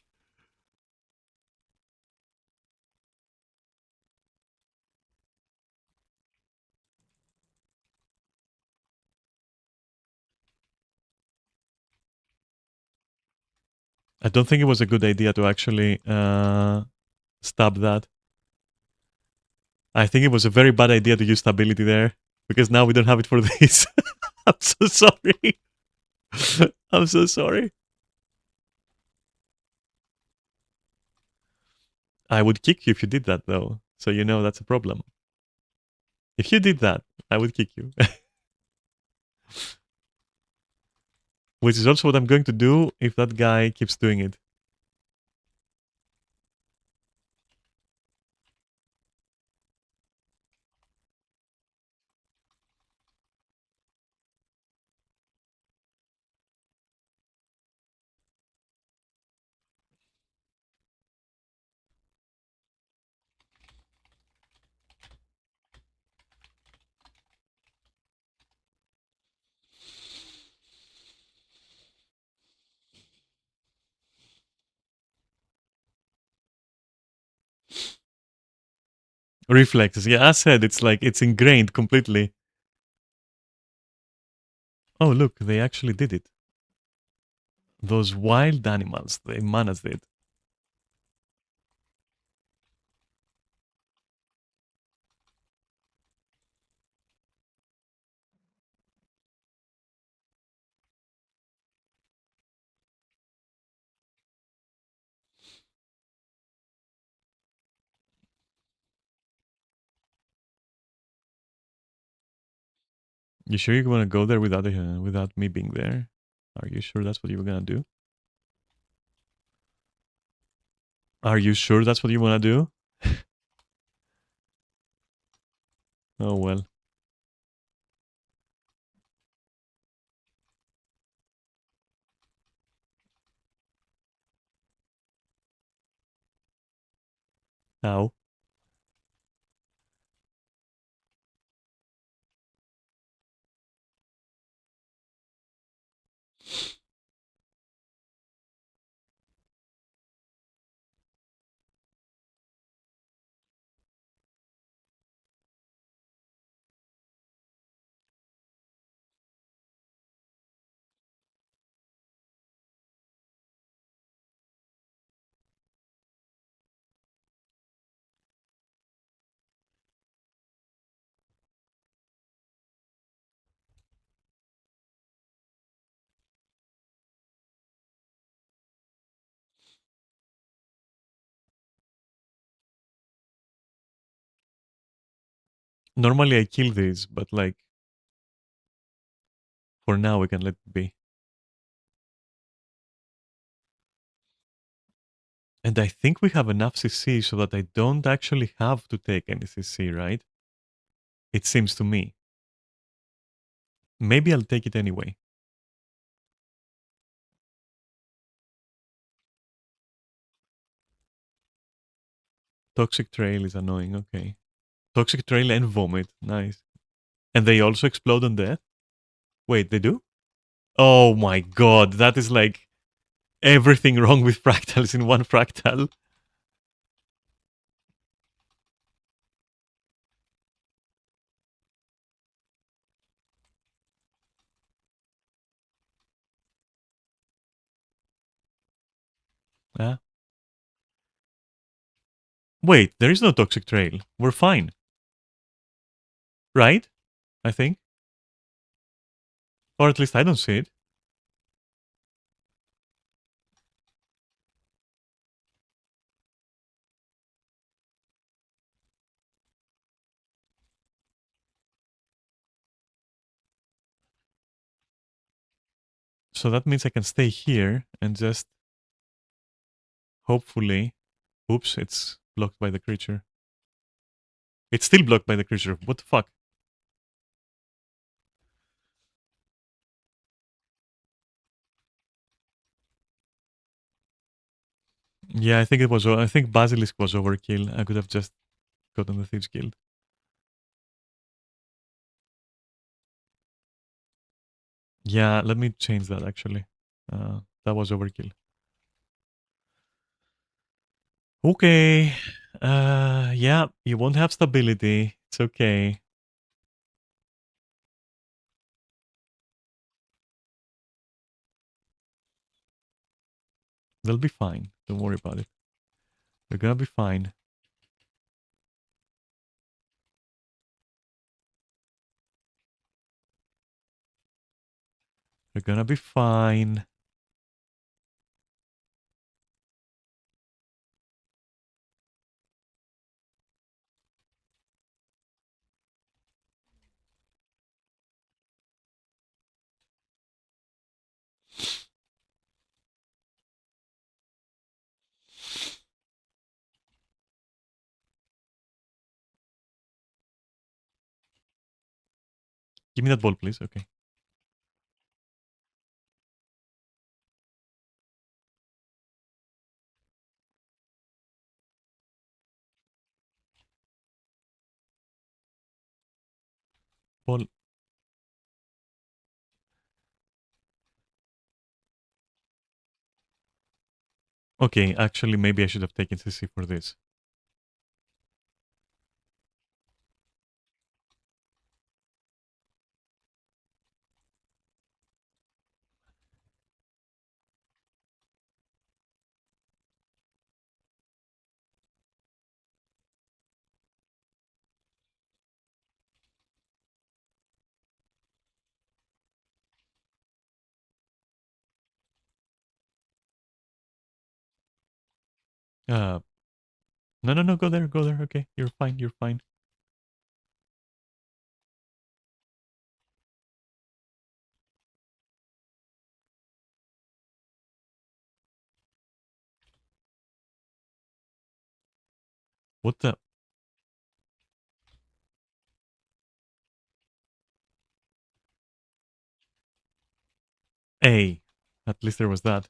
A: I don't think it was a good idea to actually stab that. I think it was a very bad idea to use stability there, because now we don't have it for this. I'm so sorry. I'm so sorry. I would kick you if you did that, though. So you know that's a problem. If you did that, I would kick you. Which is also what I'm going to do if that guy keeps doing it. Reflexes. Yeah, I said it's like it's ingrained completely. Oh, look, they actually did it. Those wild animals, they managed it. You sure you want to go there without me being there? Are you sure that's what you were gonna do? Are you sure that's what you want to do? Oh well. Now, normally I kill these, but like for now we can let it be. And I think we have enough CC so that I don't actually have to take any CC, right? It seems to me. Maybe I'll take it anyway. Toxic Trail is annoying, okay. Toxic Trail and Vomit, nice. And they also explode on death? Wait, they do? Oh my god, that is like everything wrong with fractals in one fractal. Ah. Wait, there is no Toxic Trail. We're fine. Right? I think. Or at least I don't see it. So that means I can stay here and just hopefully. Oops, it's blocked by the creature. It's still blocked by the creature. What the fuck? Yeah, I think it was. I think Basilisk was overkill. I could have just gotten the Thieves Guild. Yeah, let me change that actually. That was overkill. Okay. Yeah, you won't have stability. It's okay. They'll be fine. Don't worry about it. They're gonna be fine. They're gonna be fine. Give me that ball, please. Okay. Ball. Okay, actually, maybe I should have taken CC for this. Uh, no, no, no. Go there. Go there. Okay, you're fine. You're fine. What the? Hey, at least there was that.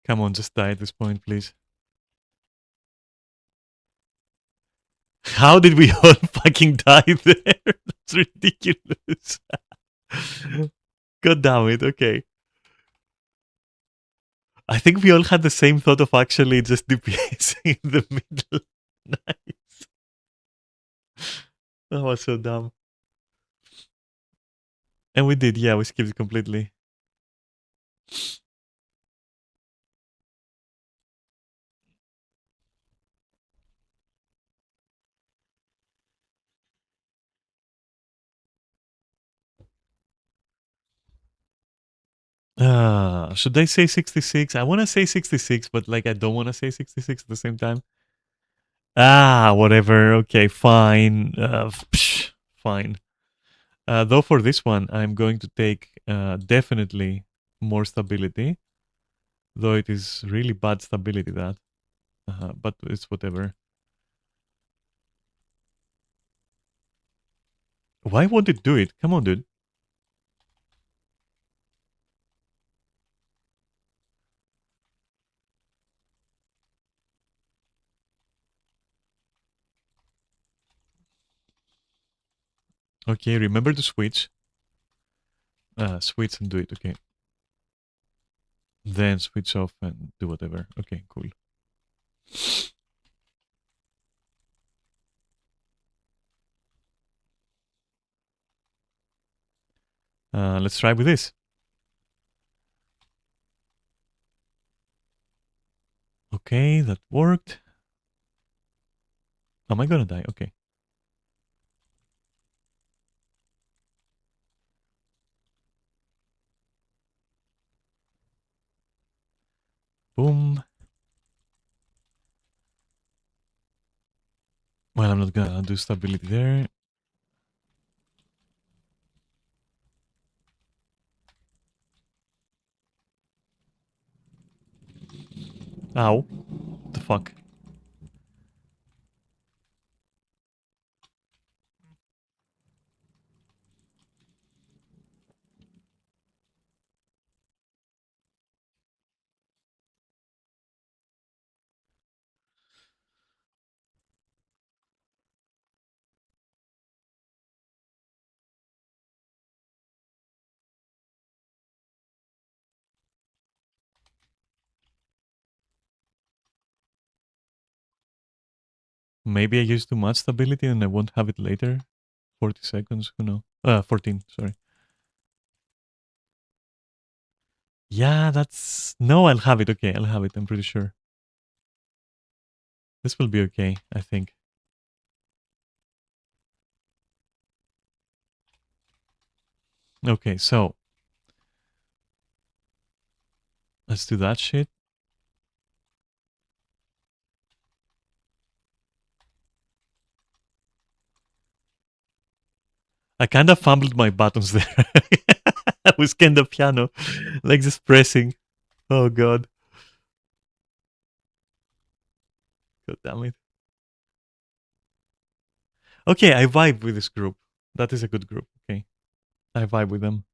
A: Come on, just die at this point, please. How did we all fucking die there? That's ridiculous. God damn it. Okay. I think we all had the same thought of actually just DPS in the middle. Nice. That was so dumb. And we did, yeah, we skipped it completely. Should I say 66? I want to say 66, but like I don't want to say 66 at the same time. Whatever. Okay, fine. Fine. Though for this one, I'm going to take definitely more stability. Though it is really bad stability that. But it's whatever. Why won't it do it? Come on, dude. Okay, remember to switch. Switch and do it. Okay. Then switch off and do whatever. Okay, cool. Let's try with this. Okay, that worked. Am I gonna die? Okay. Boom. Well, I'm not gonna do stability there. Ow. What the fuck? Maybe I used too much stability and I won't have it later. 40 seconds, who knows? 14, sorry. Yeah, that's... No, I'll have it. Okay, I'll have it. I'm pretty sure. This will be okay, I think. Okay, so... Let's do that shit. I kind of fumbled my buttons there. I was kind of piano. Like just pressing. Oh god. God damn it. Okay, I vibe with this group. That is a good group. Okay. I vibe with them.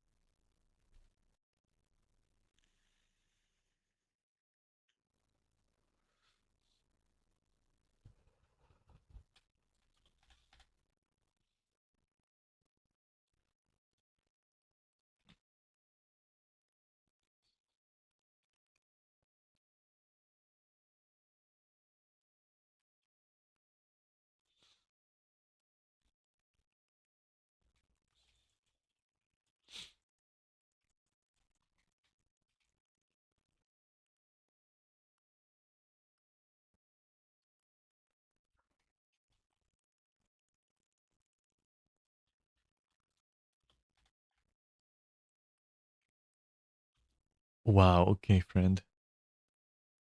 A: Wow, okay, friend.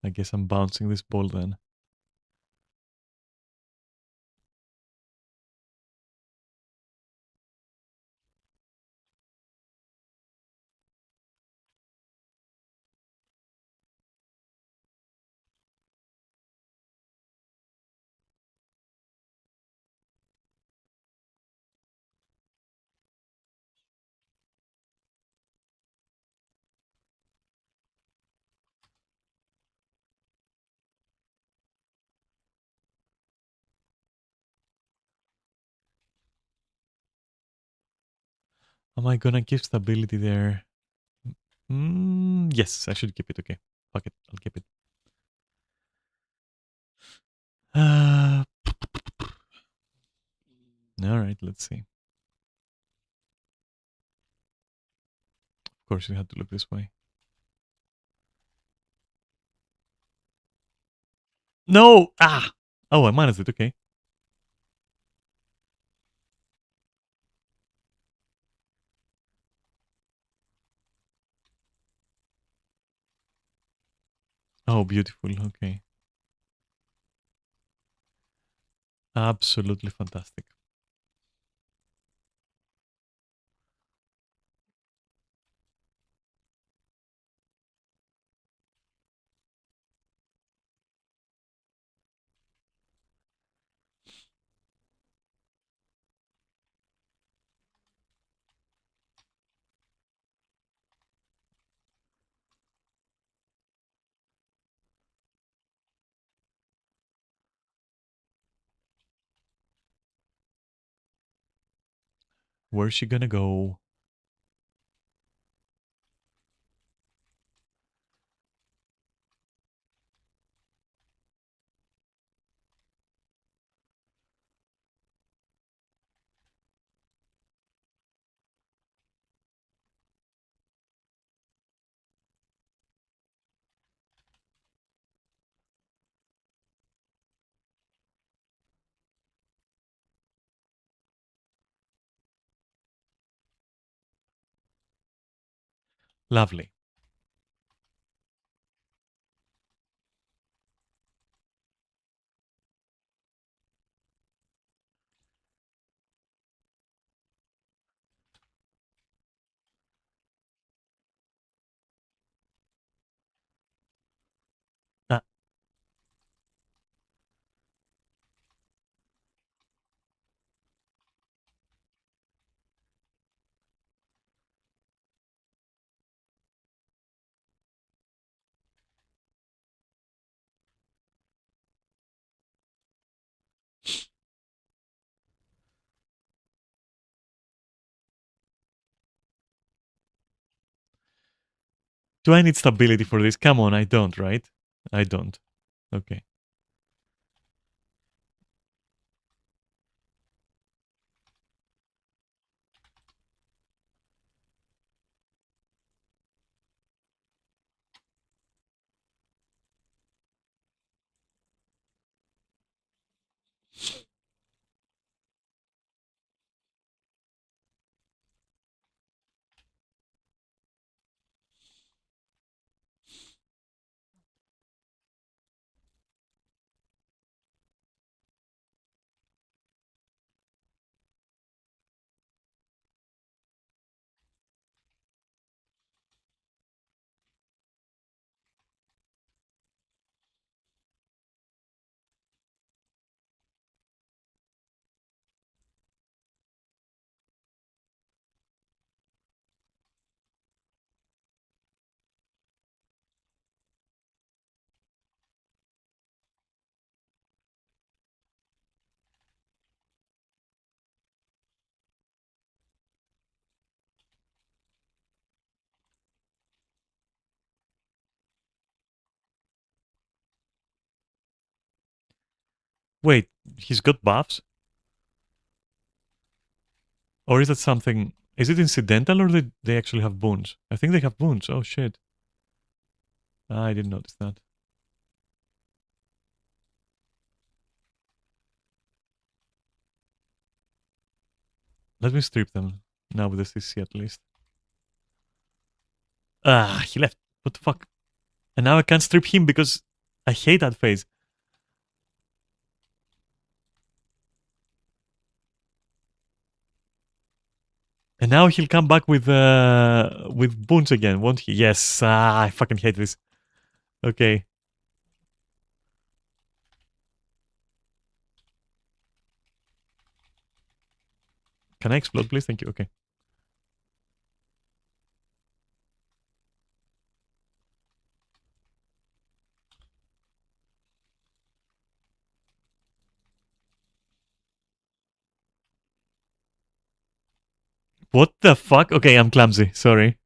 A: I guess I'm bouncing this ball then. Am I gonna keep stability there? Yes, I should keep it. Okay, fuck it, I'll keep it. All right, let's see. Of course, you had to look this way. No! Ah! Oh, I minus it. Okay. Oh, beautiful. Okay. Absolutely fantastic. Where's she gonna go? Lovely. Ah, do I need stability for this? Come on, I don't, right? I don't. Okay. Wait, he's got buffs? Or is that something... Is it incidental or they actually have boons? I think they have boons. Oh, shit. I didn't notice that. Let me strip them. Now with the CC at least. Ah, he left. What the fuck? And now I can't strip him because I hate that phase. And now he'll come back with boons again, won't he? Yes. I fucking hate this. Okay. Can I explode, please? Thank you. Okay. What the fuck? Okay, I'm clumsy. Sorry.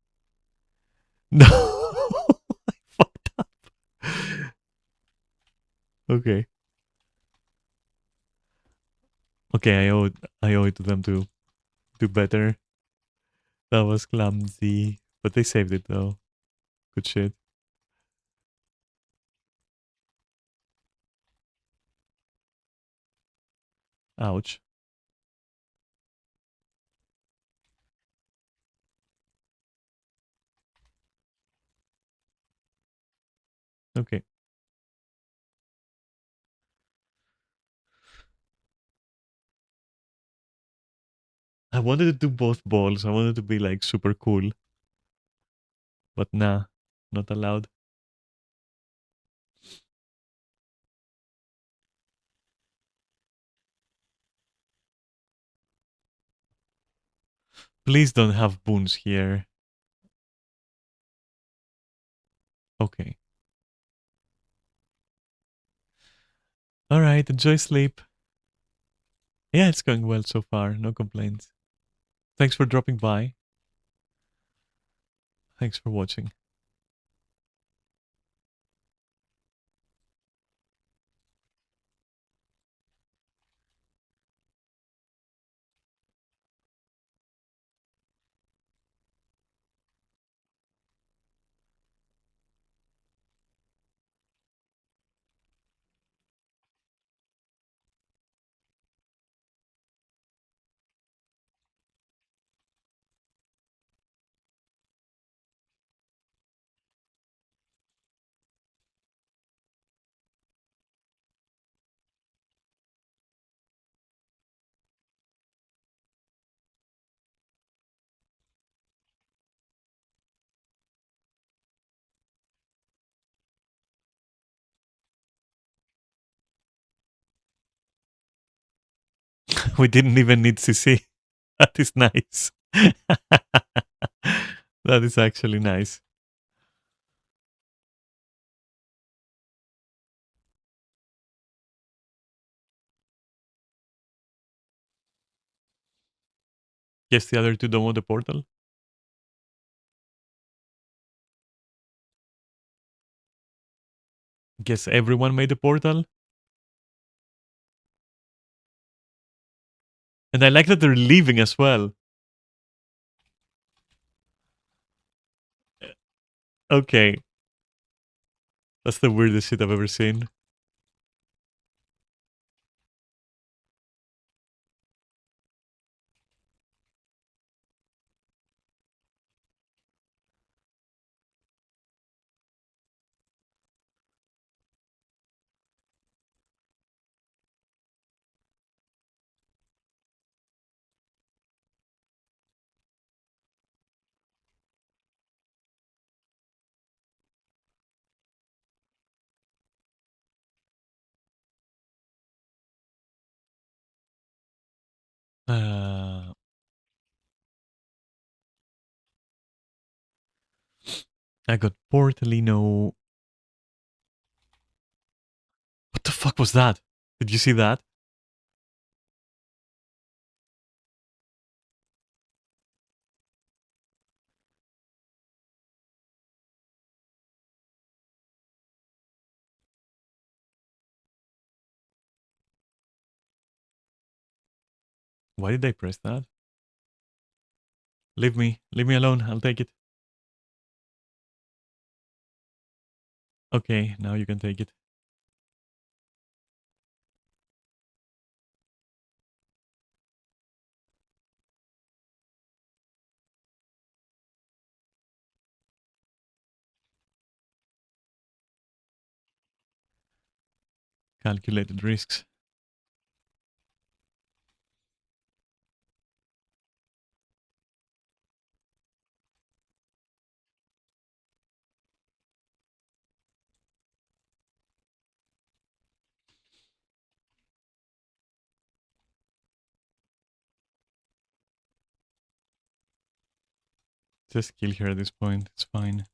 A: No. I fucked up. Okay. Okay, I owe it to them to do better. That was clumsy. But they saved it though. Good shit. Ouch. Okay. I wanted to do both balls. I wanted to be like super cool. But nah, not allowed. Please don't have boons here. Okay. Alright, enjoy sleep. Yeah, it's going well so far. No complaints. Thanks for dropping by. Thanks for watching. We didn't even need CC. That is nice. That is actually nice. Guess the other two don't want the portal. Guess everyone made the portal. And I like that they're leaving as well. Okay. That's the weirdest shit I've ever seen. I got Portalino. What the fuck was that? Did you see that? Why did I press that? Leave me. Leave me alone. I'll take it. Okay, now you can take it. calculated risks. Just kill her at this point. It's fine.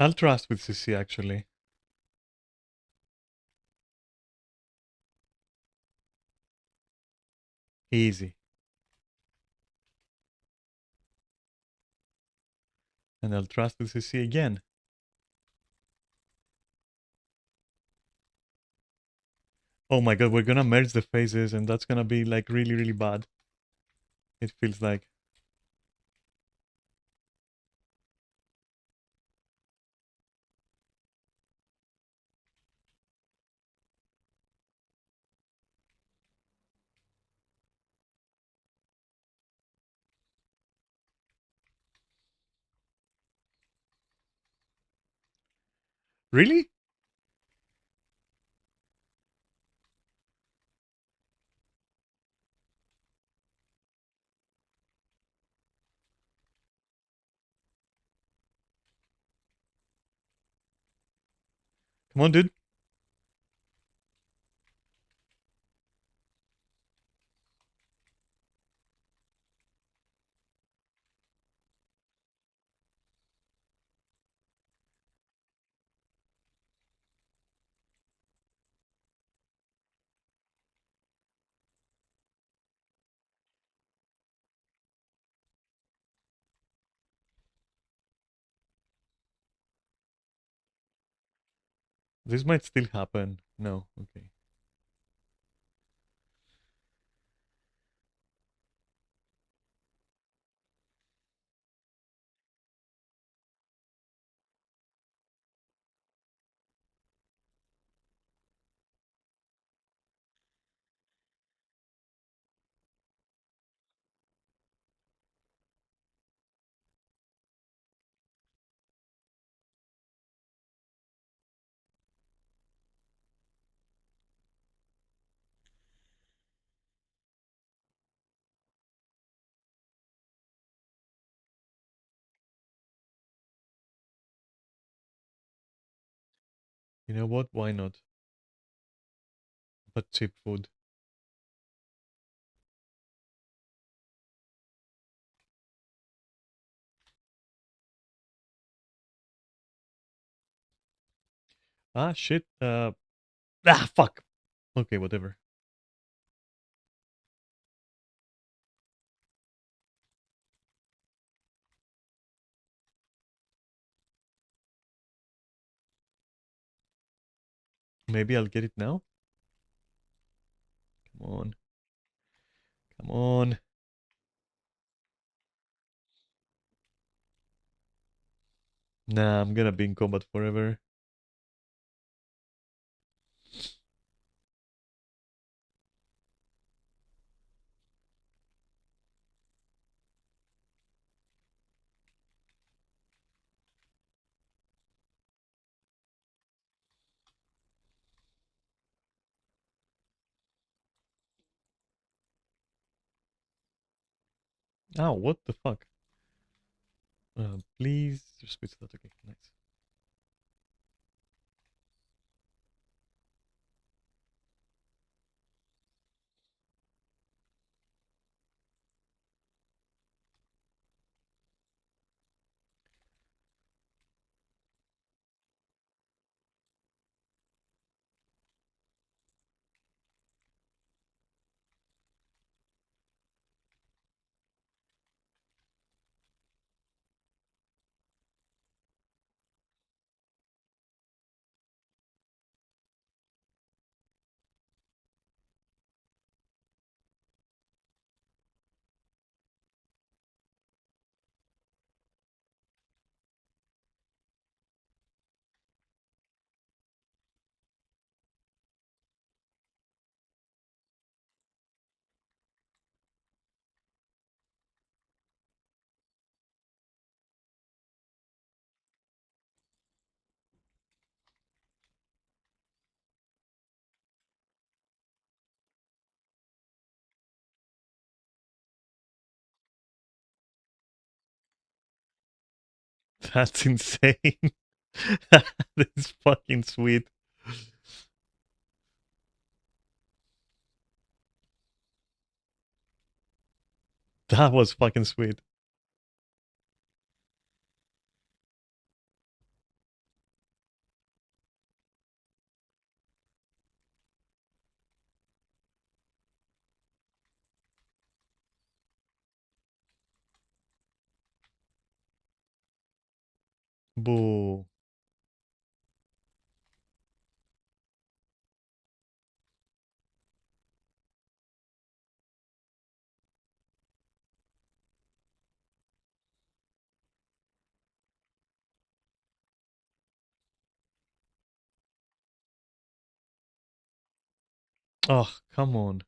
A: I'll trust with CC actually. Easy. And I'll trust with CC again. Oh my god, we're gonna merge the phases and that's gonna be like really, really bad. It feels like. Really? Come on, dude. This might still happen. No, okay. You know what? Why not? But cheap food. Ah, shit. Fuck. Okay, whatever. Maybe I'll get it now? Come on. Come on. Nah, I'm gonna be in combat forever. Oh, what the fuck? Please switch that. Okay, nice. That's insane. That's fucking sweet. That was fucking sweet. Boo. Oh, come on.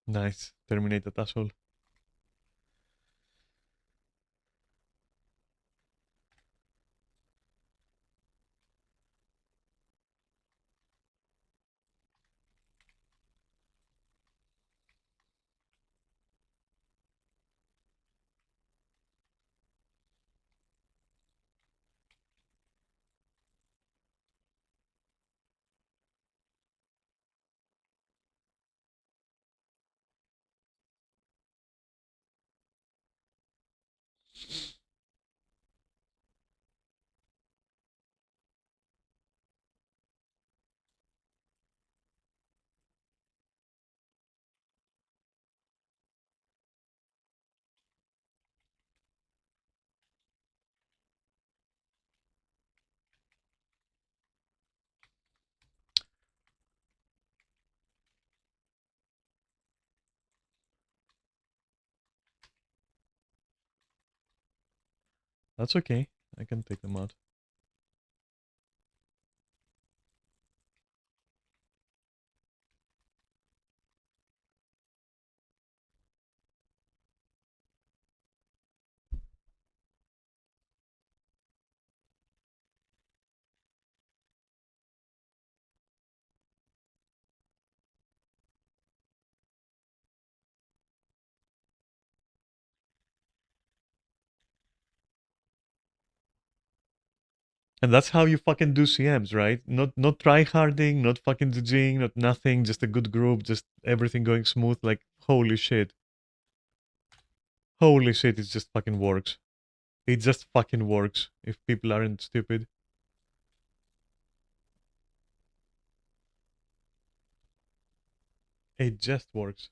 A: Nice. Terminate that asshole. That's okay. I can take them out. And that's how you fucking do CMs, right? Not try harding, not fucking DJing, not nothing, just a good group, just everything going smooth. Like holy shit. Holy shit, it just fucking works. It just fucking works if people aren't stupid. It just works.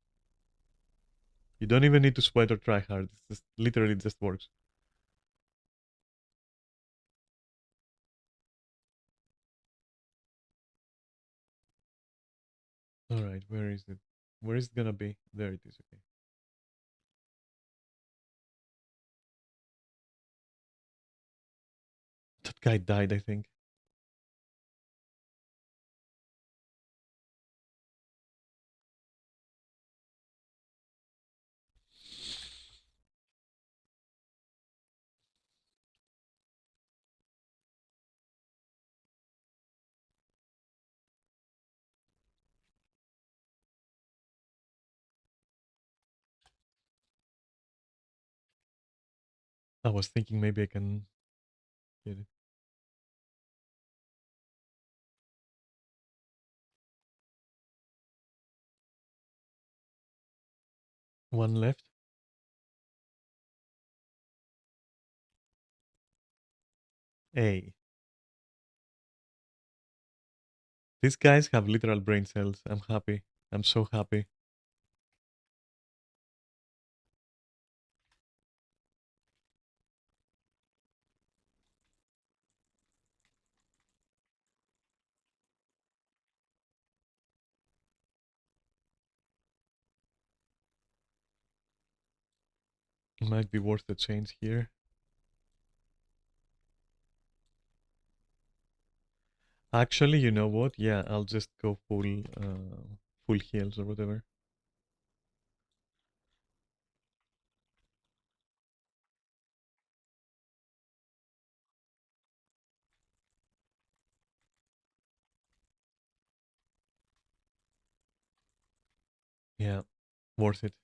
A: You don't even need to sweat or try hard. It's just literally it just works. All right, where is it? Where is it gonna be? There it is. Okay. That guy died, I think. I was thinking maybe I can get it. One left. Hey, these guys have literal brain cells. I'm happy. I'm so happy. It might be worth the change here. Actually, you know what? Yeah, I'll just go full heals or whatever. Yeah, worth it.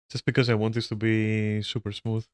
A: Just because I want this to be super smooth.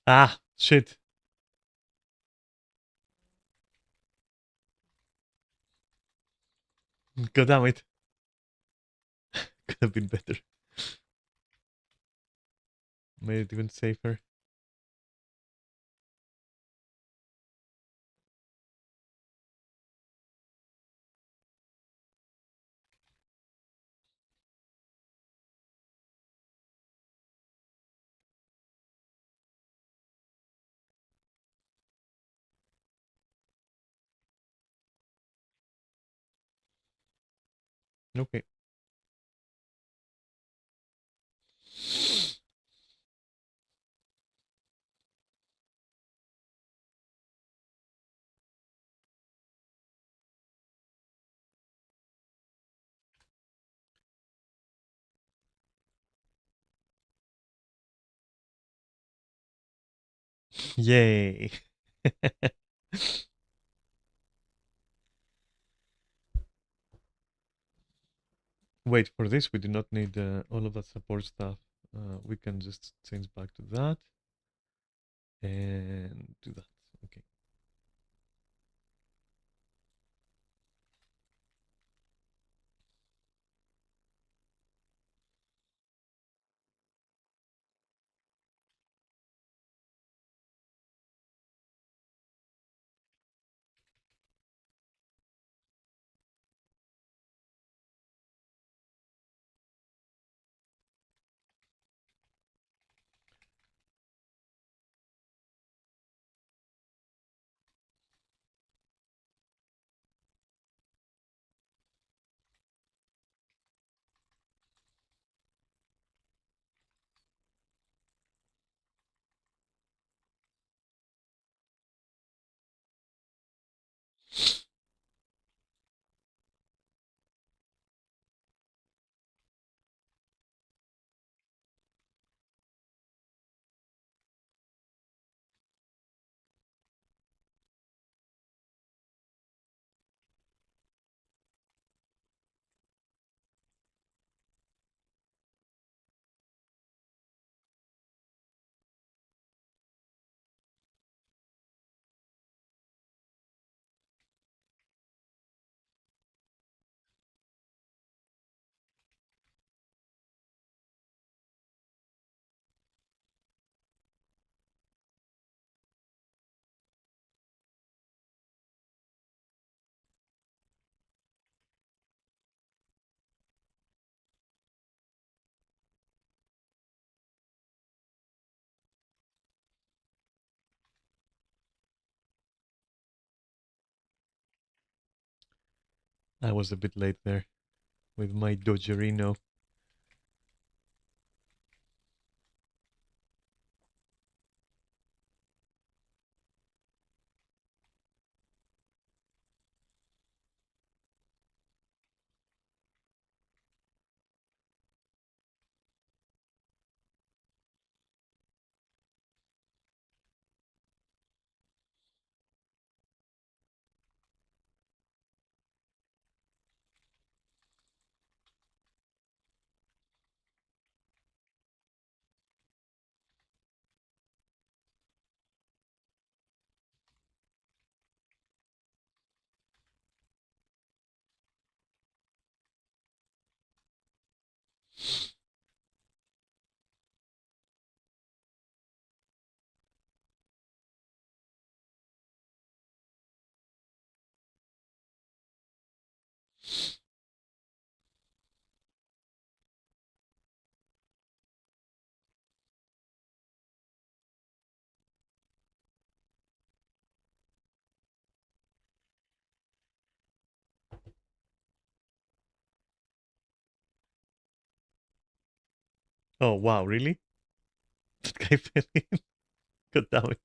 A: Ah, shit. God damn it. Could have been better. Made it even safer. Okay. Yay. Wait, for this we do not need all of that support stuff. We can just change back to that and do that. Okay. I was a bit late there with my Dodgerino. Oh wow, really? That guy fell in. God damn it.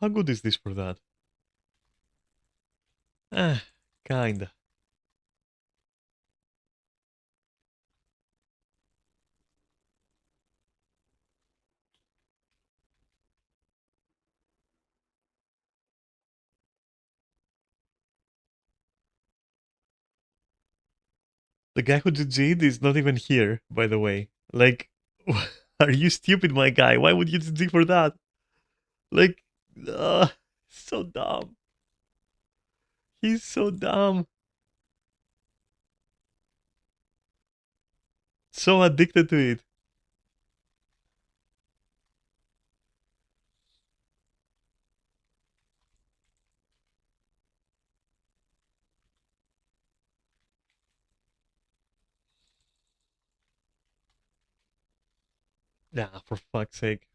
A: How good is this for that? Ah, kinda. The guy who did it is not even here, by the way. Like, are you stupid, my guy? Why would you GG for that? Like, so dumb. He's so dumb. So addicted to it. Nah, for fuck's sake.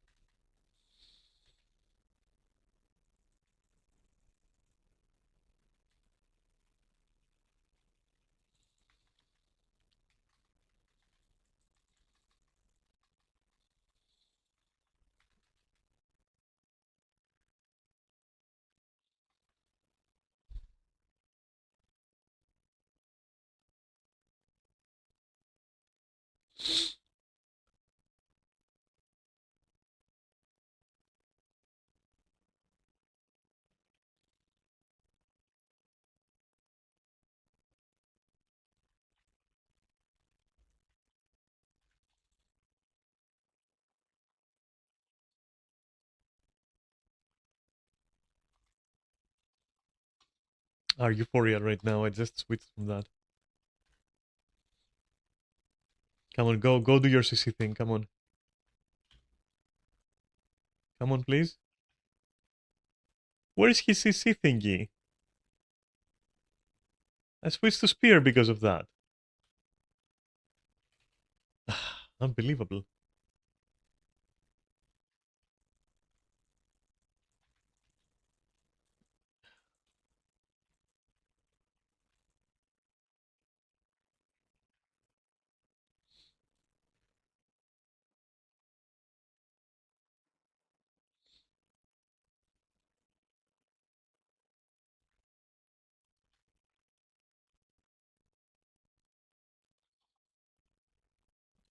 A: Are you for real right now? I just switched from that. Come on, go do your CC thing. Come on. Come on, please. Where is his CC thingy? I switched to spear because of that. Unbelievable.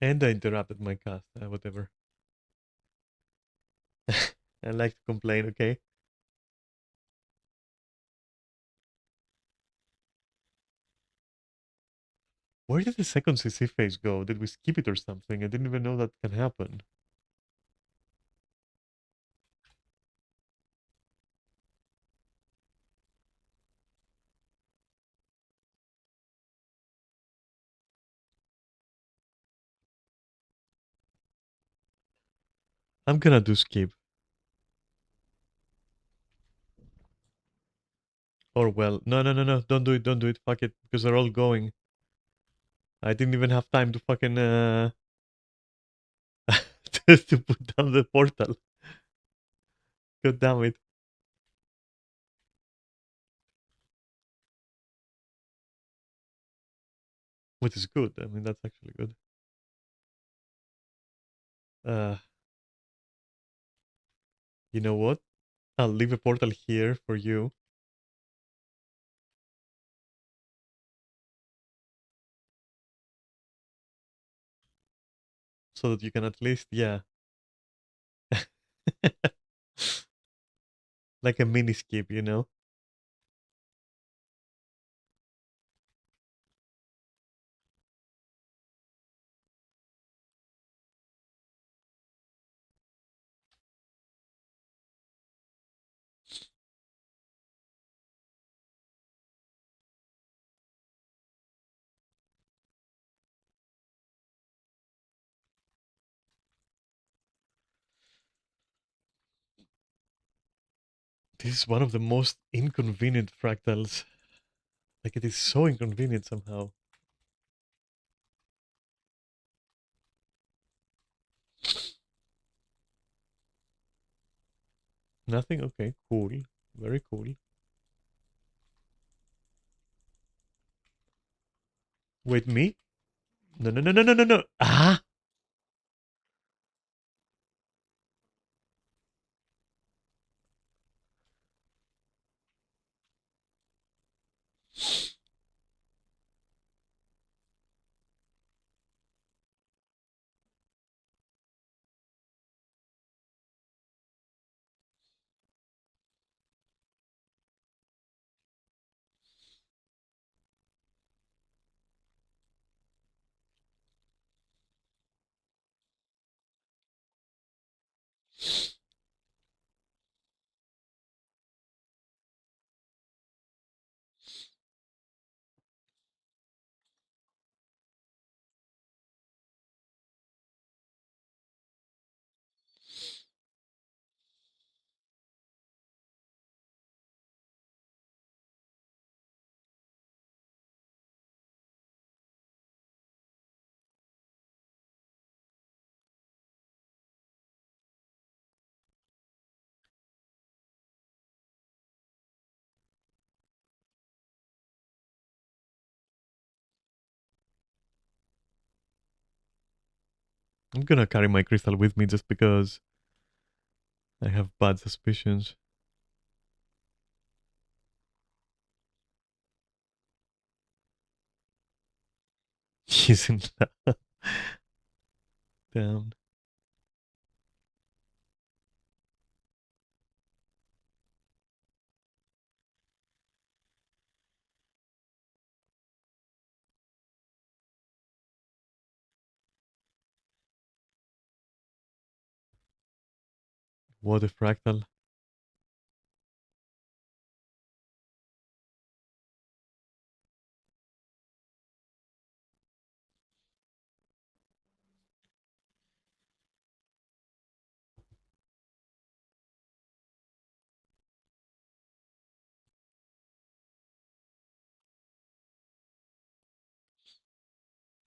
A: And I interrupted my cast. Whatever. I like to complain, okay? Where did the second CC phase go? Did we skip it or something? I didn't even know that can happen. I'm gonna do skip. Or well, no. Don't do it. Fuck it, because they're all going. I didn't even have time to fucking to put down the portal. God damn it. Which is good. I mean, that's actually good. Uh, you know what? I'll leave a portal here for you. So that you can at least, yeah. Like a mini skip, you know? This is one of the most inconvenient fractals. Like, it is so inconvenient somehow. Nothing? Okay, cool. Very cool. Wait, me? No. Ah! I'm gonna carry my crystal with me just because I have bad suspicions. He's in down. What a fractal.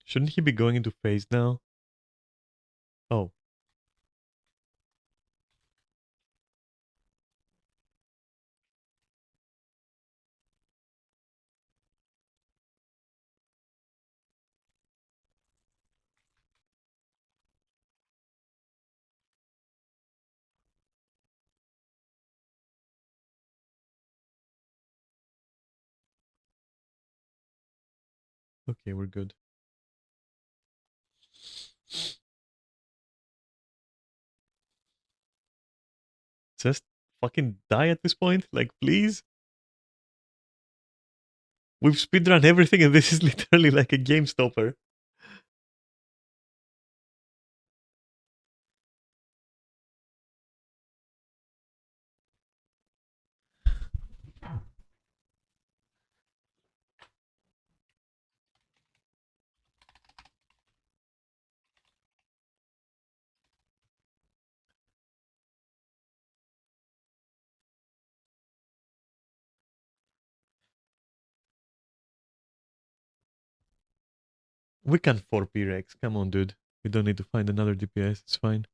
A: Shouldn't he be going into phase now? Oh, okay, we're good. Just fucking die at this point? Like, please? We've speedrun everything and this is literally like a game stopper. We can 4P Rex. Come on, dude. We don't need to find another DPS. It's fine.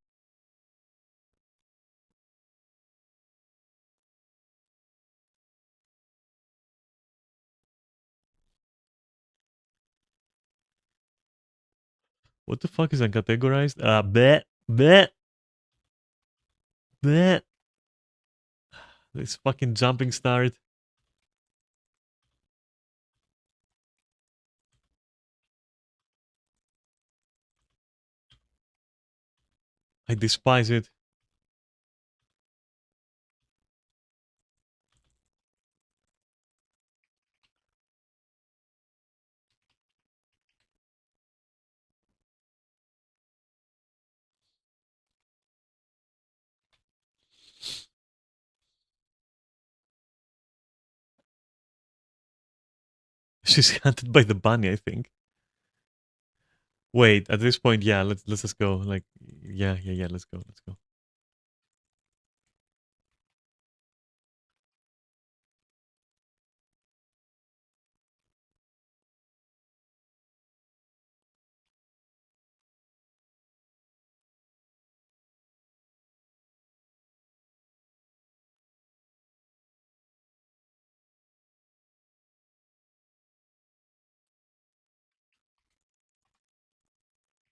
A: What the fuck is uncategorized? Bet. Bet. Bet. This fucking jumping start. I despise it. She's hunted by the bunny, I think. Wait, at this point, yeah, let's just go. Like, yeah, let's go, let's go.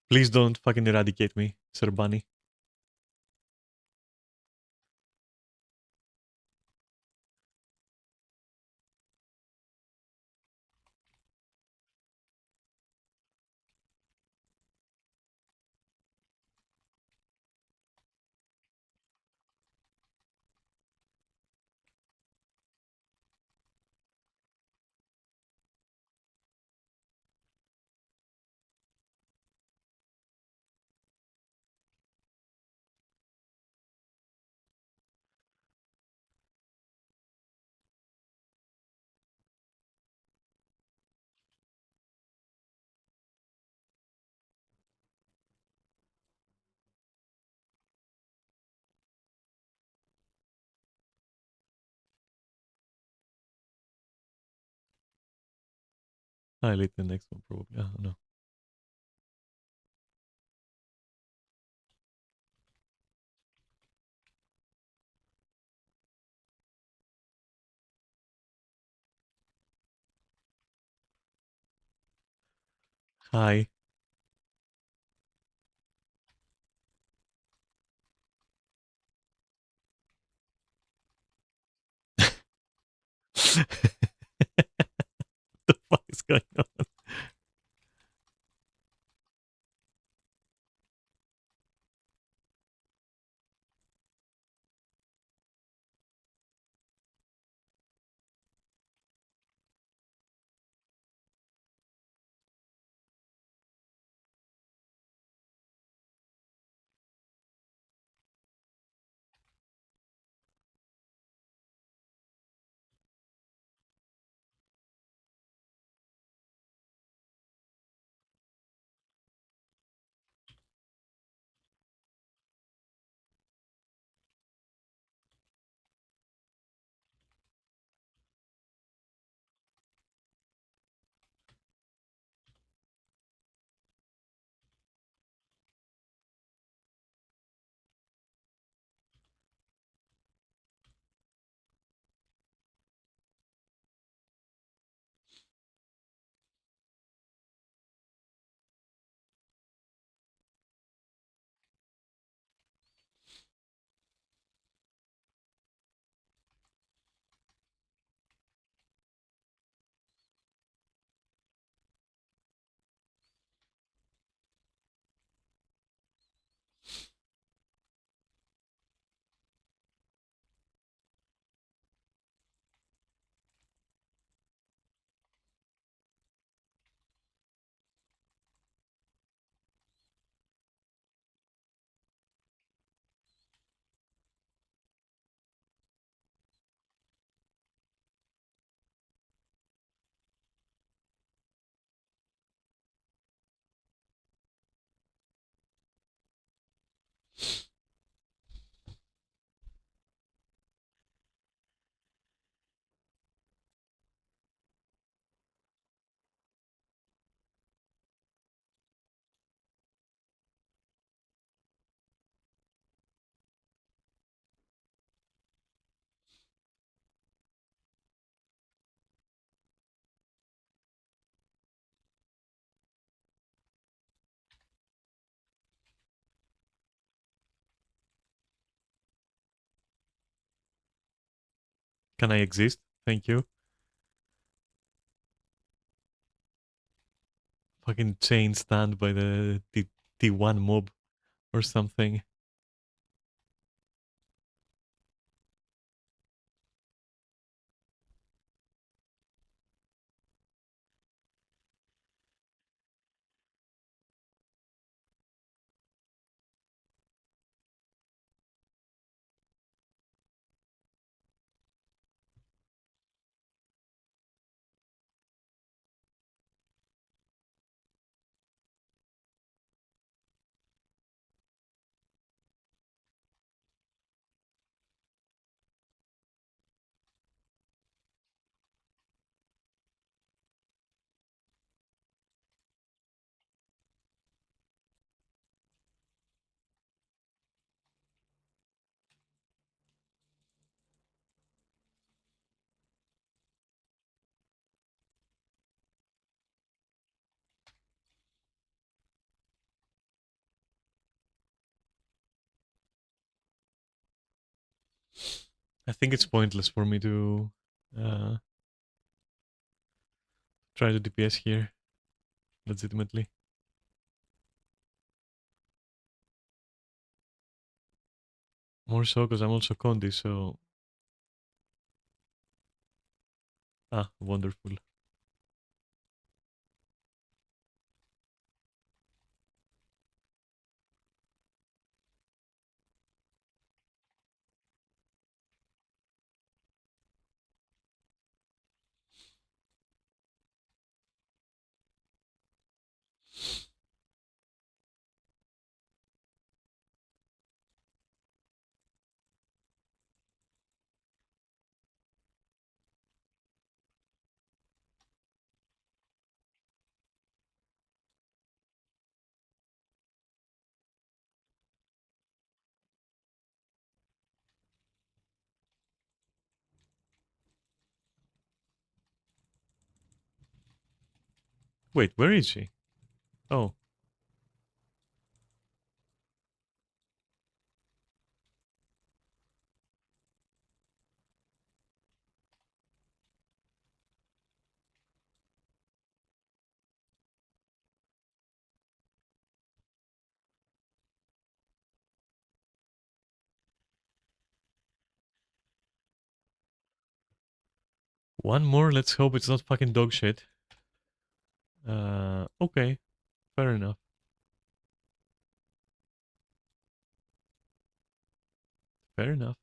A: Please don't fucking eradicate me, Sir Bunny. I lit the next one, probably. Oh, no. Hi. The fuck is going on? Can I exist? Thank you. Fucking chain stand by the T1 mob or something. I think it's pointless for me to uh, try to DPS here, legitimately. More so because I'm also Condi, so... Ah, wonderful. Wait, where is she? Oh, One more. Let's hope it's not fucking dog shit. Okay. Fair enough. Fair enough.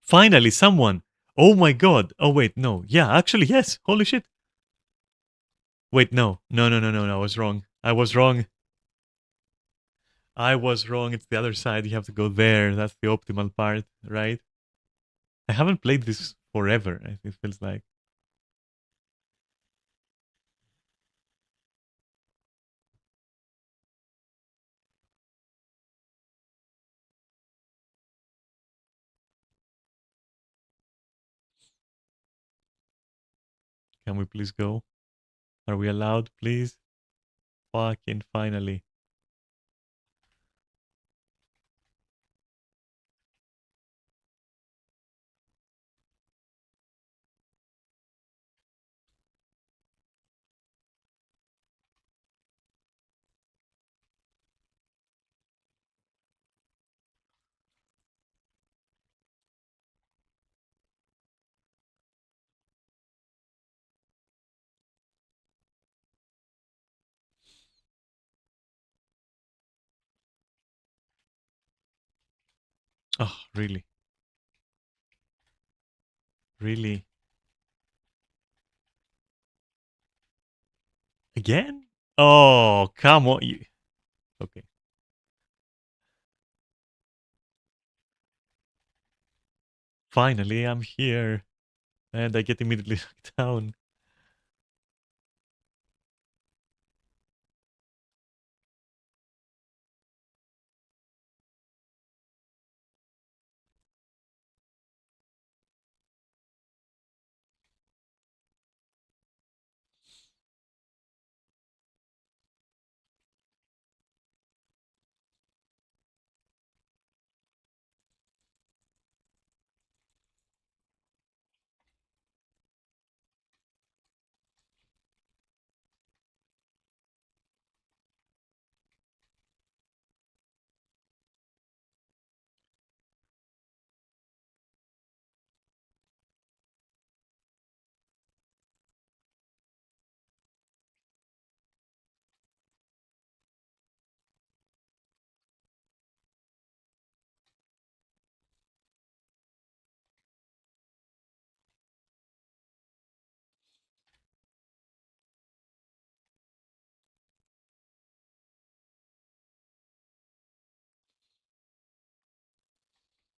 A: Finally, someone. Oh my god. Oh wait, no. Yeah, actually, yes. Holy shit. Wait, no. No, no, no, no, no. I was wrong. I was wrong. I was wrong. It's the other side. You have to go there. That's the optimal part, right? I haven't played this forever. It feels like. Can we please go? Are we allowed, please? Fucking finally. Oh, really? Really? Again? Oh, come on. Okay. Finally, I'm here. And I get immediately knocked down.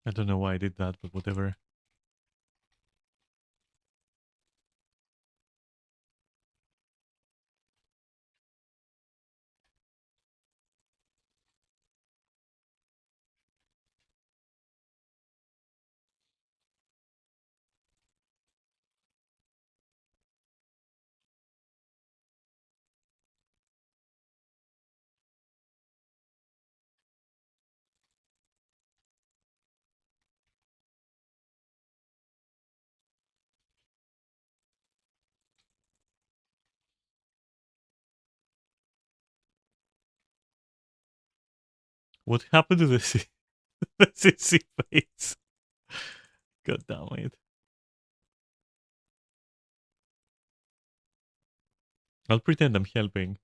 A: I don't know why I did that, but whatever. What happened to the the sissy face? God damn it. I'll pretend I'm helping.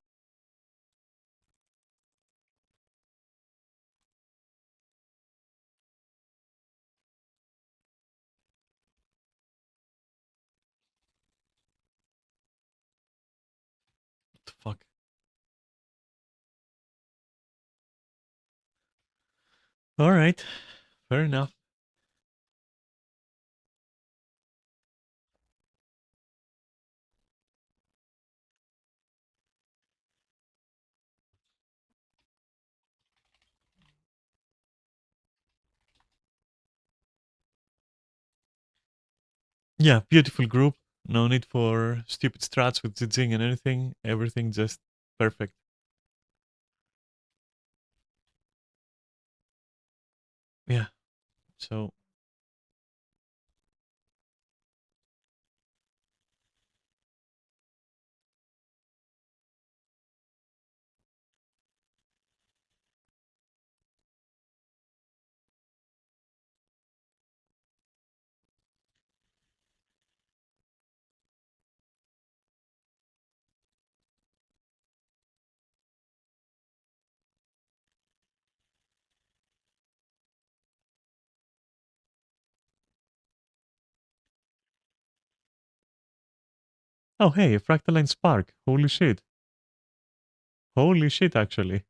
A: All right. Fair enough. Yeah, beautiful group. No need for stupid strats with Zizing and anything. Everything just perfect. Yeah. So, oh hey, a Fractaline Spark. Holy shit. Holy shit, actually.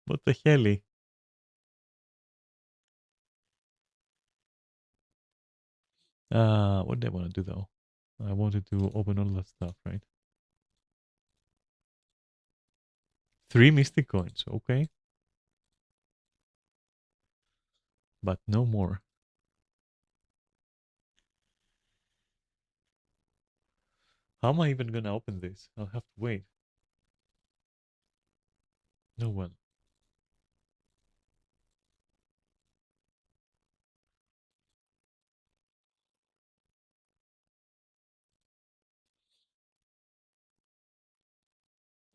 A: What the hell? What do I want to do though? I wanted to open all that stuff, right? 3 Mystic Coins, okay. But no more. How am I even gonna open this? I'll have to wait. No one.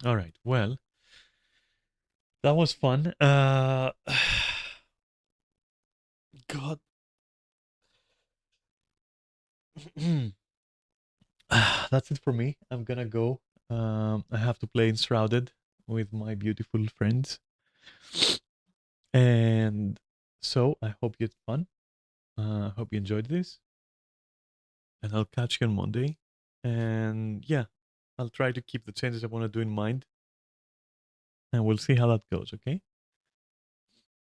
A: Alright, well. That was fun. God. That's it for me. I'm gonna go. I have to play Enshrouded with my beautiful friends. And so I hope you had fun. I hope you enjoyed this. And I'll catch you on Monday. And yeah, I'll try to keep the changes I want to do in mind. And we'll see how that goes, okay?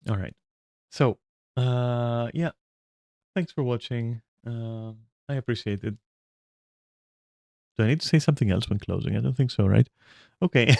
A: All right. So, yeah, thanks for watching. I appreciate it. Do I need to say something else when closing? I don't think so, right? Okay.